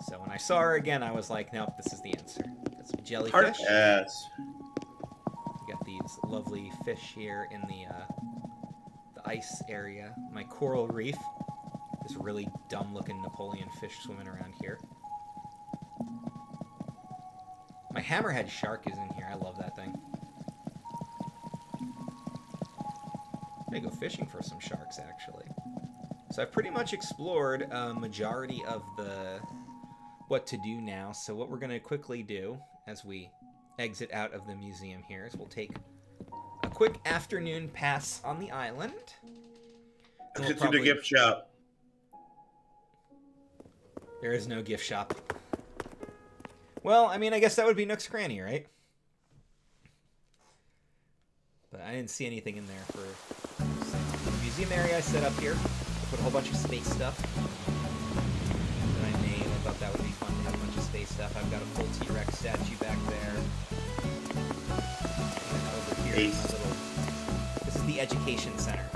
So when I saw her again, I was like, nope, this is the answer. Got some jellyfish. Hard pass. We got these lovely fish here in the ice area. My coral reef. This really dumb-looking Napoleon fish swimming around here. My hammerhead shark is in here. I love that thing. I'm gonna go fishing for some sharks, actually. So I've pretty much explored a majority of the what to do now. So what we're gonna quickly do as we exit out of the museum here is we'll take a quick afternoon pass on the island. Let's get to the gift shop. There is no gift shop. Well, I mean, I guess that would be Nook's Cranny, right? But I didn't see anything in there for the museum area I set up here. I put a whole bunch of space stuff that I made. I thought that would be fun to have a bunch of space stuff. I've got a full T-Rex statue back there. And then over here is my little... This is the education center.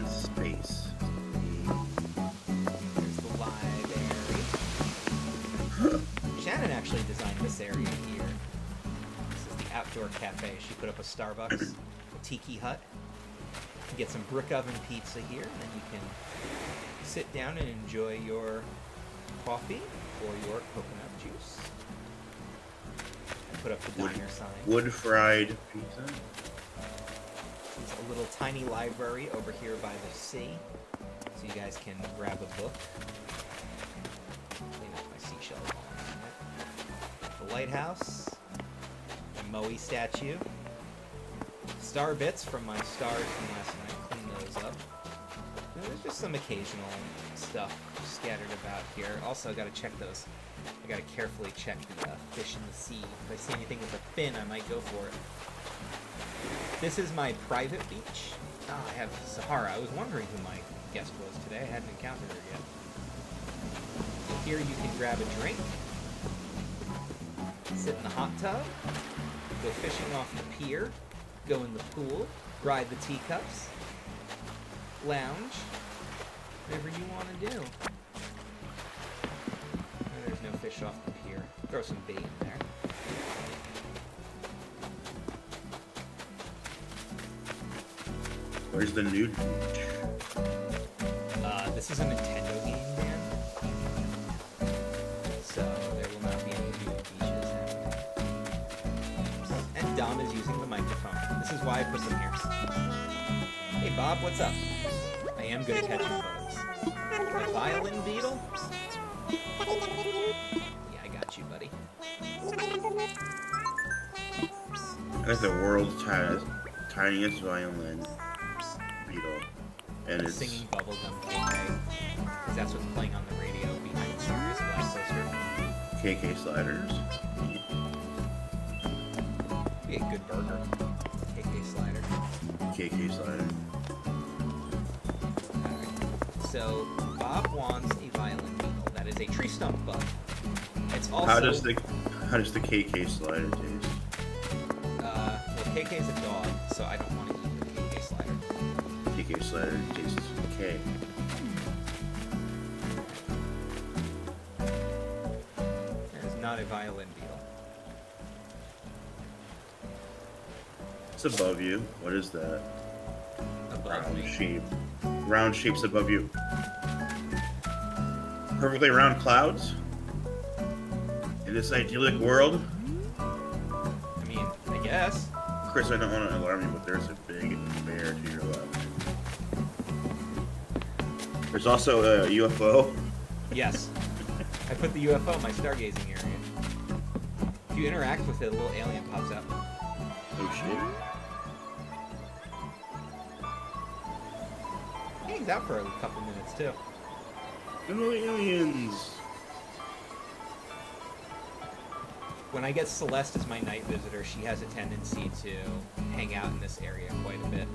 Space. There's the library. Shannon actually designed this area here. Outdoor cafe. She put up a Starbucks, a tiki hut. You can get some brick oven pizza here, and then you can sit down and enjoy your coffee or your coconut juice. I put up the diner sign. Wood-fried pizza. There's a little tiny library over here by the sea, so you guys can grab a book. Clean up my seashell balls. The lighthouse. Moe statue. Star bits from my stars from last night. Clean those up. And there's just some occasional stuff scattered about here. Also, I gotta check those. I gotta carefully check the fish in the sea. If I see anything with a fin, I might go for it. This is my private beach. I have Sahara. I was wondering who my guest was today. I hadn't encountered her yet. So here you can grab a drink. Sit in the hot tub. Go fishing off the pier, go in the pool, ride the teacups, lounge, whatever you want to do. fish off the pier. Throw some bait in there. Where's the nude beach? This is a Nintendo game, man. So there will not be any nude beaches happening. And Dom is using the microphone. This is why I put them here. Hey Bob, what's up? I am good at catching photos. A violin beetle? Yeah, I got you, buddy. That's the world's tiniest violin beetle. And it's Singing Bubblegum KK. Because that's what's playing on the radio behind the Serious Glass poster. KK sliders. Be a good burger. KK slider. KK slider. Alright. So, Bob wants a violin beetle. That is a tree stump bug. It's also... How does the KK slider taste? Well, KK's a dog, so I don't want to eat the KK slider. KK slider tastes K. There's not a violin beetle. It's above you. What is that? Above Round me. shape. Round shapes above you. Perfectly round clouds. In this idyllic world. I mean, I guess. Chris, I don't want to alarm you, but there's a big bear to your left. There's also a UFO. Yes. I put the UFO in my stargazing area. If you interact with it, a little alien pops out. Oh shit. He hangs out for a couple minutes, too. No aliens. When I get Celeste as my night visitor, she has a tendency to hang out in this area quite a bit.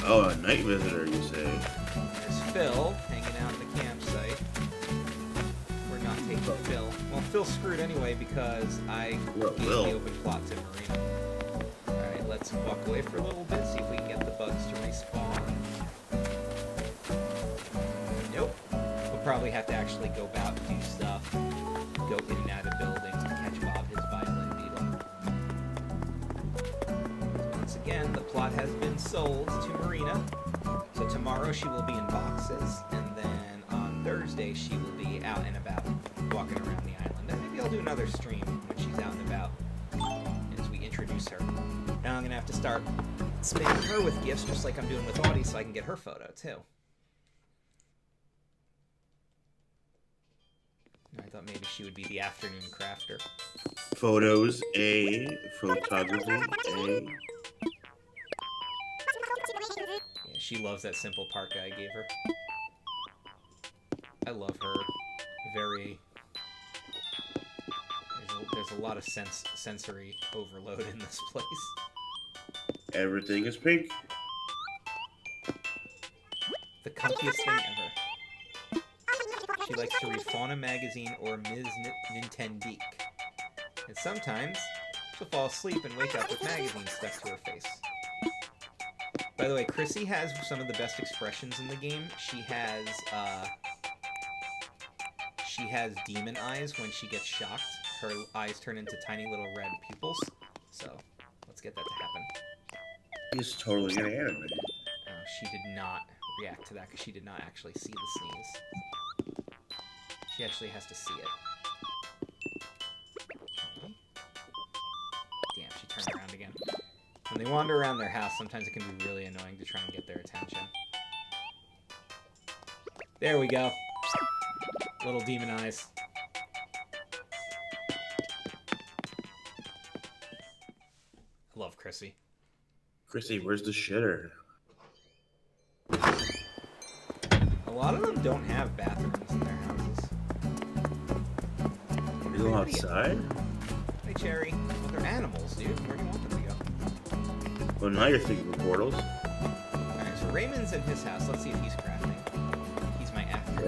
Oh, a night visitor, you say? There's Phil hanging out in the campsite. We're not taking Phil. Well, Phil's screwed anyway because I Well, gave Phil. the open plot to Marina. Alright, let's walk away for a little bit, see if we can get the bugs to respawn. Nope. We'll probably have to actually go about and do stuff. Go in and out of buildings to catch Bob his violin beetle. Once again, the plot has been sold to Marina. So tomorrow she will be in boxes, and then on Thursday she will be out and about, walking around the island. And maybe I'll do another stream when she's out and about, as we introduce her. Now I'm going to have to start spamming her with gifts, just like I'm doing with Audie, so I can get her photo, too. I thought maybe she would be the afternoon crafter. Photos, A. Photography, A. Yeah, she loves that simple parka I gave her. I love her. Very... There's a lot of sensory overload in this place. Everything is pink. The comfiest thing ever. She likes to read Fauna Magazine or Ms. Nintendeek. And sometimes, she'll fall asleep and wake up with magazines stuck to her face. By the way, Chrissy has some of the best expressions in the game. She has demon eyes when she gets shocked. Her eyes turn into tiny little red pupils. So, let's get that to happen. He's totally gonna animate. She did not react to that because she did not actually see the sneeze. She actually has to see it. Okay. Damn, she turned around again. When they wander around their house, sometimes it can be really annoying to try and get their attention. There we go. Little demon eyes. I love Chrissy. Chrissy, where's the shitter? A lot of them don't have bathrooms in their houses. You go outside? Hey, Cherry. Well, they're animals, dude. Where do you want them to go? Well, now you're thinking of portals. Alright, so Raymond's in his house. Let's see if he's crafting. He's my after.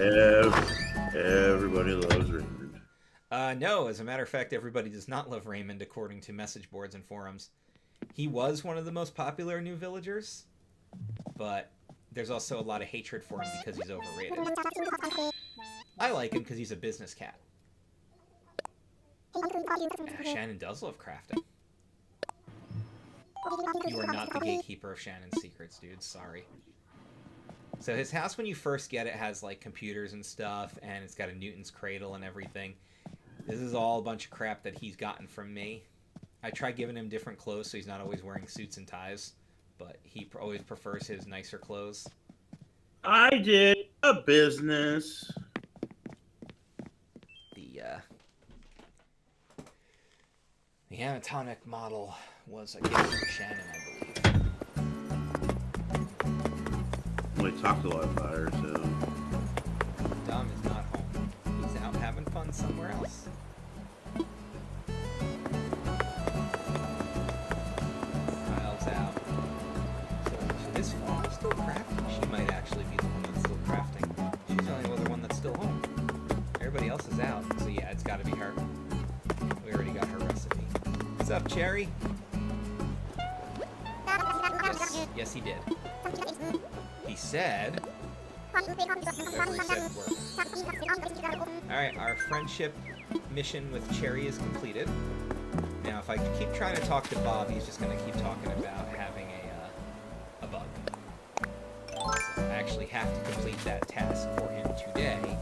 Everybody loves Raymond. No, as a matter of fact, everybody does not love Raymond according to message boards and forums. He was one of the most popular new villagers, but there's also a lot of hatred for him because he's overrated. I like him because he's a business cat. Shannon does love crafting. You are not the gatekeeper of Shannon's secrets, dude. Sorry. So his house, when you first get it, has like computers and stuff, and it's got a Newton's cradle and everything. This is all a bunch of crap that he's gotten from me. I try giving him different clothes so he's not always wearing suits and ties, but he always prefers his nicer clothes. I did a business. The anatomic model was a gift from Shannon, I believe. Well, he talked a lot about her, so... Dom is not home. He's out having fun somewhere else. Kyle's out. So this phone is still crafting. She might actually be the one that's still crafting. She's the only other one that's still home. Everybody else is out, so yeah, it's gotta be her. We already got her recipe. What's up, Cherry? Yes, he did. He said... Alright, our friendship mission with Cherry is completed. Now, if I keep trying to talk to Bob, he's just going to keep talking about having a bug. So I actually have to complete that task for him today,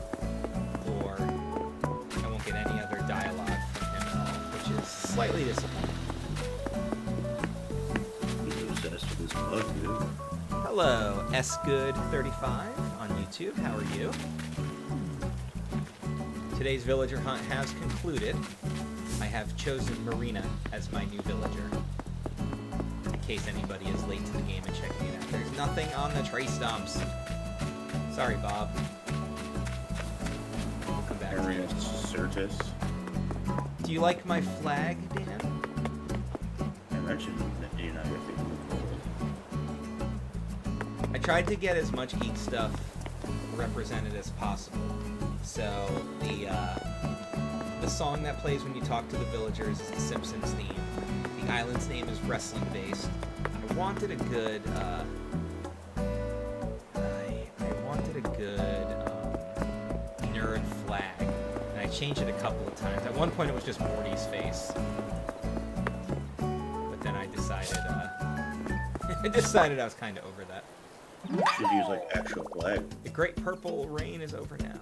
or I won't get any other dialogue from him at all, which is slightly disappointing. He's obsessed with this bug, dude. Hello, sgood35 on YouTube. How are you? Today's villager hunt has concluded. I have chosen Marina as my new villager. In case anybody is late to the game and checking it out. There's nothing on the trace dumps. Sorry, Bob. We'll come back to you. Certus. Do you like my flag, Dan? I mentioned that you're not going to I tried to get as much geek stuff represented as possible. So the song that plays when you talk to the villagers is the Simpsons theme. The island's name is wrestling based. I wanted a good nerd flag, and I changed it a couple of times. At one point it was just Morty's face, but then I decided I was kind of over that. should use like actual flag. The Great Purple Rain is over now.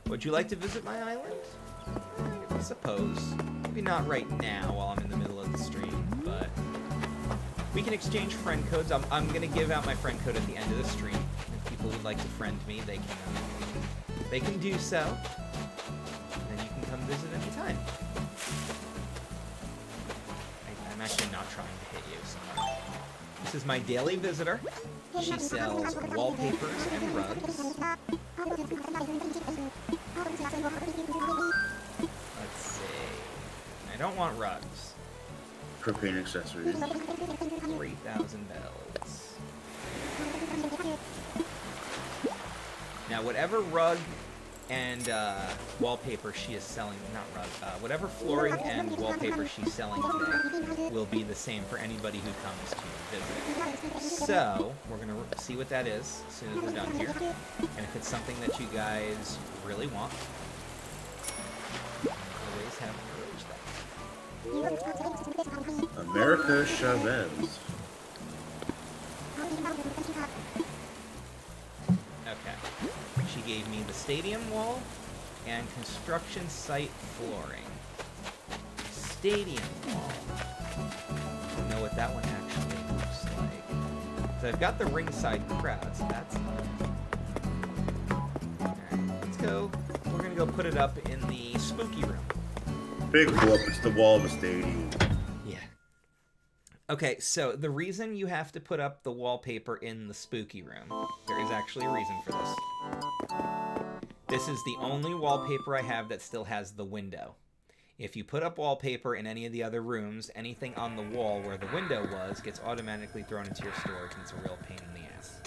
Would you like to visit my island? I suppose. Maybe not right now while I'm in the middle of the stream, but we can exchange friend codes. I'm going to give out my friend code at the end of the stream. If people would like to friend me, they can do so. And then you can come visit anytime. I'm actually not trying to hit you, so. This is my daily visitor. She sells wallpapers and rugs. Let's see. I don't want rugs. Propane accessories. 3,000 bells. Now, whatever rug and wallpaper she is selling, not rug, whatever flooring and wallpaper she's selling today will be the same for anybody who comes to visit. So, we're going to see what that is as soon as we're done here. And if it's something that you guys really want, always have encouraged that. America Chavez. Okay. She gave me the stadium wall and construction site flooring. Stadium wall. I don't know what that one actually looks like. So I've got the ringside crowd, so that's not. Alright, let's go. We're gonna go put it up in the spooky room. Big whoop, it's the wall of a stadium. Yeah. Okay, so the reason you have to put up the wallpaper in the spooky room, there is actually a reason for this. This is the only wallpaper I have that still has the window. If you put up wallpaper in any of the other rooms, anything on the wall where the window was gets automatically thrown into your storage, and it's a real pain in the ass.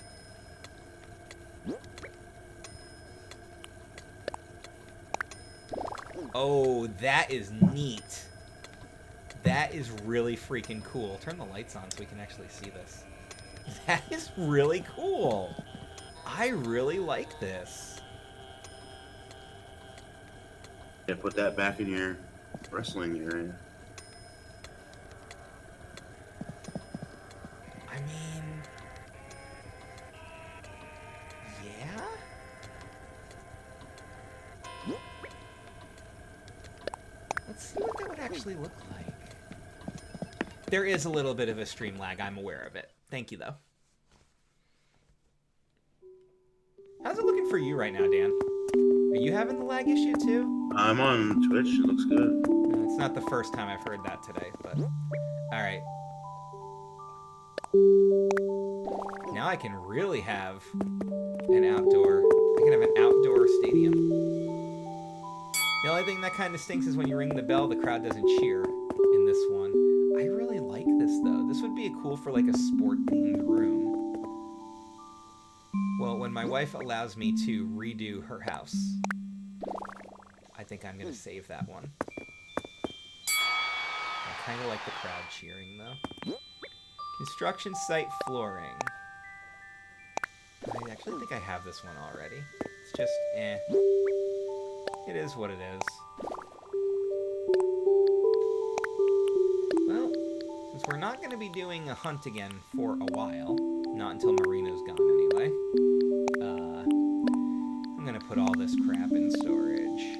Oh, that is neat. That is really freaking cool. Turn the lights on so we can actually see this. That is really cool. I really like this. Yeah, put that back in your wrestling area. I mean, yeah? Let's see what that would actually look like. There is a little bit of a stream lag. I'm aware of it. Thank you, though. How's it looking for you right now, Dan? Are you having the lag issue, too? I'm on Twitch. It looks good. No, it's not the first time I've heard that today, but... Alright. Now I can really have an outdoor... I can have an outdoor stadium. The only thing that kind of stinks is when you ring the bell, the crowd doesn't cheer in this one. I really like this, though. This would be cool for, like, a sport-themed room. Well, when my wife allows me to redo her house, I think I'm going to save that one. I kind of like the crowd cheering, though. Construction site flooring. I actually think I have this one already. It's just, eh. It is what it is. Well, since we're not going to be doing a hunt again for a while, not until Marina's gone anyway, I'm going to put all this crap in storage.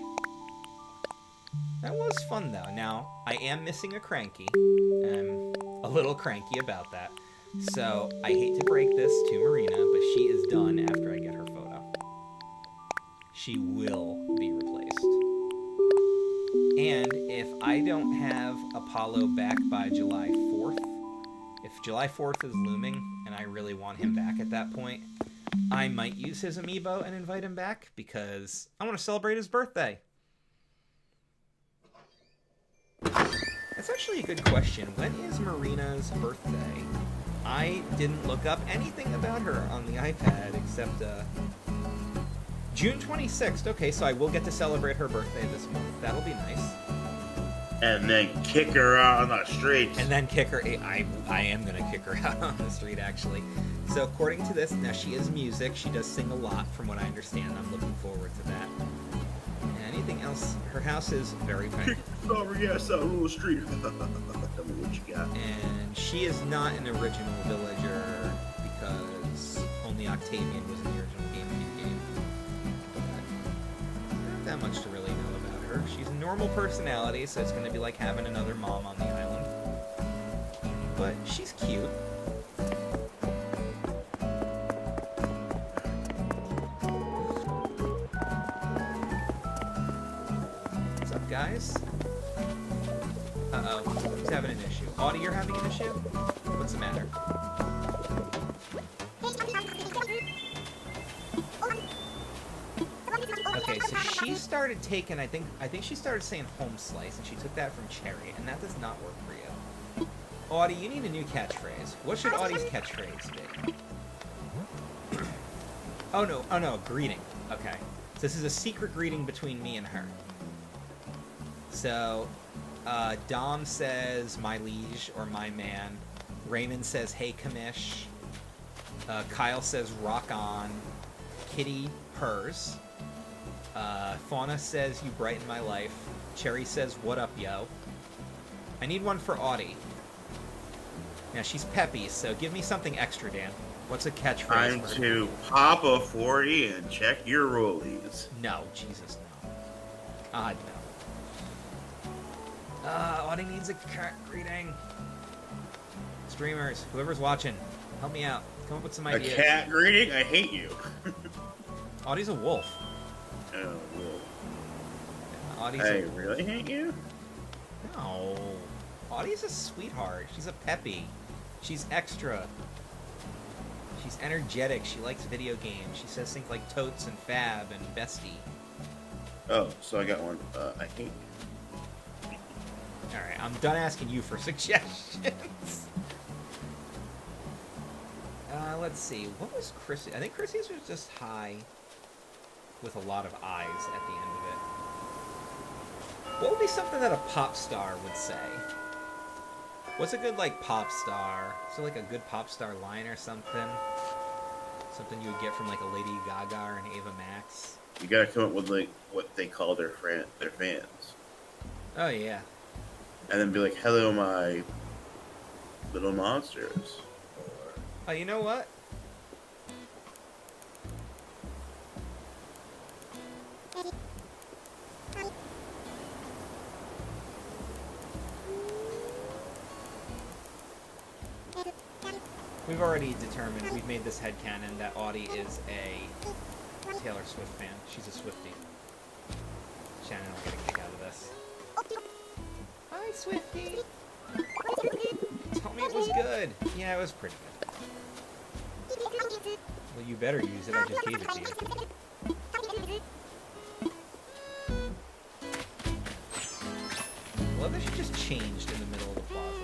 That was fun, though. Now, I am missing a cranky. I'm a little cranky about that. So, I hate to break this to Marina, but she is done after I get her photo. She will be replaced. And if I don't have Apollo back by July 4th, if July 4th is looming and I really want him back at that point, I might use his amiibo and invite him back because I want to celebrate his birthday. That's actually a good question. When is Marina's birthday? I didn't look up anything about her on the iPad except June 26th. Okay, so I will get to celebrate her birthday this month. That'll be nice. And then kick her out on the streets. And then kick her. I am going to kick her out on the street, actually. So according to this, now she is music. She does sing a lot, from what I understand. I'm looking forward to that. Anything else? Her house is very Kick your sorry ass out on the street. Tell me what you got. And she is not an original villager because only Octavian was in the original game. But not that much to really know about her. She's a normal personality, so it's going to be like having another mom on the island. But she's cute. Guys? Uh-oh. Who's having an issue? Audie, you're having an issue? What's the matter? Okay, so she started taking, I think she started saying home slice, and she took that from Cherry, and that does not work for you. Audie, you need a new catchphrase. What should Audie's catchphrase be? Oh no, greeting. Okay. So this is a secret greeting between me and her. So, Dom says, my liege, or my man. Raymond says, hey, Kamish. Kyle says, rock on. Kitty purrs. Fauna says, you brighten my life. Cherry says, what up, yo? I need one for Audie. Now, she's peppy, so give me something extra, Dan. What's a catchphrase? Time to pop a 40 and check your rollies. No, Jesus, no. No. Audie needs a cat greeting. Streamers, whoever's watching, help me out. Come up with some ideas. A cat greeting? I hate you. Audie's a wolf. Oh, wolf. Audie's I really hate you? No. Audie's a sweetheart. She's a peppy. She's extra. She's energetic. She likes video games. She says things like totes and fab and bestie. Oh, so I got one. I hate you. Alright, I'm done asking you for suggestions. Let's see. What was Chrissy? I think Chrissy's was just high with a lot of eyes at the end of it. What would be something that a pop star would say? What's a good, like, pop star? So, like, a good pop star line or something? Something you would get from, like, a Lady Gaga or an Ava Max? You gotta come up with, like, what they call their fans. Oh, yeah. And then be like, hello, my little monsters. Oh, you know what? We've already determined, we've made this headcanon that Audie is a Taylor Swift fan. She's a Swiftie. Shannon will get a kick out of this. Hi, Swiftie! Tell me it was good! Yeah, it was pretty good. Well, you better use it, I just gave it to you. I love that she just changed in the middle of the plaza.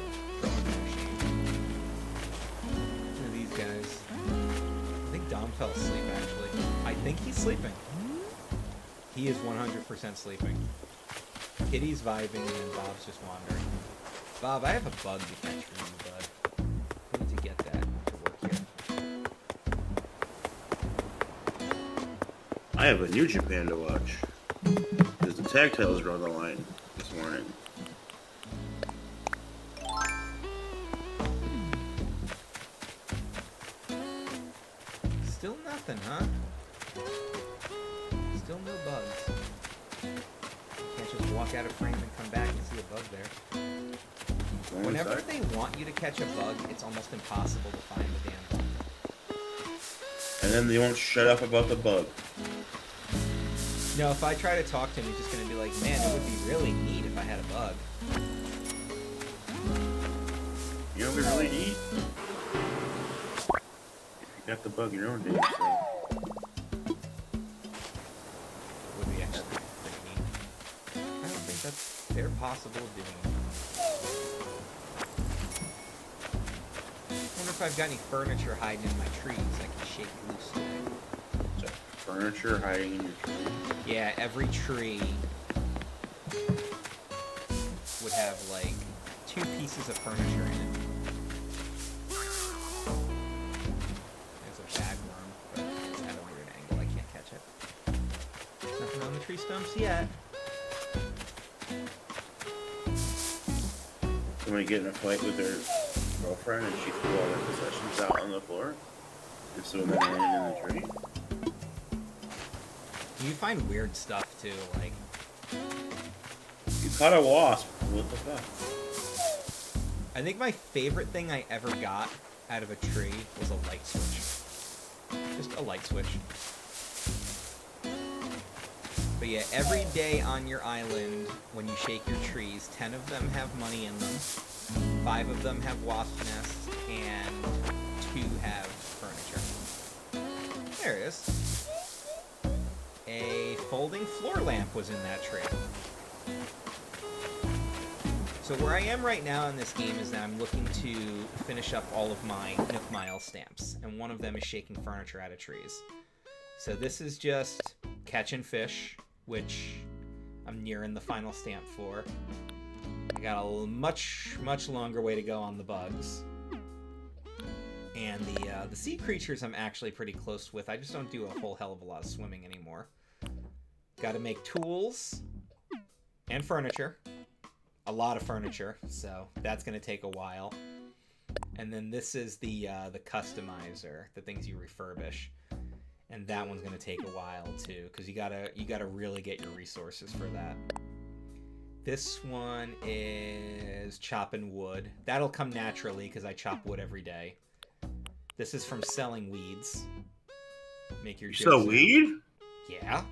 Look at these guys. I think Dom fell asleep, actually. I think he's sleeping. He is 100% sleeping. Kitty's vibing and Bob's just wandering. Bob, I have a bug to catch for you, bud. I need to get that to work here. I have a New Japan to watch. Because the tag titles are on the line this morning. Still nothing, huh? Still no bugs. You can't just walk out of frame and come back and see a bug there. Whenever they want you to catch a bug, it's almost impossible to find the damn bug. And then they won't shut up about the bug. No, if I try to talk to him, he's just going to be like, man, it would be really neat if I had a bug. You know what we really need? You got the bug in your own day, so. Would be actually pretty neat. I don't think they're possible of doing. I wonder if I've got any furniture hiding in my trees I can shake loose today. So, furniture hiding in your tree? Yeah, every tree would have like 2 pieces of furniture in it. There's a bagworm, but it's at a weird angle. I can't catch it. Nothing on the tree stumps yet. Somebody get in a fight with their girlfriend and she threw all their possessions out on the floor? And so then landed in the tree? You find weird stuff too, like... You caught a wasp. What the fuck? I think my favorite thing I ever got out of a tree was a light switch. Just a light switch. But yeah, every day on your island, when you shake your trees, 10 of them have money in them, 5 of them have wasp nests, and 2 have furniture. There it is. A folding floor lamp was in that tree. So where I am right now in this game is that I'm looking to finish up all of my Nook Mile stamps, and one of them is shaking furniture out of trees. So this is just catching fish, which I'm nearing the final stamp for. I got a much longer way to go on the bugs. And the sea creatures I'm actually pretty close with. I just don't do a whole hell of a lot of swimming anymore. Got to make tools and furniture. A lot of furniture, so that's going to take a while. And then this is the customizer, the things you refurbish. And that one's going to take a while too, because you gotta really get your resources for that. This one is chopping wood. That'll come naturally because I chop wood every day. This is from selling weeds. Make your sell weed? Yeah.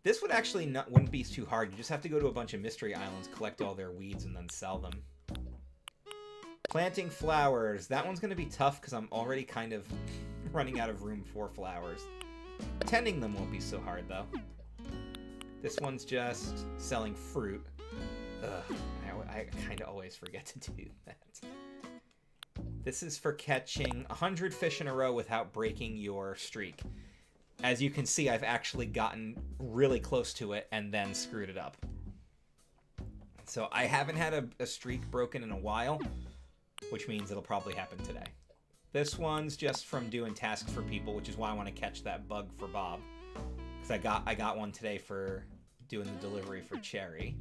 This wouldn't be too hard. You just have to go to a bunch of mystery islands, collect all their weeds, and then sell them. Planting flowers. That one's going to be tough because I'm already kind of running out of room for flowers. Tending them won't be so hard, though. This one's just selling fruit. Ugh, I kind of always forget to do that. This is for catching 100 fish in a row without breaking your streak. As you can see, I've actually gotten really close to it and then screwed it up. So I haven't had a streak broken in a while, which means it'll probably happen today. This one's just from doing tasks for people, which is why I want to catch that bug for Bob. Because I got one today for doing the delivery for Cherry.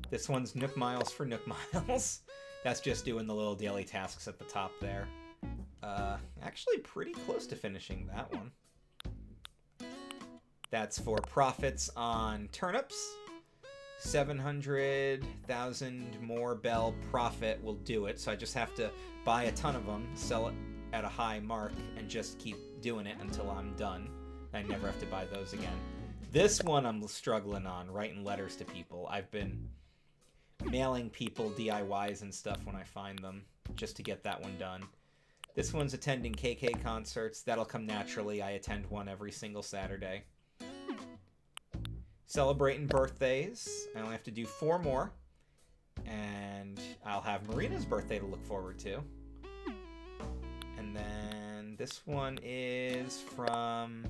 This one's Nook Miles for Nook Miles. That's just doing the little daily tasks at the top there. Actually pretty close to finishing that one. That's for profits on turnips. 700,000 more bell profit will do it, so I just have to buy a ton of them, sell it at a high mark, and just keep doing it until I'm done. I never have to buy those again. This one I'm struggling on, writing letters to people. I've been mailing people DIYs and stuff when I find them, just to get that one done. This one's attending KK concerts. That'll come naturally. I attend one every single Saturday. Celebrating birthdays. I only have to do 4 more. And I'll have Marina's birthday to look forward to. And then this one is from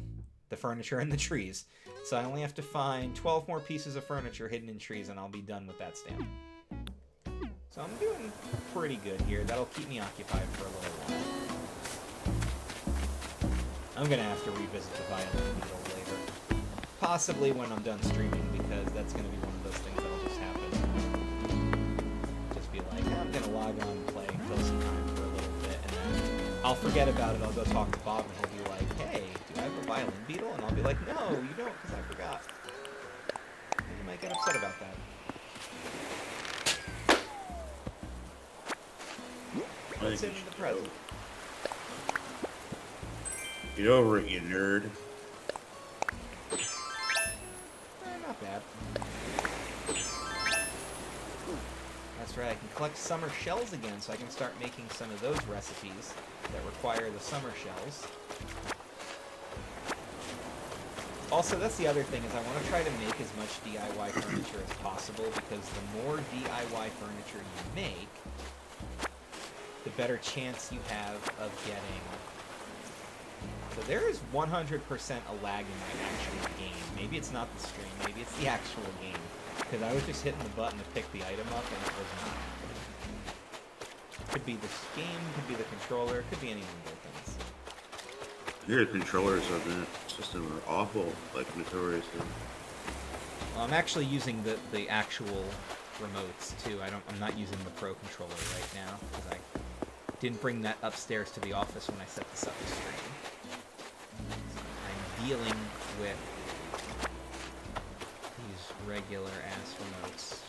the furniture and the trees. So I only have to find 12 more pieces of furniture hidden in trees and I'll be done with that stamp. So I'm doing pretty good here. That'll keep me occupied for a little while. I'm going to have to revisit the violin needle later. Possibly when I'm done streaming, because that's going to be one of those things that'll just happen. Just be like, I'm going to log on and play, kill some time for a little bit, and then I'll forget about it. I'll go talk to Bob, and he'll be like, hey, do I have a violin beetle? And I'll be like, no, you don't, because I forgot. And you might get upset about that. What's in the present? Get over it, you nerd. Not bad. That's right, I can collect summer shells again, so I can start making some of those recipes that require the summer shells. Also, that's the other thing, is I want to try to make as much DIY furniture as possible, because the more DIY furniture you make, the better chance you have of getting... So there is 100% a lag in my actual game. Maybe it's not the stream, maybe it's the actual game. Because I was just hitting the button to pick the item up and it was not. Could be the game, could be the controller, could be any number of things. Your controllers on that system are awful, like notoriously. Well, I'm actually using the actual remotes too. I'm not using the Pro controller right now because I didn't bring that upstairs to the office when I set this up to stream. I'm dealing with these regular ass remotes.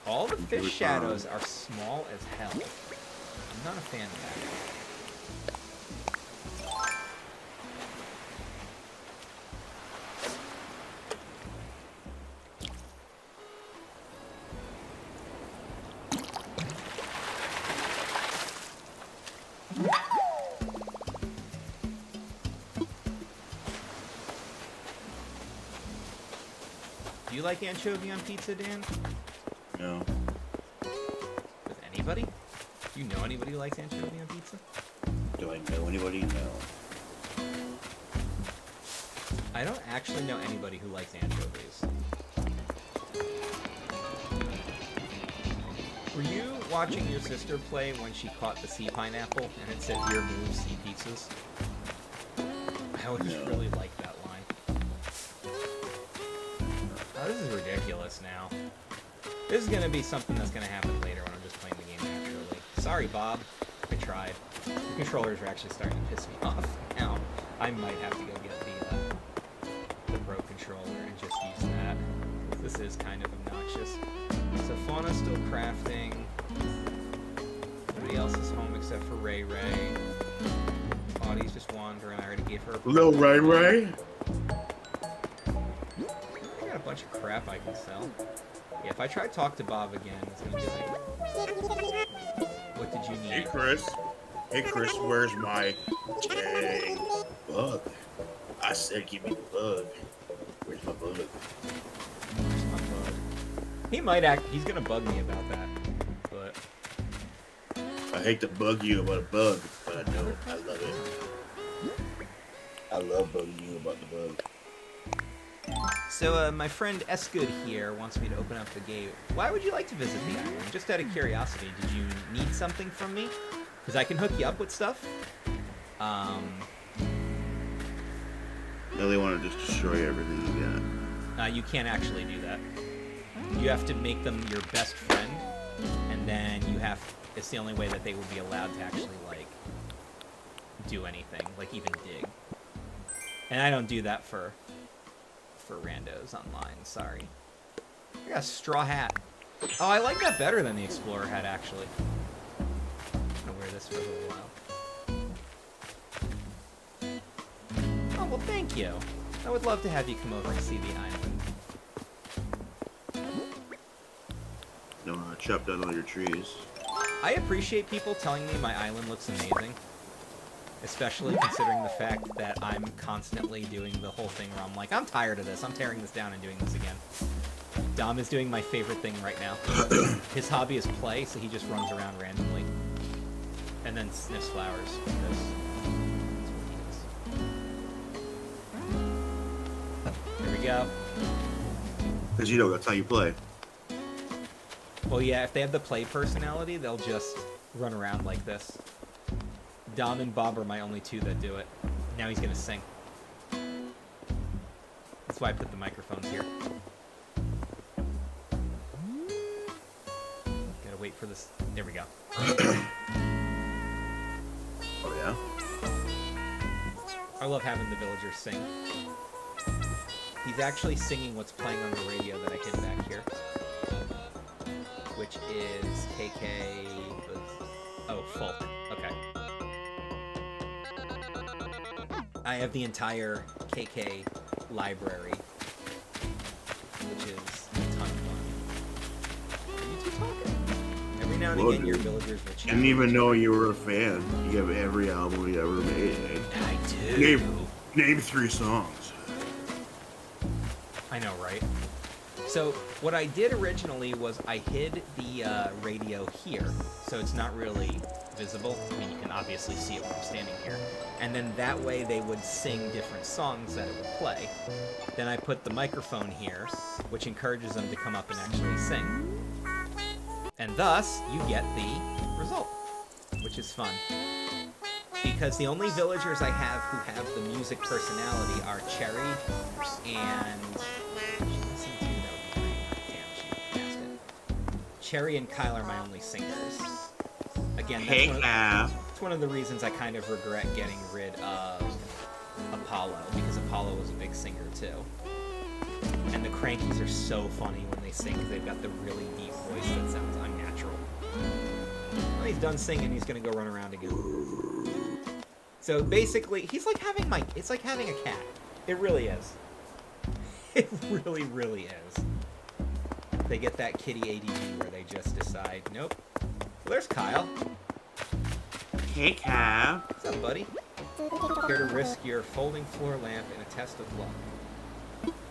All the fish shadows are small as hell. I'm not a fan of that. Do you like anchovy on pizza, Dan? No. With anybody? Do you know anybody who likes anchovy on pizza? Do I know anybody? No. I don't actually know anybody who likes anchovies. Were you watching your sister play when she caught the sea pineapple and it said, "Your move, sea pieces"? I always really like that line. Oh, this is ridiculous now. This is going to be something that's going to happen later when I'm just playing the game naturally. Sorry, Bob. I tried. The controllers are actually starting to piss me off now. I might have to go get the Pro controller and just use that. This is kind of obnoxious. So Fauna's still crafting. Nobody else is home except for Ray Ray. Audie's just wandering. I already gave her a... Little Ray Ray? I got a bunch of crap I can sell. Yeah, if I try to talk to Bob again, it's gonna be like... What did you need? Hey, Chris. Hey, Chris, where's my... Dang. Bug. I said give me the bug. Where's my bug? Where's my bug? He might act... He's gonna bug me about that. But... I hate to bug you about a bug, but I know I love it. I love bugging you about the bug. So, my friend Esgood here wants me to open up the gate. Why would you like to visit the island? Just out of curiosity, did you need something from me? Because I can hook you up with stuff. No, they want to just destroy everything you got. You can't actually do that. You have to make them your best friend, and then you have... It's the only way that they would be allowed to actually, like, do anything, like even dig. And I don't do that for randos online, sorry. I got a straw hat. Oh, I like that better than the Explorer hat, actually. I'm gonna wear this for a little while. Oh, well, thank you. I would love to have you come over and see the island. No, chop down all your trees. I appreciate people telling me my island looks amazing. Especially considering the fact that I'm constantly doing the whole thing where I'm like, I'm tired of this. I'm tearing this down and doing this again. Dom is doing my favorite thing right now. His hobby is play, so he just runs around randomly. And then sniffs flowers. Because that's what he does. There we go. Because you know that's how you play. Well, yeah, if they have the play personality, they'll just run around like this. Dom and Bob are my only two that do it. Now he's gonna sing. That's why I put the microphones here. Gotta wait for this. There we go. Oh, yeah? I love having the villagers sing. He's actually singing what's playing on the radio that I hid back here. Which is KK... Oh, Fulton. Okay. I have the entire KK library, which is a ton of fun. Are you two talking? Every now and again, your villagers will chat. I didn't even know you were a fan. You have every album you ever made. I do. Name 3 songs. I know, right? So what I did originally was I hid the radio here, so it's not really visible. I mean, you can obviously see it when I'm standing here. And then that way they would sing different songs that it would play. Then I put the microphone here, which encourages them to come up and actually sing. And thus, you get the result, which is fun. Because the only villagers I have who have the music personality are Cherry and... Cherry and Kyle are my only singers. Again, that's one of the reasons I kind of regret getting rid of Apollo, because Apollo was a big singer too. And the Crankies are so funny when they sing, because they've got the really deep voice that sounds unnatural. Well, he's done singing, he's gonna go run around again. So basically, it's like having a cat. It really is. It really, really is. They get that kitty ADD where they just decide, nope. Well, there's Kyle. Hey, Kyle. What's up, buddy? Here to risk your folding floor lamp in a test of luck.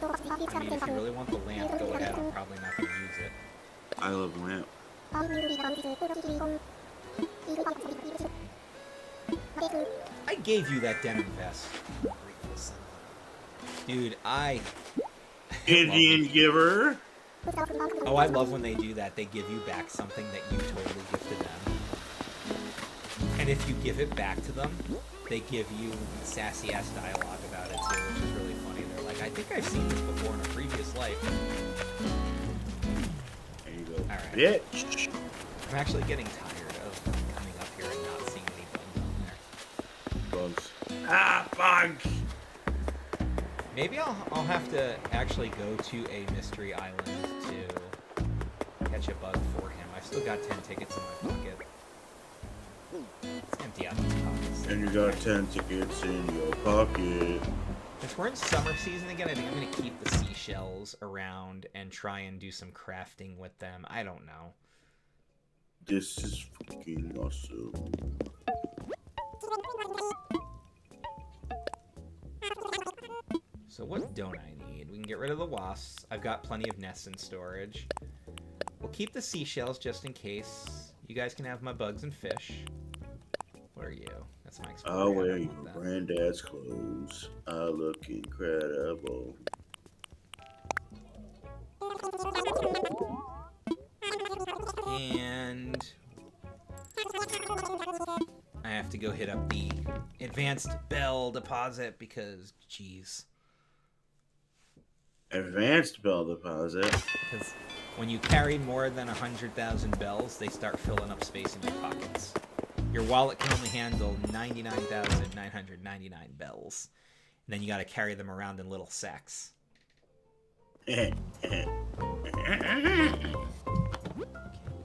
I mean, if you really want the lamp, go ahead. I'm probably not going to use it. I love lamp. I gave you that denim vest. Dude, Indian giver. Oh, I love when they do that. They give you back something that you totally gifted them. And if you give it back to them, they give you sassy-ass dialogue about it, too, which is really funny. They're like, I think I've seen this before in a previous life. There you go. Alright. Bitch. I'm actually getting tired of coming up here and not seeing any bugs on there. Bugs. Ah, bugs! Maybe I'll have to actually go to a mystery island to catch a bug for him. I've still got 10 tickets in my pocket. Let's empty out these pockets. And you got 10 tickets in your pocket. Since we're in summer season again, I think I'm going to keep the seashells around and try and do some crafting with them. I don't know. This is fucking awesome. So what don't I need? We can get rid of the wasps. I've got plenty of nests in storage. We'll keep the seashells just in case. You guys can have my bugs and fish. What are you? That's my experience. I'll wear your granddad's clothes. I look incredible. And I have to go hit up the advanced bell deposit because, geez. Advanced bell deposit. Because when you carry more than 100,000 bells, they start filling up space in your pockets. Your wallet can only handle 99,999 bells. And then you got to carry them around in little sacks. Eh, Okay, we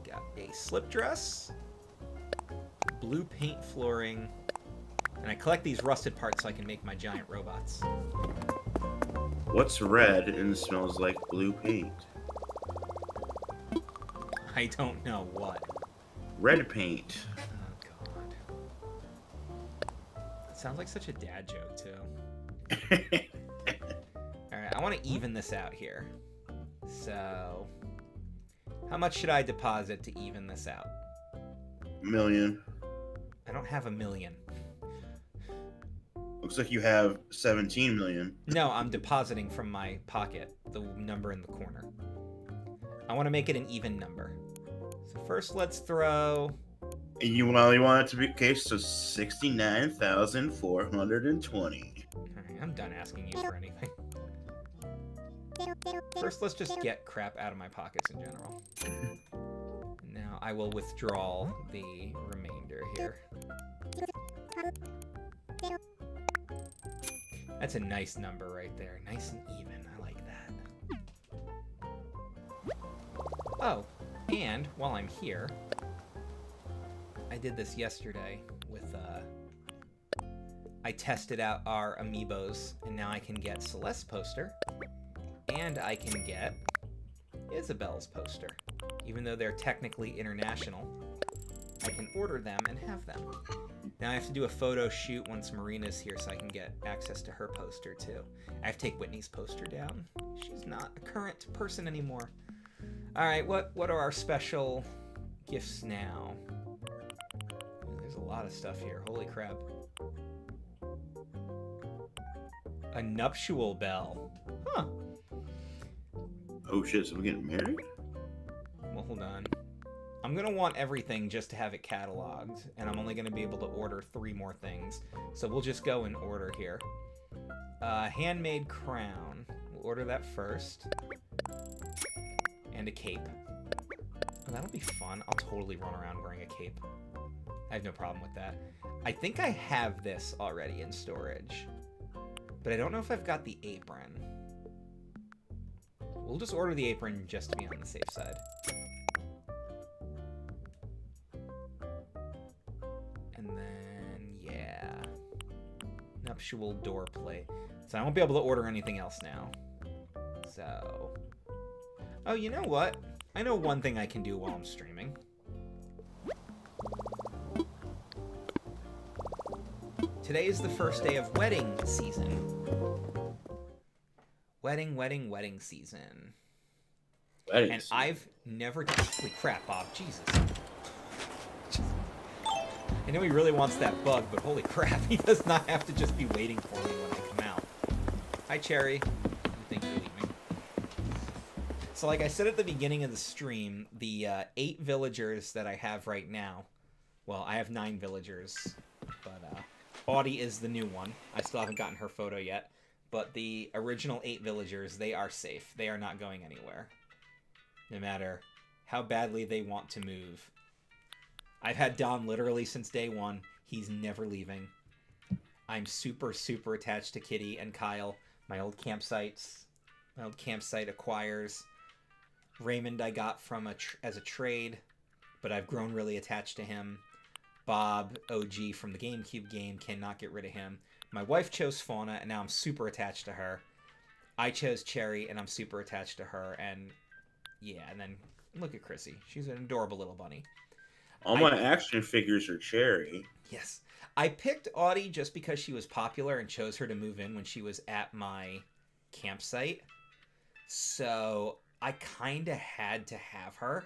got a slip dress, blue paint flooring, and I collect these rusted parts so I can make my giant robots. What's red and smells like blue paint? I don't know what. Red paint. Oh, God. It sounds like such a dad joke, too. Alright, I want to even this out here. So, how much should I deposit to even this out? Million. I don't have $1 million. Looks like you have 17 million. No, I'm depositing from my pocket, the number in the corner. I want to make it an even number. So first let's throw... And you only want it to be okay, so 69,420. Alright, I'm done asking you for anything. First, let's just get crap out of my pockets in general. Now I will withdraw the remainder here. That's a nice number right there. Nice and even. I like that. Oh, and while I'm here, I did this yesterday with, I tested out our amiibos, and now I can get Celeste's poster, and I can get Isabel's poster. Even though they're technically international, I can order them and have them. Now I have to do a photo shoot once Marina's here so I can get access to her poster too. I have to take Whitney's poster down. She's not a current person anymore. Alright, what are our special gifts now? There's a lot of stuff here. Holy crap. A nuptial bell. Huh. Oh shit, so we're getting married? Well, hold on. I'm going to want everything just to have it cataloged, and I'm only going to be able to order 3 more things. So we'll just go in order here. Handmade crown. We'll order that first. And a cape. Oh, that'll be fun. I'll totally run around wearing a cape. I have no problem with that. I think I have this already in storage. But I don't know if I've got the apron. We'll just order the apron just to be on the safe side. And then, yeah. Nuptial door plate. So I won't be able to order anything else now. So... Oh, you know what? I know one thing I can do while I'm streaming. Today is the first day of wedding season. Wedding season. Wedding And season. I've never done... Holy crap, Bob. Jesus. I know he really wants that bug, but holy crap, he does not have to just be waiting for me when I come out. Hi, Cherry. I think you're leaving. So like I said at the beginning of the stream, the 8 villagers that I have right now... Well, I have 9 villagers, but Audie is the new one. I still haven't gotten her photo yet. But the original 8 villagers, they are safe. They are not going anywhere. No matter how badly they want to move. I've had Don literally since day 1. He's never leaving. I'm super, super attached to Kitty and Kyle. My old campsites. My old campsite acquires. Raymond I got from as a trade. But I've grown really attached to him. Bob, OG from the GameCube game, cannot get rid of him. My wife chose Fauna, and now I'm super attached to her. I chose Cherry, and I'm super attached to her. And yeah, and then look at Chrissy. She's an adorable little bunny. All my action figures are Cherry. Yes. I picked Audie just because she was popular and chose her to move in when she was at my campsite. So I kind of had to have her.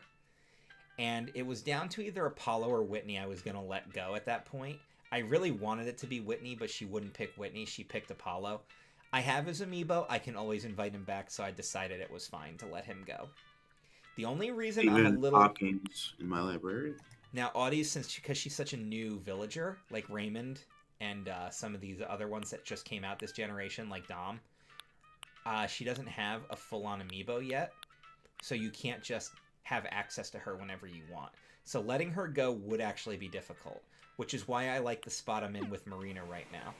And it was down to either Apollo or Whitney I was going to let go at that point. I really wanted it to be Whitney, but she wouldn't pick Whitney. She picked Apollo. I have his amiibo. I can always invite him back, so I decided it was fine to let him go. The only reason I'm a little... Hawkins in my library. Now, Audie, because she's such a new villager, like Raymond and some of these other ones that just came out this generation, like Dom, She doesn't have a full-on amiibo yet, so you can't just have access to her whenever you want. So letting her go would actually be difficult, which is why I like the spot I'm in with Marina right now.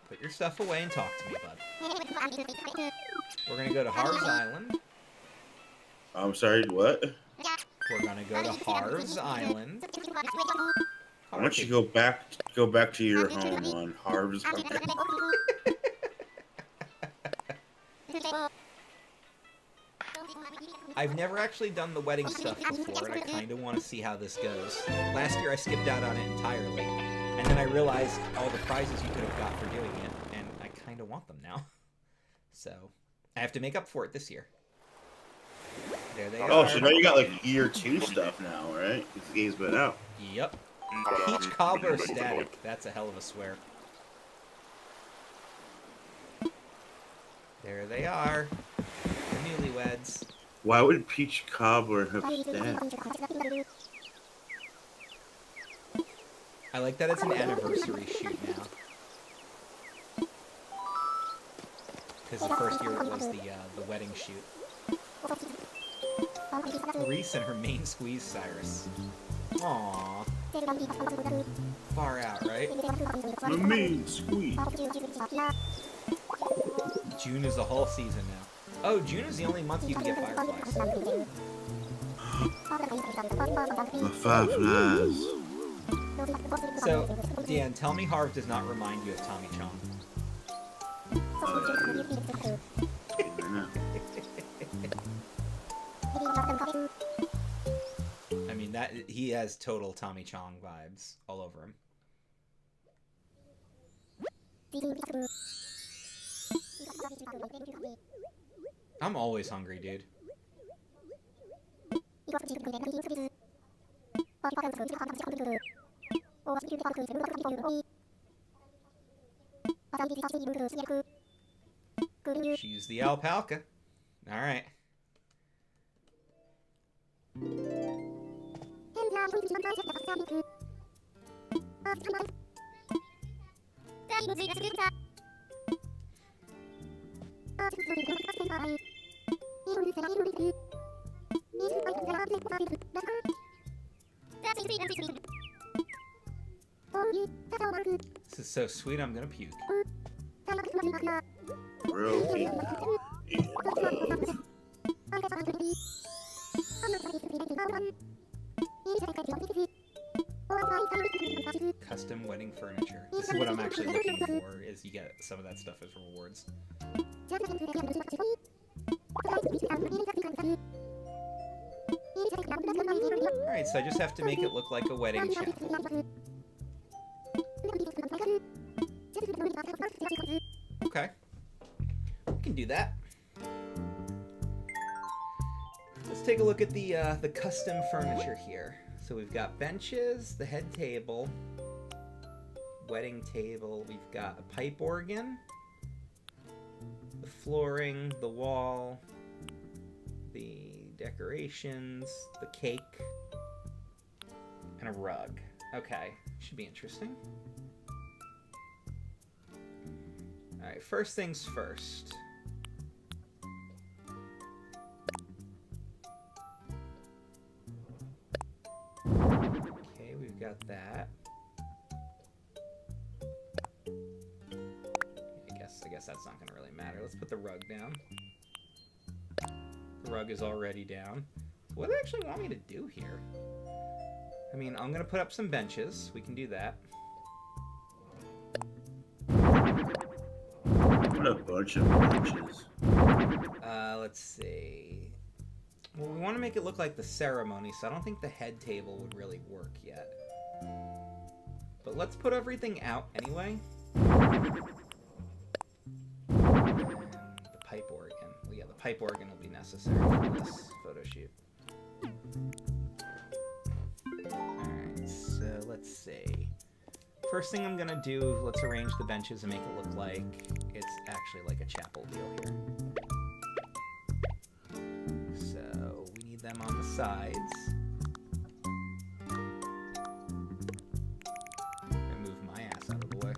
Put your stuff away and talk to me, bud. We're gonna go to Harv's Island. I'm sorry, what? We're gonna go to Harv's Island. Why don't you go back to your home on Harv's Island? I've never actually done the wedding stuff before, and I kind of want to see how this goes. Last year I skipped out on it entirely, and then I realized all the prizes you could have got for doing it, and I kind of want them now. So, I have to make up for it this year. There they are. Oh, so now you got like year 2 stuff now, right? Because the game's been out. Yep. Peach cobbler static. That's a hell of a swear. There they are. The newlyweds. Why would Peach Cobbler have static? I like that it's an anniversary shoot now. Because the first year it was the wedding shoot. Reese and her main squeeze, Cyrus. Aww. Far out, right? My main squeeze. June is the whole season now. Oh, June is the only month you can get fireflies. My fireflies. So, Dan, tell me Harv does not remind you of Tommy Chong. I mean, that he has total Tommy Chong vibes all over him. I'm always hungry, dude. She's the alpaca. Alright. This is so sweet, I'm gonna puke. Broken in love. Custom wedding furniture. This is what I'm actually looking for, is you get some of that stuff as rewards. Alright, so I just have to make it look like a wedding chapel. Okay. We can do that. Let's take a look at the custom furniture here. So we've got benches, the head table, wedding table, we've got a pipe organ, the flooring, the wall, the decorations, the cake, and a rug. Okay, should be interesting. Alright, first things first. Okay, we've got that. I guess that's not gonna really matter. Let's put the rug down. The rug is already down. What do they actually want me to do here? I mean, I'm gonna put up some benches. We can do that. Put a bunch of benches. Let's see. Well, we want to make it look like the ceremony, so I don't think the head table would really work yet. But let's put everything out anyway. And the pipe organ. Well, yeah, the pipe organ will be necessary for this photo shoot. Alright, so let's see. First thing I'm gonna do, let's arrange the benches and make it look like it's actually like a chapel deal here. So we need them on the sides. And move my ass out of the way.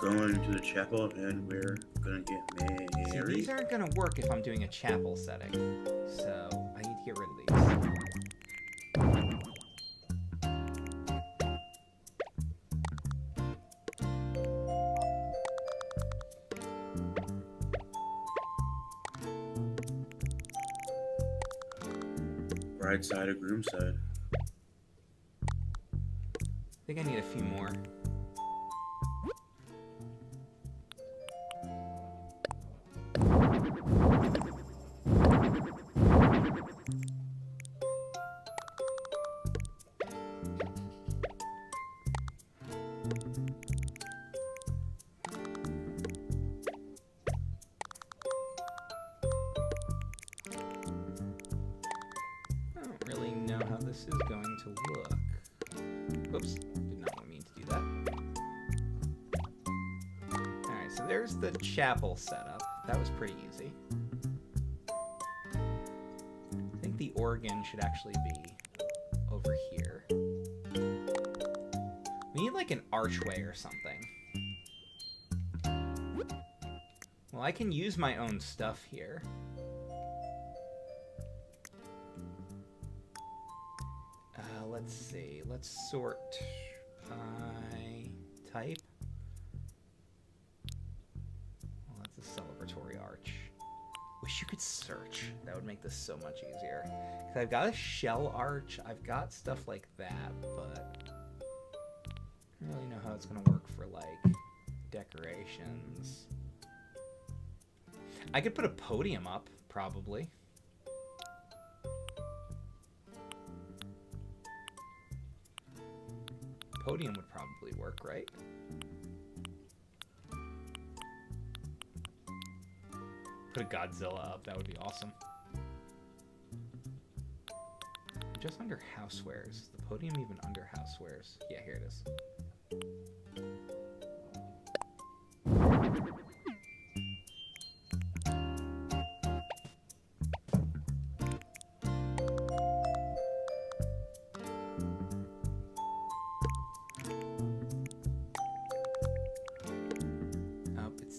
going to the chapel and we're gonna get married. See, these aren't gonna work if I'm doing a chapel setting, so I need to get rid of these. Bride side or groom side? I think I need a few more. This is going to look. Whoops, did not want me to do that. Alright, so there's the chapel setup. That was pretty easy. I think the organ should actually be over here. We need like an archway or something. Well, I can use my own stuff here. Let's see. Let's sort by type. Well, that's a celebratory arch. Wish you could search. That would make this so much easier. 'Cause I've got a shell arch. I've got stuff like that, but I don't really know how it's gonna work for like decorations. I could put a podium up, probably. Podium would probably work, right? Put a Godzilla up, that would be awesome. Just under housewares. Is the podium even under housewares? Yeah, here it is.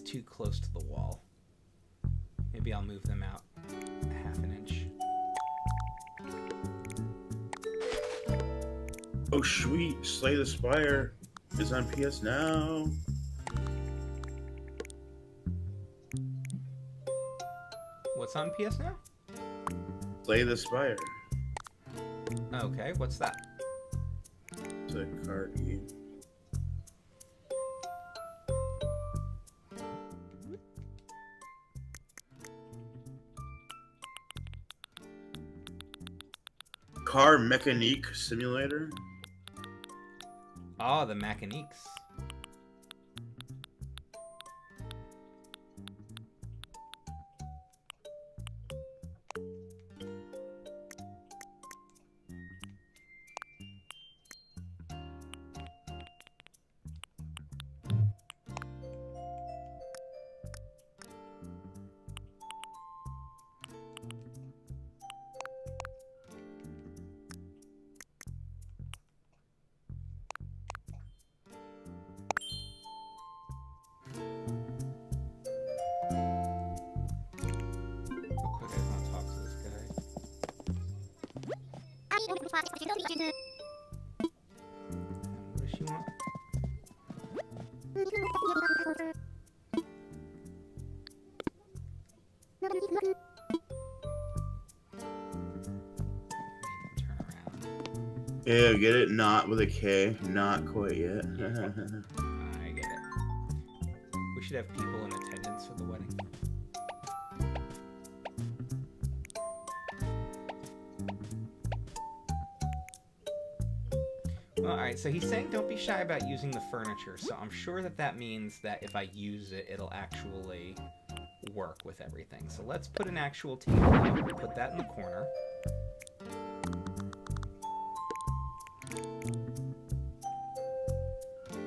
Too close to the wall. Maybe I'll move them out half an inch. Oh sweet, Slay the Spire is on PS Now. What's on PS Now? Slay the Spire. Okay, what's that? It's a card game. Car Mechanique Simulator. Oh, the Mechaniques. What does she want? Turn around. Yeah, get it? Not with a K. Not quite yet. I get it. We should have people in attendance for the wedding. Well, alright, so he's saying don't be shy about using the furniture, so I'm sure that that means that if I use it, it'll actually work with everything. So let's put an actual table out. We'll put that in the corner.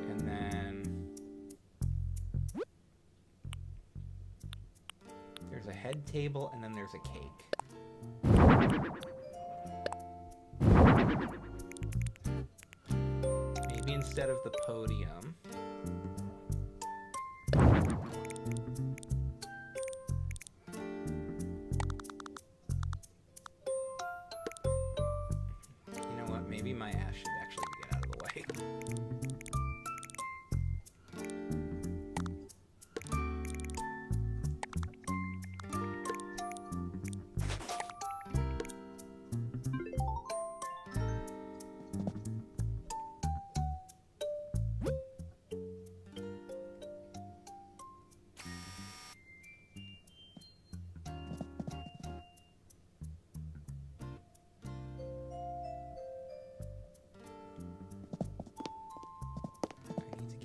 And then there's a head table, and then there's a cake. Instead of the podium,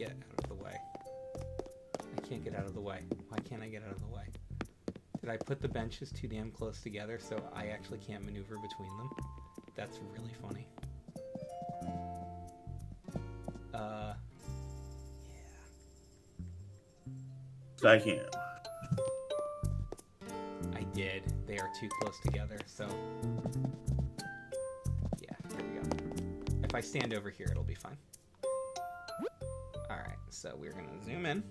get out of the way. I can't get out of the way. Why can't I get out of the way? Did I put the benches too damn close together so I actually can't maneuver between them? That's really funny. Yeah. I can. I did. They are too close together, so... Yeah, here we go. If I stand over here, it'll be fine. Alright, so we're gonna zoom in.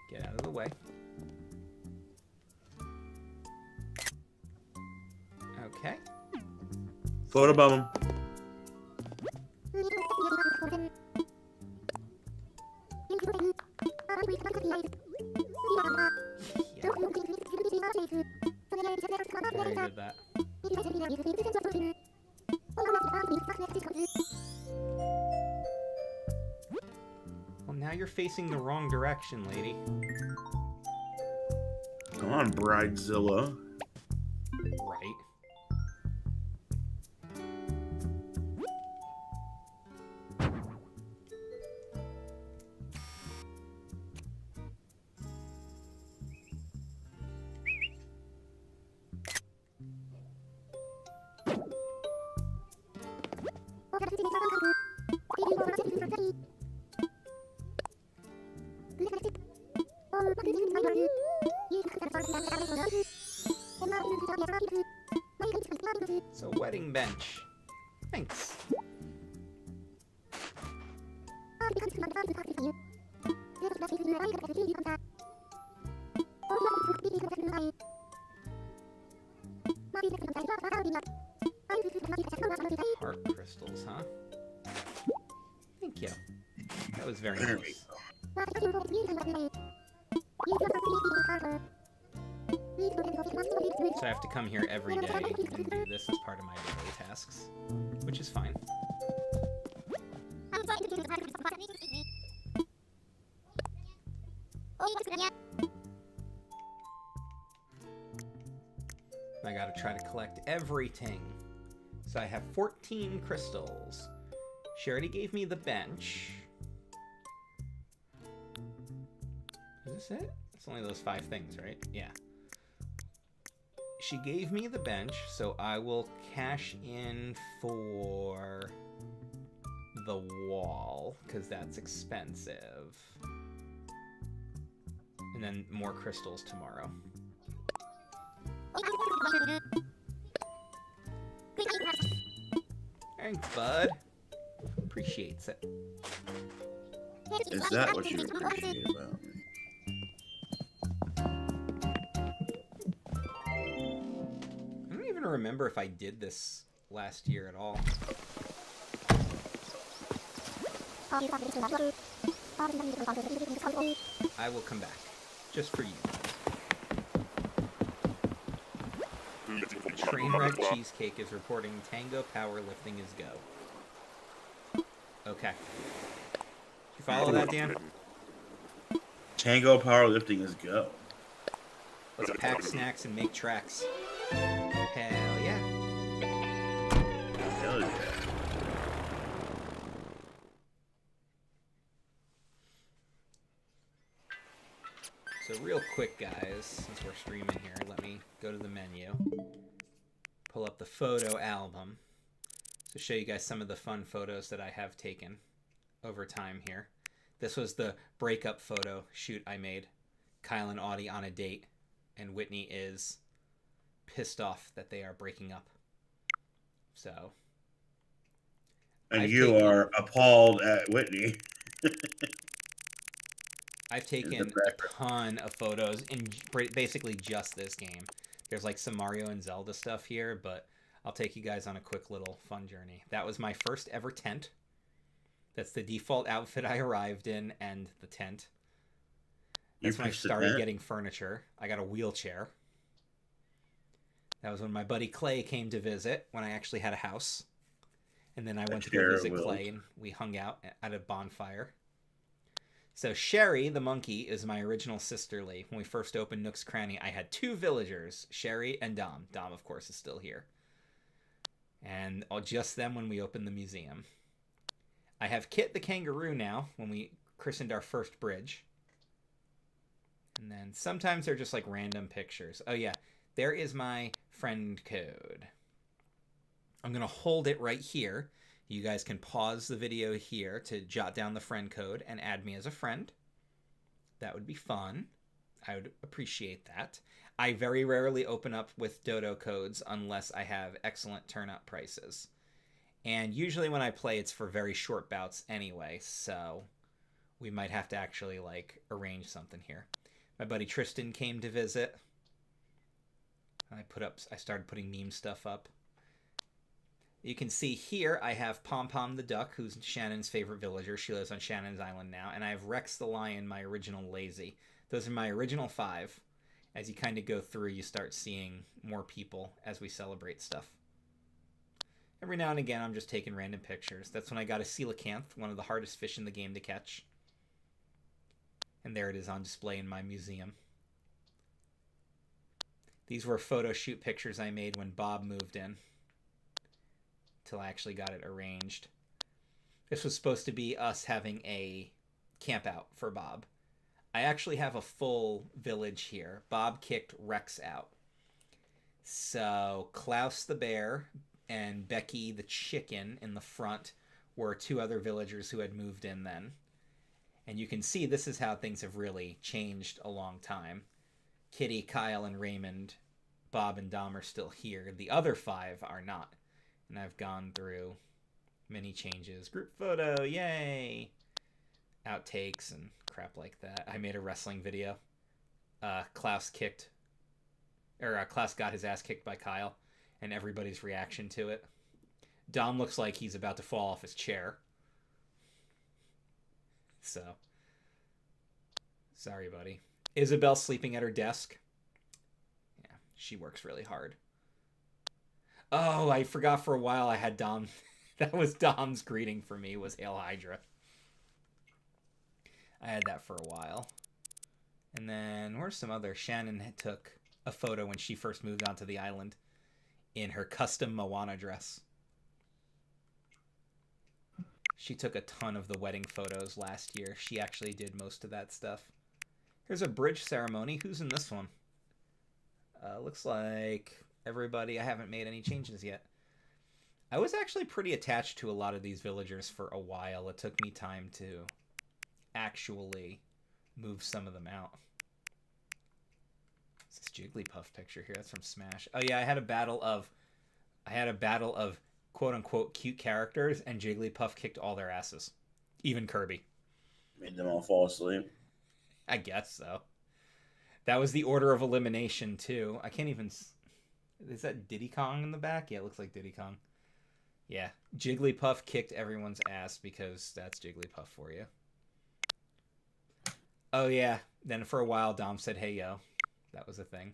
Get out of the way. Okay. Photobomb him. Very good that. Well, now you're facing the wrong direction, lady. Come on, Bridezilla. Right. So, wedding bench. Thanks. Heart crystals, huh? Thank you. That was very There we nice. So I have to come here every day and do this as part of my daily tasks, which is fine. I gotta try to collect everything. So I have 14 crystals. She already gave me the bench. Is this it? It's only those 5 things, right? Yeah. She gave me the bench, so I will cash in for the wall, because that's expensive. And then more crystals tomorrow. Thanks, bud. Appreciates it. Is that what you appreciate about me? I don't even remember if I did this last year at all. I will come back. Just for you. Trainwreck Cheesecake is reporting Tango Powerlifting is go. Okay. Did you follow that, Dan? Tango powerlifting is go. Let's pack snacks and make tracks. Hell yeah. Hell yeah. So real quick, guys, since we're streaming here, let me go to the menu. Pull up the photo album. To show you guys some of the fun photos that I have taken over time here. This was the breakup photo shoot I made. Kyle and Audie on a date, and Whitney is pissed off that they are breaking up. So. And you are appalled at Whitney. I've taken a ton of photos in basically just this game. There's like some Mario and Zelda stuff here, but I'll take you guys on a quick little fun journey. That was my first ever tent. That's the default outfit I arrived in, and the tent. That's when I started getting furniture. I got a wheelchair. That was when my buddy Clay came to visit, when I actually had a house. And then I went to go visit Clay, and we hung out at a bonfire. So Sherry, the monkey, is my original sisterly. When we first opened Nook's Cranny, I had 2 villagers, Sherry and Dom. Dom, of course, is still here. And just them when we opened the museum. I have Kit the kangaroo now when we christened our first bridge. And then sometimes they're just like random pictures. Oh yeah, there is my friend code. I'm going to hold it right here. You guys can pause the video here to jot down the friend code and add me as a friend. That would be fun. I would appreciate that. I very rarely open up with dodo codes unless I have excellent turn-up prices. And usually when I play, it's for very short bouts anyway, so we might have to actually, like, arrange something here. My buddy Tristan came to visit. I started putting meme stuff up. You can see here I have Pom Pom the duck, who's Shannon's favorite villager. She lives on Shannon's Island now. And I have Rex the lion, my original lazy. Those are my original 5. As you kind of go through, you start seeing more people as we celebrate stuff. Every now and again, I'm just taking random pictures. That's when I got a coelacanth, one of the hardest fish in the game to catch. And there it is on display in my museum. These were photo shoot pictures I made when Bob moved in. Till I actually got it arranged. This was supposed to be us having a camp out for Bob. I actually have a full village here. Bob kicked Rex out. So Klaus the bear and Becky the chicken in the front were 2 other villagers who had moved in then. And you can see this is how things have really changed a long time. Kitty, Kyle, and Raymond, Bob, and Dom are still here. The other 5 are not. And I've gone through many changes. Group photo, yay! Outtakes and crap like that. I made a wrestling video. Klaus got his ass kicked by Kyle, and everybody's reaction to it. Dom looks like he's about to fall off his chair. So, sorry, buddy. Isabel's sleeping at her desk. Yeah, she works really hard. Oh, I forgot for a while I had Dom. That was Dom's greeting for me, was Hail Hydra. I had that for a while. And then, where's some other? Shannon took a photo when she first moved onto the island in her custom Moana dress. She took a ton of the wedding photos last year. She actually did most of that stuff. Here's a bridge ceremony. Who's in this one? Looks like everybody. I haven't made any changes yet. I was actually pretty attached to a lot of these villagers for a while. It took me time to actually move some of them out. What's this Jigglypuff picture here? That's from Smash. Oh yeah, I had a battle of quote-unquote cute characters, and Jigglypuff kicked all their asses. Even Kirby. Made them all fall asleep. I guess so. That was the order of elimination, too. I can't even... Is that Diddy Kong in the back? Yeah, it looks like Diddy Kong. Yeah, Jigglypuff kicked everyone's ass because that's Jigglypuff for you. Oh, yeah. Then for a while, Dom said, hey, yo. That was a thing.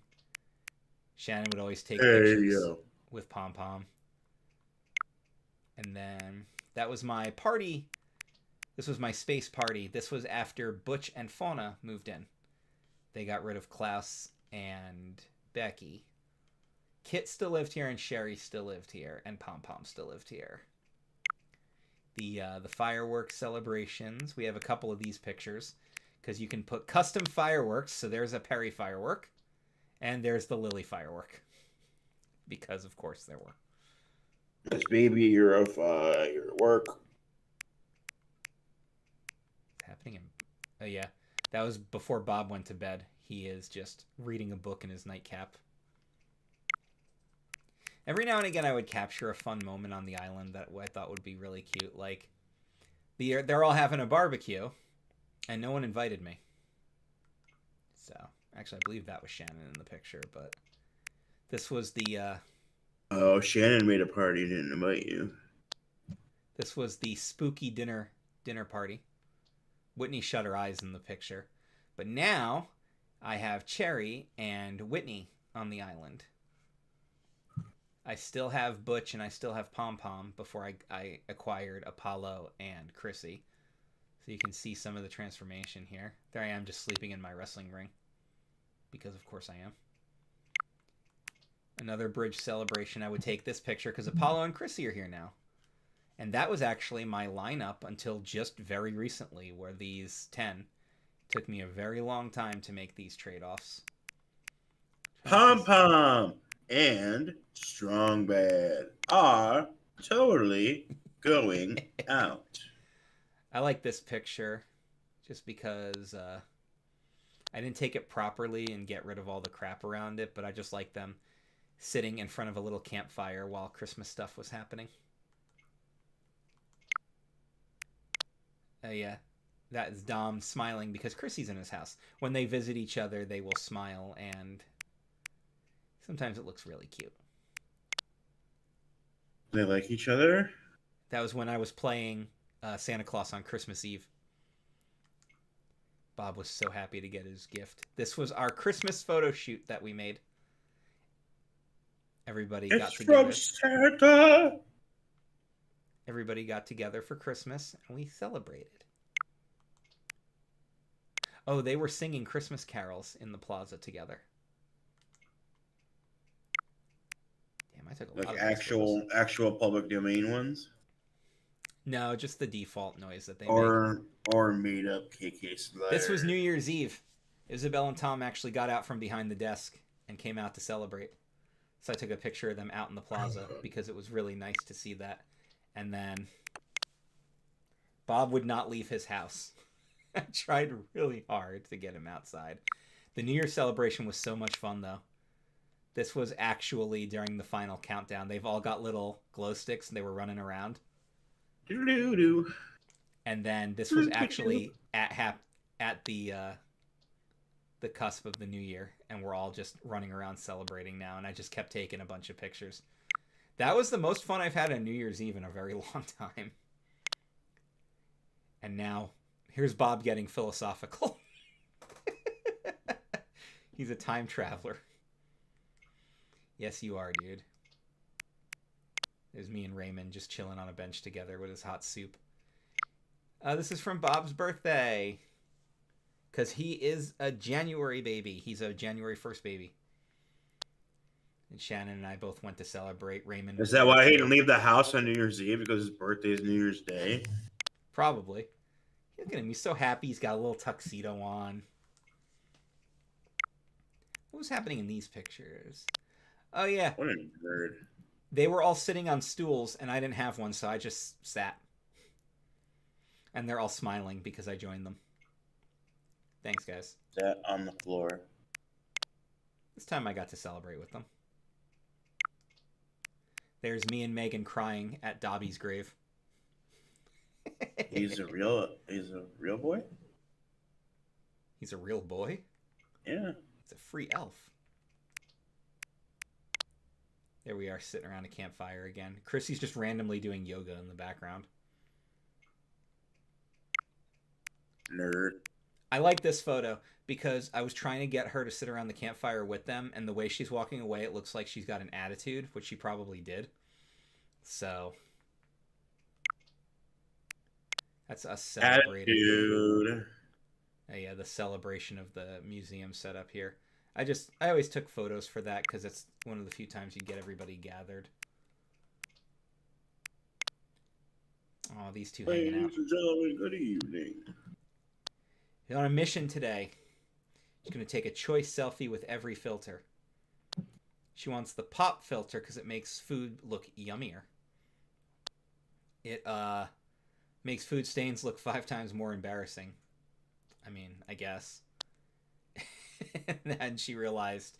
Shannon would always take pictures with Pom Pom. And then that was my party. This was my space party. This was after Butch and Fauna moved in. They got rid of Klaus and Becky. Kit still lived here, and Sherry still lived here, and Pom Pom still lived here. The fireworks celebrations. We have a couple of these pictures because you can put custom fireworks. So there's a Perry firework, and there's the Lily firework. Because of course there were. Yes, baby, you're at work. What's happening in... Oh, yeah. That was before Bob went to bed. He is just reading a book in his nightcap. Every now and again, I would capture a fun moment on the island that I thought would be really cute. Like, they're all having a barbecue, and no one invited me. So, actually, I believe that was Shannon in the picture, but this was the... Oh, Shannon made a party, didn't invite you. This was the spooky dinner party. Whitney shut her eyes in the picture. But now, I have Cherry and Whitney on the island. I still have Butch and I still have Pom Pom before I acquired Apollo and Chrissy. So you can see some of the transformation here. There I am just sleeping in my wrestling ring. Because of course I am. Another bridge celebration. I would take this picture because Apollo and Chrissy are here now. And that was actually my lineup until just very recently, where these 10 took me a very long time to make these trade-offs. Pom Pom and Strong Bad are totally going out. I like this picture just because I didn't take it properly and get rid of all the crap around it, but I just like them sitting in front of a little campfire while Christmas stuff was happening. Yeah, that is Dom smiling because Chrissy's in his house. When they visit each other, they will smile, and sometimes it looks really cute. They like each other? That was when I was playing Santa Claus on Christmas Eve. Bob was so happy to get his gift. This was our Christmas photo shoot that we made. Everybody got together. It's from Santa! Everybody got together for Christmas, and we celebrated. Oh, they were singing Christmas carols in the plaza together. Damn, I took a lot of actual public domain ones? No, just the default noise that they make. Or made up KK Slider. This was New Year's Eve. Isabel and Tom actually got out from behind the desk and came out to celebrate. So I took a picture of them out in the plaza because it was really nice to see that. And then Bob would not leave his house. I tried really hard to get him outside. The New Year's celebration was so much fun, though. This was actually during the final countdown. They've all got little glow sticks and they were running around. Doo-doo-doo. And then this was actually at the cusp of the new year, and we're all just running around celebrating now, and I just kept taking a bunch of pictures. That was the most fun I've had on New Year's Eve in a very long time. And now, here's Bob getting philosophical. He's a time traveler. Yes, you are, dude. There's me and Raymond just chilling on a bench together with his hot soup. This is from Bob's birthday. Because he is a January baby. He's a January 1st baby. And Shannon and I both went to celebrate. Raymond. Is that why he didn't leave the house on New Year's Eve? Because his birthday is New Year's Day? Probably. Look at him. He's so happy. He's got a little tuxedo on. What was happening in these pictures? Oh, yeah. What a nerd. They were all sitting on stools, and I didn't have one, so I just sat. And they're all smiling because I joined them. Thanks, guys. Sat on the floor. This time I got to celebrate with them. There's me and Megan crying at Dobby's grave. He's a real boy? He's a real boy? Yeah. He's a free elf. There we are, sitting around a campfire again. Chrissy's just randomly doing yoga in the background. Nerd. I like this photo because I was trying to get her to sit around the campfire with them, and the way she's walking away, it looks like she's got an attitude, which she probably did. So that's us celebrating. Attitude. Yeah, the celebration of the museum setup here. I always took photos for that because it's one of the few times you get everybody gathered. Oh, these two hanging out. Ladies and gentlemen, good evening. He's on a mission today. She's going to take a choice selfie with every filter. She wants the pop filter because it makes food look yummier. It makes food stains look 5 times more embarrassing. I mean, I guess. And then she realized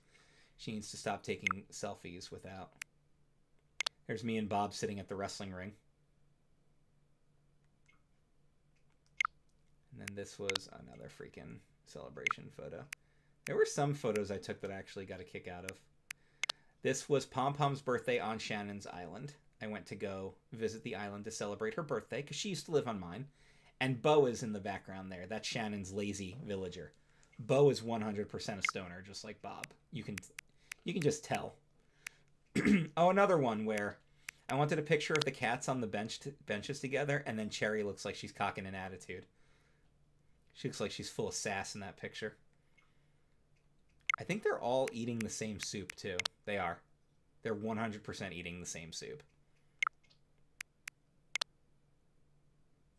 she needs to stop taking selfies without. There's me and Bob sitting at the wrestling ring. And then this was another freaking celebration photo. There were some photos I took that I actually got a kick out of. This was Pom Pom's birthday on Shannon's island. I went to go visit the island to celebrate her birthday because she used to live on mine. And Bo is in the background there. That's Shannon's lazy villager. Bo is 100% a stoner, just like Bob. You can just tell. Oh, another one where I wanted a picture of the cats on the benches together, and then Cherry looks like she's cocking an attitude. She looks like she's full of sass in that picture. I think they're all eating the same soup, too. They are. They're 100% eating the same soup.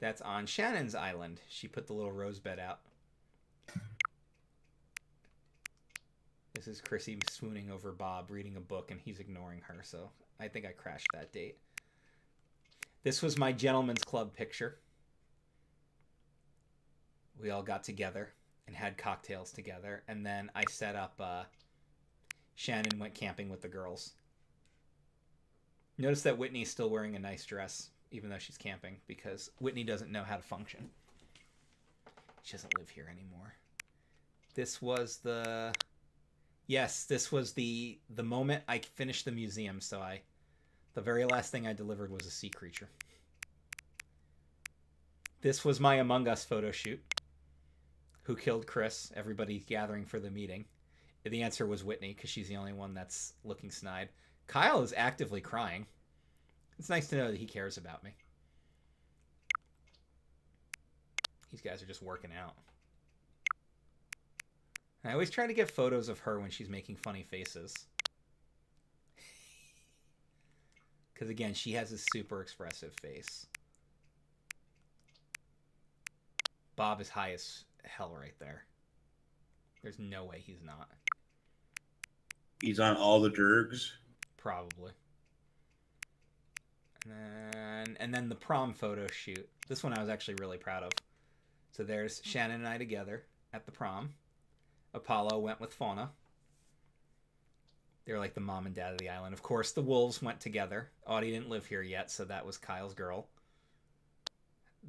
That's on Shannon's island. She put the little rose bed out. This is Chrissy swooning over Bob, reading a book, and he's ignoring her, so I think I crashed that date. This was my gentleman's club picture. We all got together and had cocktails together, and then I set up, Shannon went camping with the girls. Notice that Whitney's still wearing a nice dress, even though she's camping, because Whitney doesn't know how to function. She doesn't live here anymore. This was the... Yes, this was the moment I finished the museum, so the very last thing I delivered was a sea creature. This was my Among Us photo shoot. Who killed Chris? Everybody gathering for the meeting. The answer was Whitney, because she's the only one that's looking snide. Kyle is actively crying. It's nice to know that he cares about me. These guys are just working out. I always try to get photos of her when she's making funny faces. Because again, she has a super expressive face. Bob is high as hell right there. There's no way he's not. He's on all the drugs? Probably. And then the prom photo shoot. This one I was actually really proud of. So there's Shannon and I together at the prom. Apollo went with Fauna. They're like the mom and dad of the island. Of course, the wolves went together. Audie didn't live here yet, so that was Kyle's girl.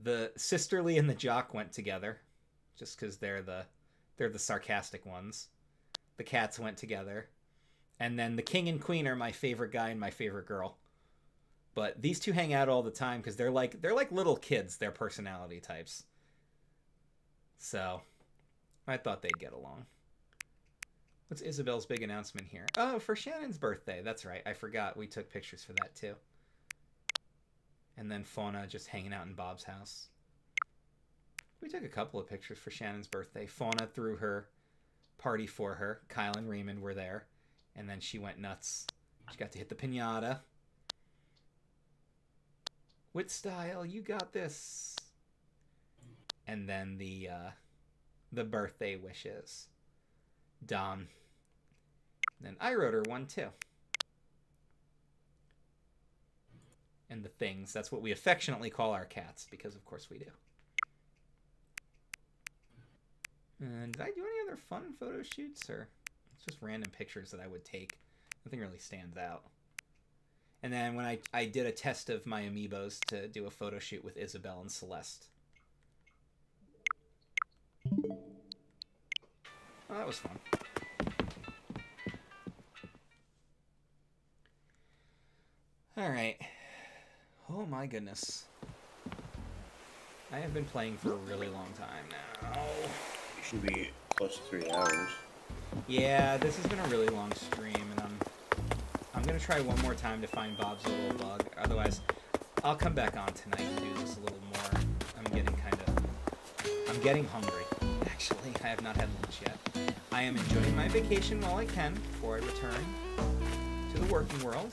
The Sisterly and the Jock went together, just because they're the sarcastic ones. The cats went together. And then the king and queen are my favorite guy and my favorite girl. But these two hang out all the time because they're like little kids, their personality types. So I thought they'd get along. What's Isabel's big announcement here? Oh, for Shannon's birthday. That's right. I forgot. We took pictures for that too. And then Fauna just hanging out in Bob's house. We took a couple of pictures for Shannon's birthday. Fauna threw her party for her. Kyle and Raymond were there. And then she went nuts. She got to hit the piñata. With style, you got this. And then the birthday wishes. Dom. And then I wrote her one too. And the things. That's what we affectionately call our cats, because of course we do. And did I do any other fun photo shoots, or it's just random pictures that I would take? Nothing really stands out. And then when I did a test of my amiibos to do a photo shoot with Isabel and Celeste. Oh, that was fun. Alright. Oh my goodness. I have been playing for a really long time now. You should be close to 3 hours. Yeah, this has been a really long stream, and I'm gonna try one more time to find Bob's little bug. Otherwise, I'll come back on tonight and do this a little more. I'm getting hungry, actually. I have not had lunch yet. I am enjoying my vacation while I can before I return to the working world.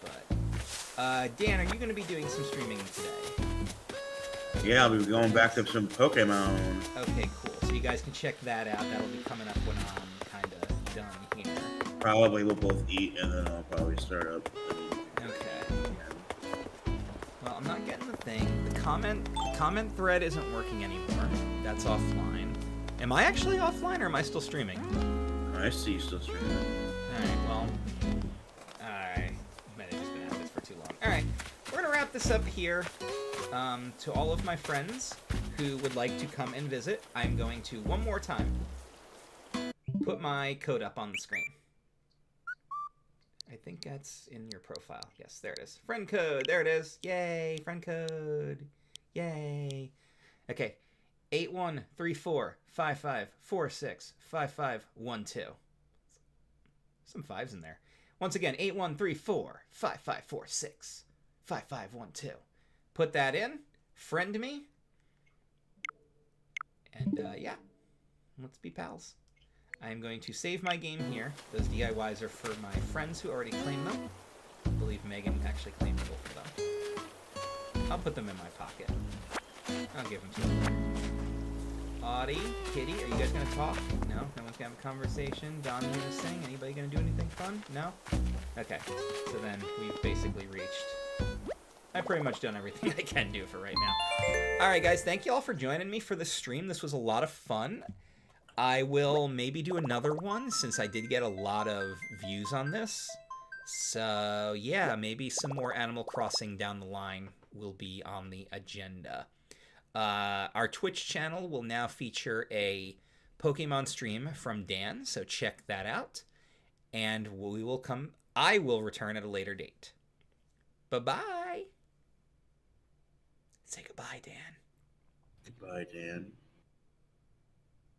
But, Dan, are you gonna be doing some streaming today? Yeah, I'll be going back to some Pokemon. Okay, cool. So you guys can check that out. That'll be coming up when I'm kind of done here. Probably we'll both eat, and then I'll probably start up. Okay. Well, I'm not getting the thing. The comment thread isn't working anymore. That's offline. Am I actually offline, or am I still streaming? I see you still streaming. Alright, well... Alright. Might have just been at this for too long. Alright. We're gonna wrap this up here. To all of my friends who would like to come and visit, I'm going to, one more time, put my code up on the screen. I think that's in your profile. Yes, there it is. Friend code. There it is. Yay. Friend code. Yay. Okay. 813455465512. Some fives in there. Once again, 813455465512. Put that in. Friend me. And, yeah. Let's be pals. I am going to save my game here. Those DIYs are for my friends who already claimed them. I believe Megan actually claimed both of them. I'll put them in my pocket. I'll give them to them. Audie, Kitty, are you guys gonna talk? No? No one's gonna have a conversation? Don, you gonna sing? Anybody gonna do anything fun? No? Okay. So then we've basically reached... I've pretty much done everything I can do for right now. Alright guys, thank you all for joining me for this stream. This was a lot of fun. I will maybe do another one since I did get a lot of views on this. So yeah, maybe some more Animal Crossing down the line will be on the agenda. Our Twitch channel will now feature a Pokemon stream from Dan, so check that out. And I will return at a later date. Bye-bye. Say goodbye, Dan. Goodbye, Dan.